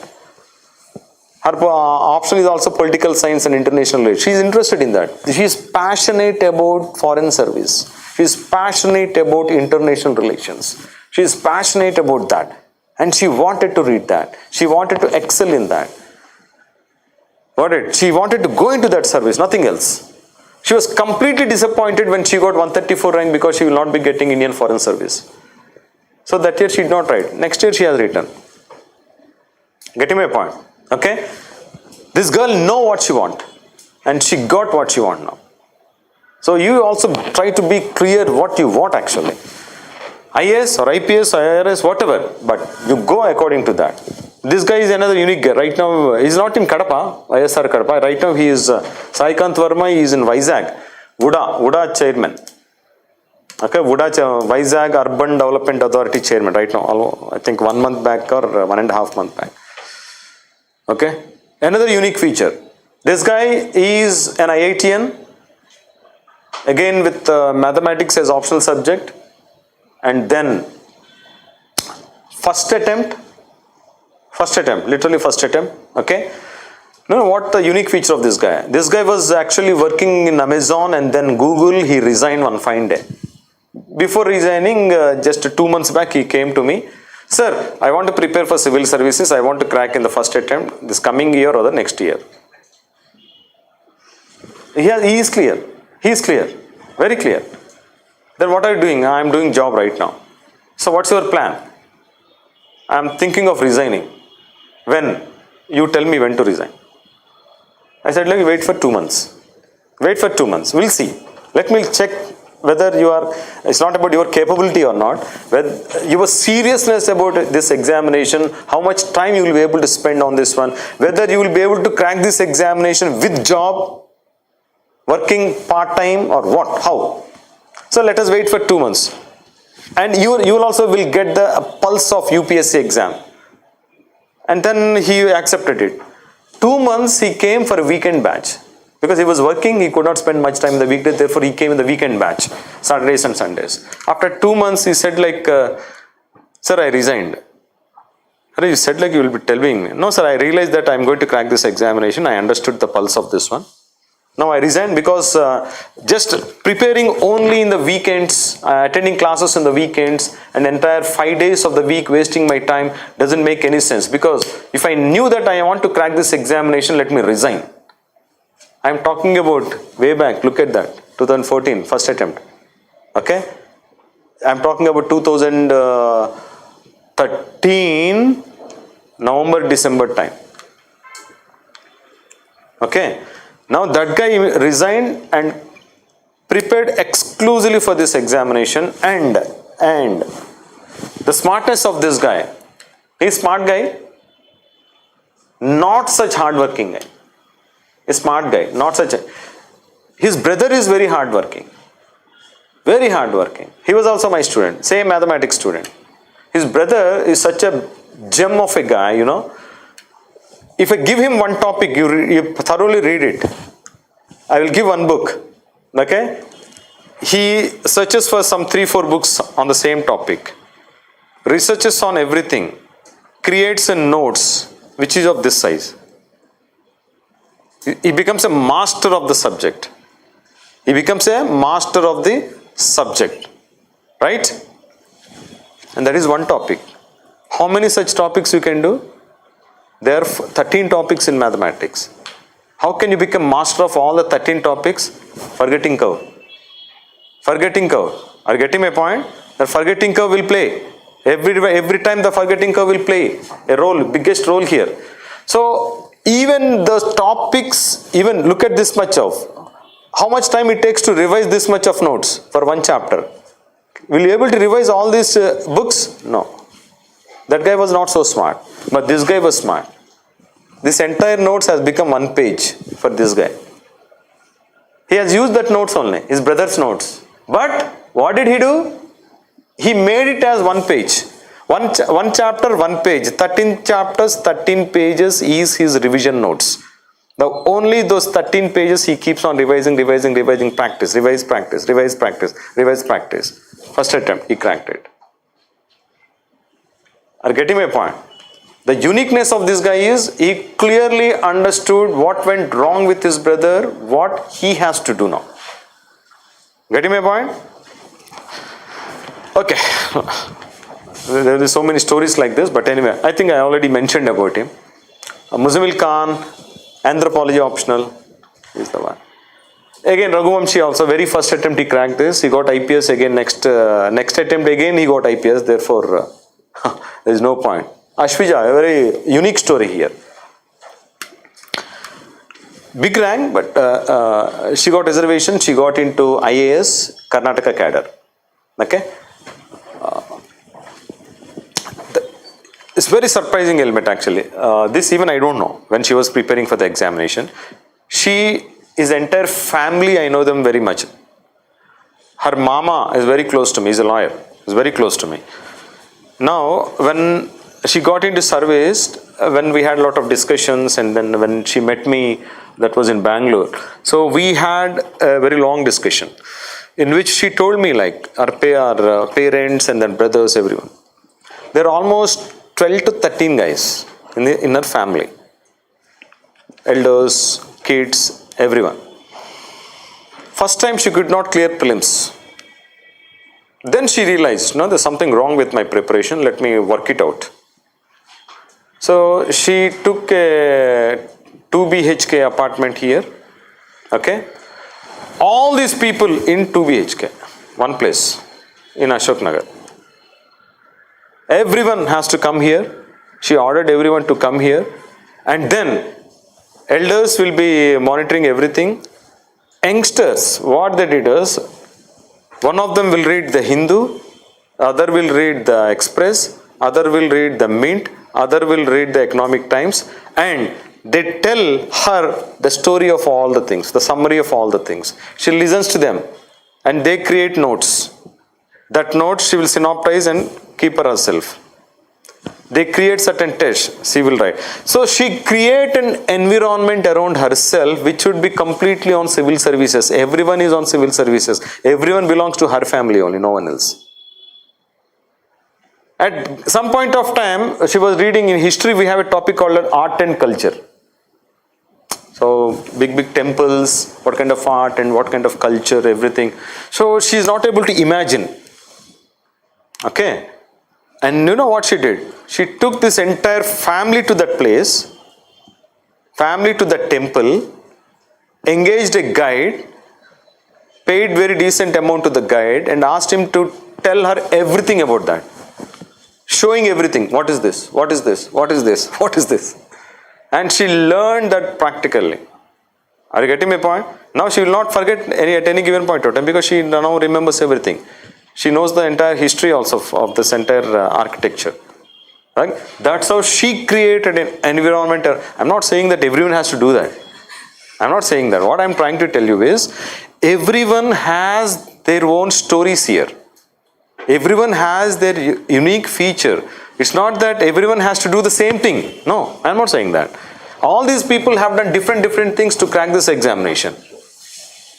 Her option is also political science and international relations. She is interested in that. She is passionate about foreign service. She is passionate about international relations. She is passionate about that. And she wanted to read that. She wanted to excel in that. She wanted to go into that service, nothing else. She was completely disappointed when she got 134 rank because she will not be getting Indian Foreign Service. So that year she did not write. Next year she has written. Getting my point? Okay? This girl know what she want. And she got what she want now. So you also try to be clear what you want actually. IAS or IPS or IRS, whatever. But you go according to that. This guy is another unique guy. Right now, he is not in Kadapa, ISR Kadapa. Right now he is, Sai Kant Verma, he is in Vizag. Uda chairman. Okay, Vizag Urban Development Authority chairman right now, I think 1 month back or 1.5 months back. Okay, another unique feature. This guy is an IITian, again with mathematics as optional subject, and then first attempt, literally first attempt. Okay. Now, what the unique feature of this guy? This guy was actually working in Amazon and then Google. He resigned one fine day. Before resigning, just 2 months back, he came to me. Sir, I want to prepare for civil services. I want to crack in the first attempt this coming year or the next year. He is clear. He is clear. Very clear. Then what are you doing? I am doing job right now. So what's your plan? I am thinking of resigning. When? You tell me when to resign. I said, like, wait for 2 months. Wait for 2 months. We'll see. Let me check whether you are, it's not about your capability or not, whether your seriousness about this examination, how much time you will be able to spend on this one, whether you will be able to crack this examination with job, working part-time or what, how. So let us wait for 2 months. And you will also will get the pulse of UPSC exam. And then he accepted it. 2 months he came for a weekend batch. Because he was working, he could not spend much time in the weekday, therefore he came in the weekend batch, Saturdays and Sundays. After 2 months he said like, sir, I resigned. You said like you will be telling me. No sir, I realized that I am going to crack this examination. I understood the pulse of this one. Now I resigned because just preparing only in the weekends, attending classes in the weekends, an entire 5 days of the week wasting my time doesn't make any sense. Because if I knew that I want to crack this examination, let me resign. I am talking about way back, look at that, 2014, first attempt. Okay? I am talking about 2013, November, December time. Okay? Now that guy resigned and prepared exclusively for this examination, and the smartness of this guy, he's smart guy, not such hardworking guy. A smart guy, not such a... His brother is very hardworking. Very hardworking. He was also my student, same mathematics student. His brother is such a gem of a guy, you know. If I give him one topic, you thoroughly read it. I will give one book. Okay? He searches for some 3-4 books on the same topic. Researches on everything. Creates a notes which is of this size. He becomes a master of the subject. He becomes a master of the subject. Right? And that is one topic. How many such topics you can do? There are 13 topics in mathematics. How can you become master of all the 13 topics? Forgetting curve. Forgetting curve. Are you getting my point? The forgetting curve will play. Every time the forgetting curve will play a role, biggest role here. So, even the topics, even look at this much of, how much time it takes to revise this much of notes for one chapter. Will you be able to revise all these books? No. That guy was not so smart, but this guy was smart. This entire notes has become 1 page for this guy. He has used that notes only, his brother's notes. But what did he do? He made it as 1 page. One chapter, 1 page. 13 chapters, 13 pages is his revision notes. Now only those 13 pages he keeps on revising, practice, revise, practice, revise, practice, revise, practice. First attempt, he cracked it. Are you getting my point? The uniqueness of this guy is he clearly understood what went wrong with his brother, what he has to do now. Getting my point? Okay. There are so many stories like this, but anyway, I think I already mentioned about him. Muzamil Khan, anthropology optional, is the one. Again, Raghuvamshi also, very first attempt he cracked this. He got IPS again, next attempt again he got IPS, therefore there is no point. Ashwija, a very unique story here. Big rank, but she got reservation, she got into IAS, Karnataka cadre. Okay? It's very surprising element actually. This even I don't know when she was preparing for the examination. His entire family, I know them very much. Her mama is very close to me, he's a lawyer, he's very close to me. Now, when she got into service, when we had a lot of discussions, and then when she met me, that was in Bangalore. So we had a very long discussion in which she told me like our parents and then brothers, everyone. There are almost 12 to 13 guys in her family. Elders, kids, everyone. First time she could not clear prelims. Then she realized, no, there's something wrong with my preparation, let me work it out. So she took a 2 BHK apartment here, okay. All these people in 2 BHK, one place in Ashok Nagar. Everyone has to come here. She ordered everyone to come here, and then elders will be monitoring everything. Youngsters, what they did is, one of them will read the Hindu, other will read the Express, other will read the Mint, other will read the Economic Times, and they tell her the story of all the things, the summary of all the things. She listens to them and they create notes. That notes she will synoptize and keep her herself. They create certain tests, she will write. So she create an environment around herself which should be completely on civil services. Everyone is on civil services. Everyone belongs to her family only, no one else. At some point of time, she was reading in history, we have a topic called art and culture. So big temples, what kind of art and what kind of culture, everything. So she is not able to imagine. Okay. And you know what she did? She took this entire family to that place, family to that temple, engaged a guide, paid very decent amount to the guide and asked him to tell her everything about that. Showing everything. What is this? What is this? What is this? What is this? And she learned that practically. Are you getting my point? Now she will not forget at any given point of time because she now remembers everything. She knows the entire history also of this entire architecture. Right? That's how she created an environment. I'm not saying that everyone has to do that. I'm not saying that. What I'm trying to tell you is, everyone has their own stories here. Everyone has their unique feature. It's not that everyone has to do the same thing. No, I'm not saying that. All these people have done different things to crack this examination.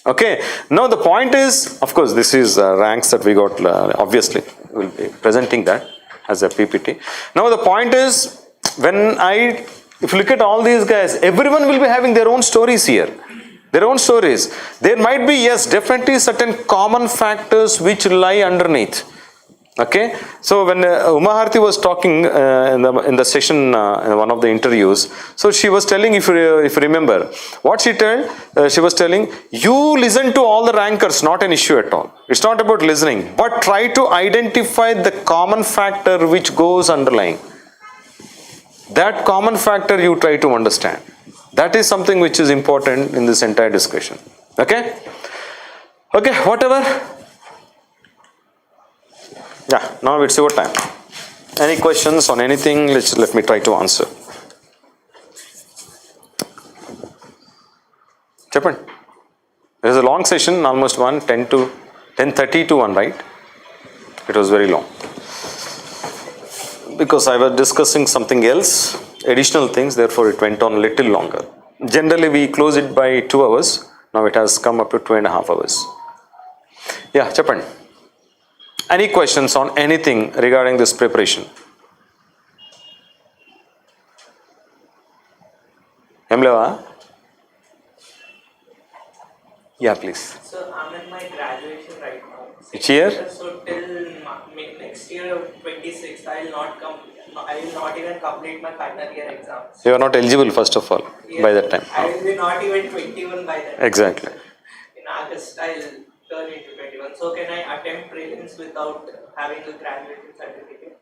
Okay. Now the point is, of course, this is ranks that we got, obviously. We'll be presenting that as a PPT. Now the point is, if you look at all these guys, everyone will be having their own stories here. Their own stories. There might be, yes, definitely certain common factors which lie underneath. Okay, so when Uma Harti was talking in the session, in one of the interviews, so she was telling, if you remember, what she told, she was telling, you listen to all the rankers, not an issue at all. It's not about listening, but try to identify the common factor which goes underlying. That common factor you try to understand. That is something which is important in this entire discussion. Okay? Okay, whatever. Yeah, now it's your time. Any questions on anything? Let me try to answer. Chapman, it was a long session, almost 10:30 to 1, right? It was very long. Because I was discussing something else, additional things, therefore it went on a little longer. Generally we close it by 2 hours. Now it has come up to 2.5 hours. Yeah, Chapman. Any questions on anything regarding this preparation? Emleva? Yeah, please. So I'm in my graduation right now. Which year? So till next year, 26th, I will not even complete my final year exams. You are not eligible, first of all, Yes, by that time. I will be not even 21 by that time. Exactly. In August, I will turn into 21. So can I attempt prelims without having a graduation certificate?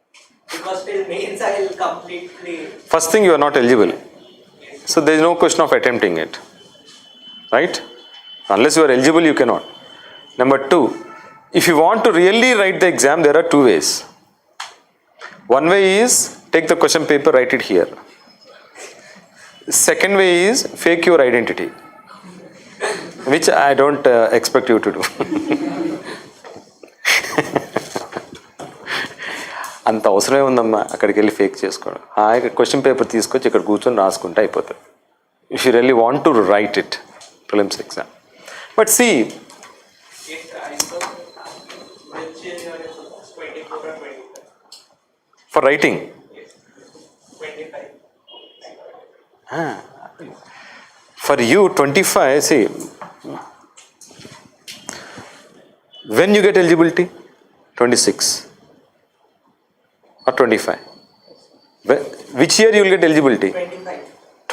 Because till mains, I will completely... First thing, you are not eligible. Yes. So there is no question of attempting it. Right? Unless you are eligible, you cannot. Number 2, if you want to really write the exam, there are 2 ways. One way is, take the question paper, write it here. Second way is, fake your identity. Which I don't expect you to do. అంత అవసరమే ఉందమ్మా అక్కడికి వెళ్ళి fake చేసుకోవడం. హాయిగా question paper తీసుకొచ్చి ఇక్కడ కూర్చొని రాసుకుంటే అయిపోతుంది. If you really want to write it prelims exam. But see Yes, I saw which year you are in 24 or 25? For writing Yes, 25. for you 25, see, when you get eligibility 26 or 25, which year you will get eligibility? 25.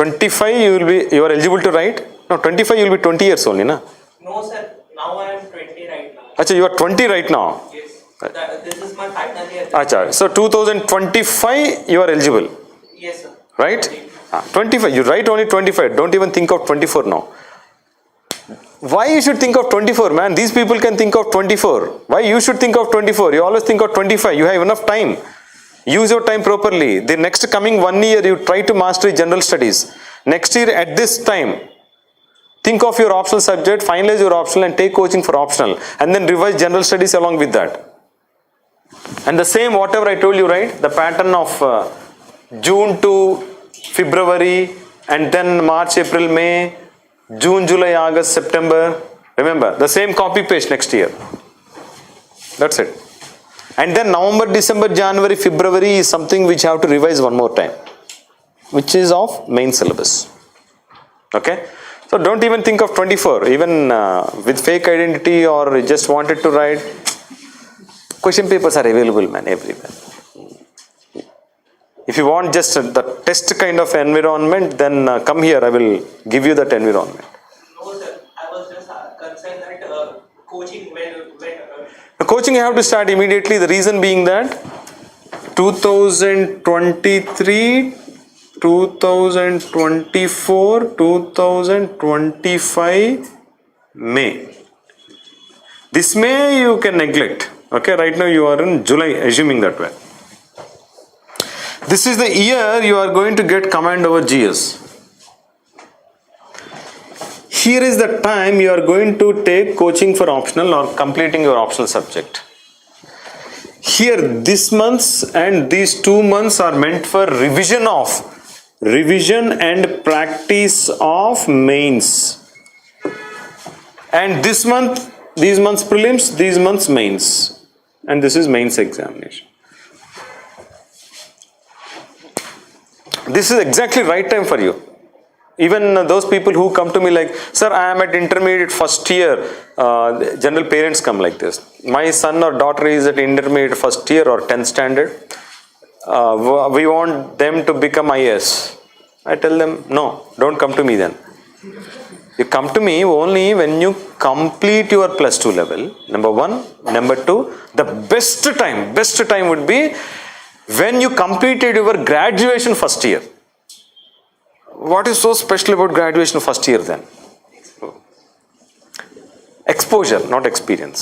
25 you are eligible to write. No, 25 you will be 20 years only, na? No, sir. Now I am 20 right now. Acha, you are 20 right now. Yes. This is my final year. Acha, so 2025 you are eligible, Yes, sir. right? 25, you write only 25, don't even think of 24 now. Why you should think of 24, man? These people can think of 24. Why you should think of 24? You always think of 25. You have enough time. Use your time properly. The next coming 1 year, you try to master general studies. Next year, at this time, think of your optional subject, finalize your optional and take coaching for optional. And then revise general studies along with that. And the same, whatever I told you, right? The pattern of June to February, and then March, April, May, June, July, August, September. Remember, the same copy paste next year. That's it. And then November, December, January, February is something which you have to revise one more time, which is of main syllabus. Okay? So don't even think of 24. Even with fake identity or just wanted to write, question papers are available, man, everywhere. If you want just the test kind of environment, then come here, I will give you that environment. No, sir. I was just concerned that coaching when The coaching you have to start immediately, the reason being that 2023, 2024, 2025 May. This May you can neglect. Okay, right now you are in July, assuming that way. This is the year you are going to get command over GS. Here is the time you are going to take coaching for optional or completing your optional subject. Here, this months and these 2 months are meant for revision and practice of mains. And this month, these months prelims, these months mains. And this is mains examination. This is exactly right time for you. Even those people who come to me like, sir, I am at intermediate first year. General parents come like this. My son or daughter is at intermediate first year or 10th standard. We want them to become IAS. I tell them, no, don't come to me then. You come to me only when you complete your plus 2 level, number 1. Number 2, the best time would be when you completed your graduation first year. What is so special about graduation first year then? Exposure, not experience.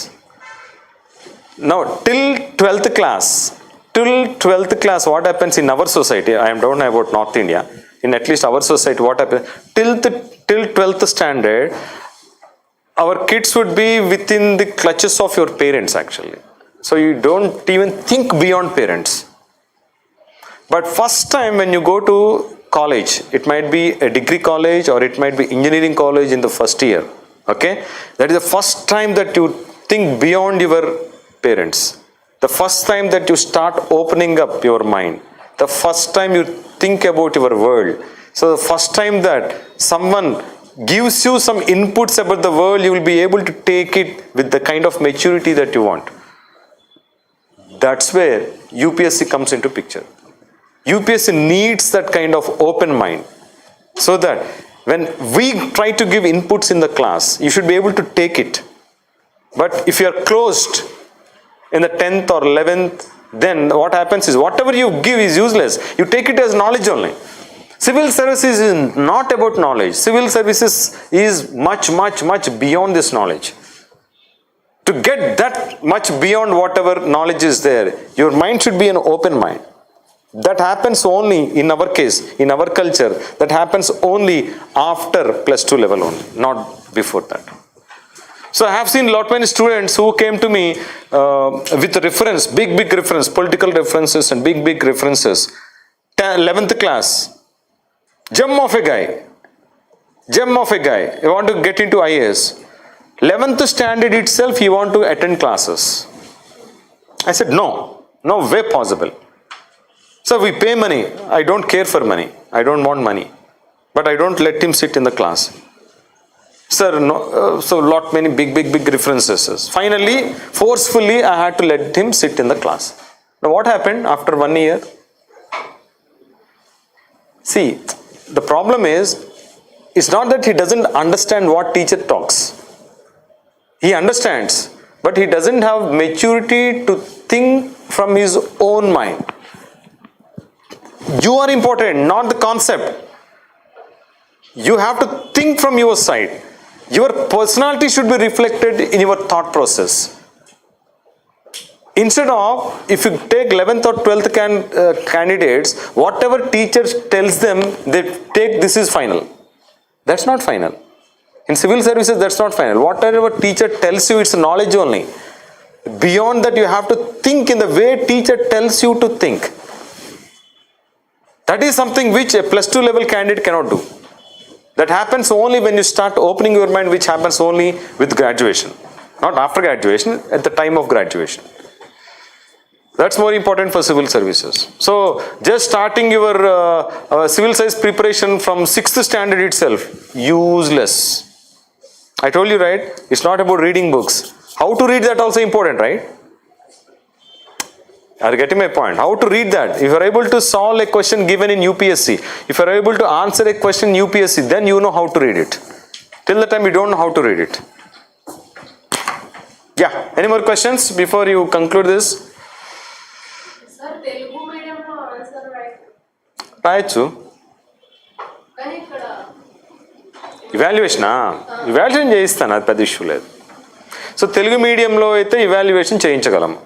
Now, till 12th class, what happens in our society? I don't know about North India. In at least our society, what happens? Till 12th standard, our kids would be within the clutches of your parents actually. So you don't even think beyond parents. But first time when you go to college, it might be a degree college or it might be engineering college in the first year. Okay? That is the first time that you think beyond your parents. The first time that you start opening up your mind. The first time you think about your world. So the first time that someone gives you some inputs about the world, you will be able to take it with the kind of maturity that you want. That's where UPSC comes into picture. UPSC needs that kind of open mind, so that when we try to give inputs in the class, you should be able to take it. But if you are closed in the 10th or 11th, then what happens is whatever you give is useless. You take it as knowledge only. Civil services is not about knowledge. Civil services is much beyond this knowledge. To get that much beyond whatever knowledge is there, your mind should be an open mind. That happens only, in our case, in our culture, that happens only after plus 2 level only, not before that. So So I have seen lot many students who came to me with reference, big reference, political references and big references. 11th class, gem of a guy, you want to get into IAS. 11th standard itself, you want to attend classes. I said, no way possible. So we pay money. I don't care for money. I don't want money. But I don't let him sit in the class. Sir, no, so lot many big references. Finally, forcefully, I had to let him sit in the class. Now what happened after 1 year? See, the problem is, it's not that he doesn't understand what teacher talks. He understands, but he doesn't have maturity to think from his own mind. You are important, not the concept. You have to think from your side. Your personality should be reflected in your thought process. Instead of, if you take 11th or 12th candidates, whatever teacher tells them, they take this is final. That's not final. In civil services, that's not final. Whatever teacher tells you, it's knowledge only. Beyond that, you have to think in the way teacher tells you to think. That is something which a +2 level candidate cannot do. That happens only when you start opening your mind, which happens only with graduation. Not after graduation, at the time of graduation. That's more important for civil services. So, just starting your civil service preparation from 6th standard itself, useless. I told you, right? It's not about reading books. How to read that also important, right? Are you getting my point? How to read that? If you are able to solve a question given in UPSC, if you are able to answer a question in UPSC, then you know how to read it. Till the time you don't know how to read it. Yeah, any more questions before you conclude this? Sir, Telugu medium lo answer right. రాయొచ్చు. కానీ ఇక్కడ evaluation చేయిస్తాను, అది పెద్ద issue లేదు. So Telugu మీడియంలో అయితే evaluation చేయించగలము.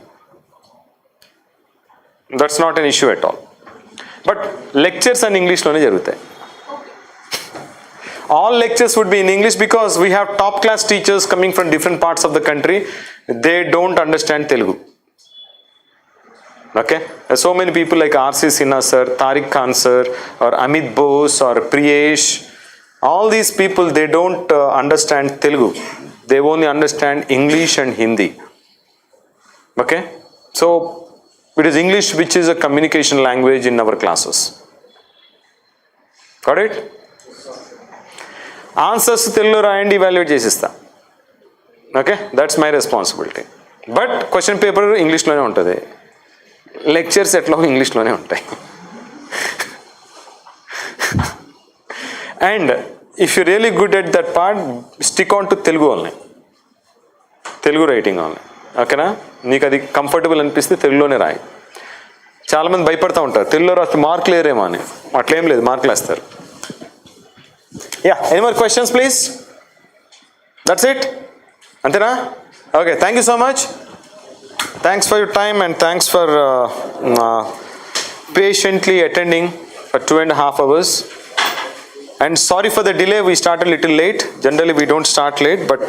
That's not an issue at all. But lectures అన్ని ఇంగ్లీష్లోనే జరుగుతాయి. All lectures would be in English because we have top class teachers coming from different parts of the country. They don't understand Telugu. Okay, there's so many people like R.C. Sinha sir, Tariq Khan sir, or Amit Bose or Priyesh. All these people, they don't understand Telugu. They only understand English and Hindi. Okay, so it is English which is a communication language in our classes. Got it? Answers తెలుగులో రాయండి, evaluate చేసిస్తా. Okay, that's my responsibility. But question paper ఇంగ్లీష్లోనే ఉంటుంది, lectures ఎట్లా ఇంగ్లీష్లోనే ఉంటాయి. And if you really good at that part, stick on to Telugu only, Telugu writing only. ఓకేనా? నీకు అది కంఫర్టబుల్ అనిపిస్తే తెలుగులోనే రాయి. చాలామంది భయపడుతూ ఉంటారు తెలుగులో రాస్తే మార్కులు లేరేమో అని. అట్లేం లేదు, మార్కులు వేస్తారు. Yeah, any more questions please? That's it? Antena? Okay, thank you so much. Thanks for your time and thanks for patiently attending for 2.5 hours. And sorry for the delay, we started a little late. Generally we don't start late, but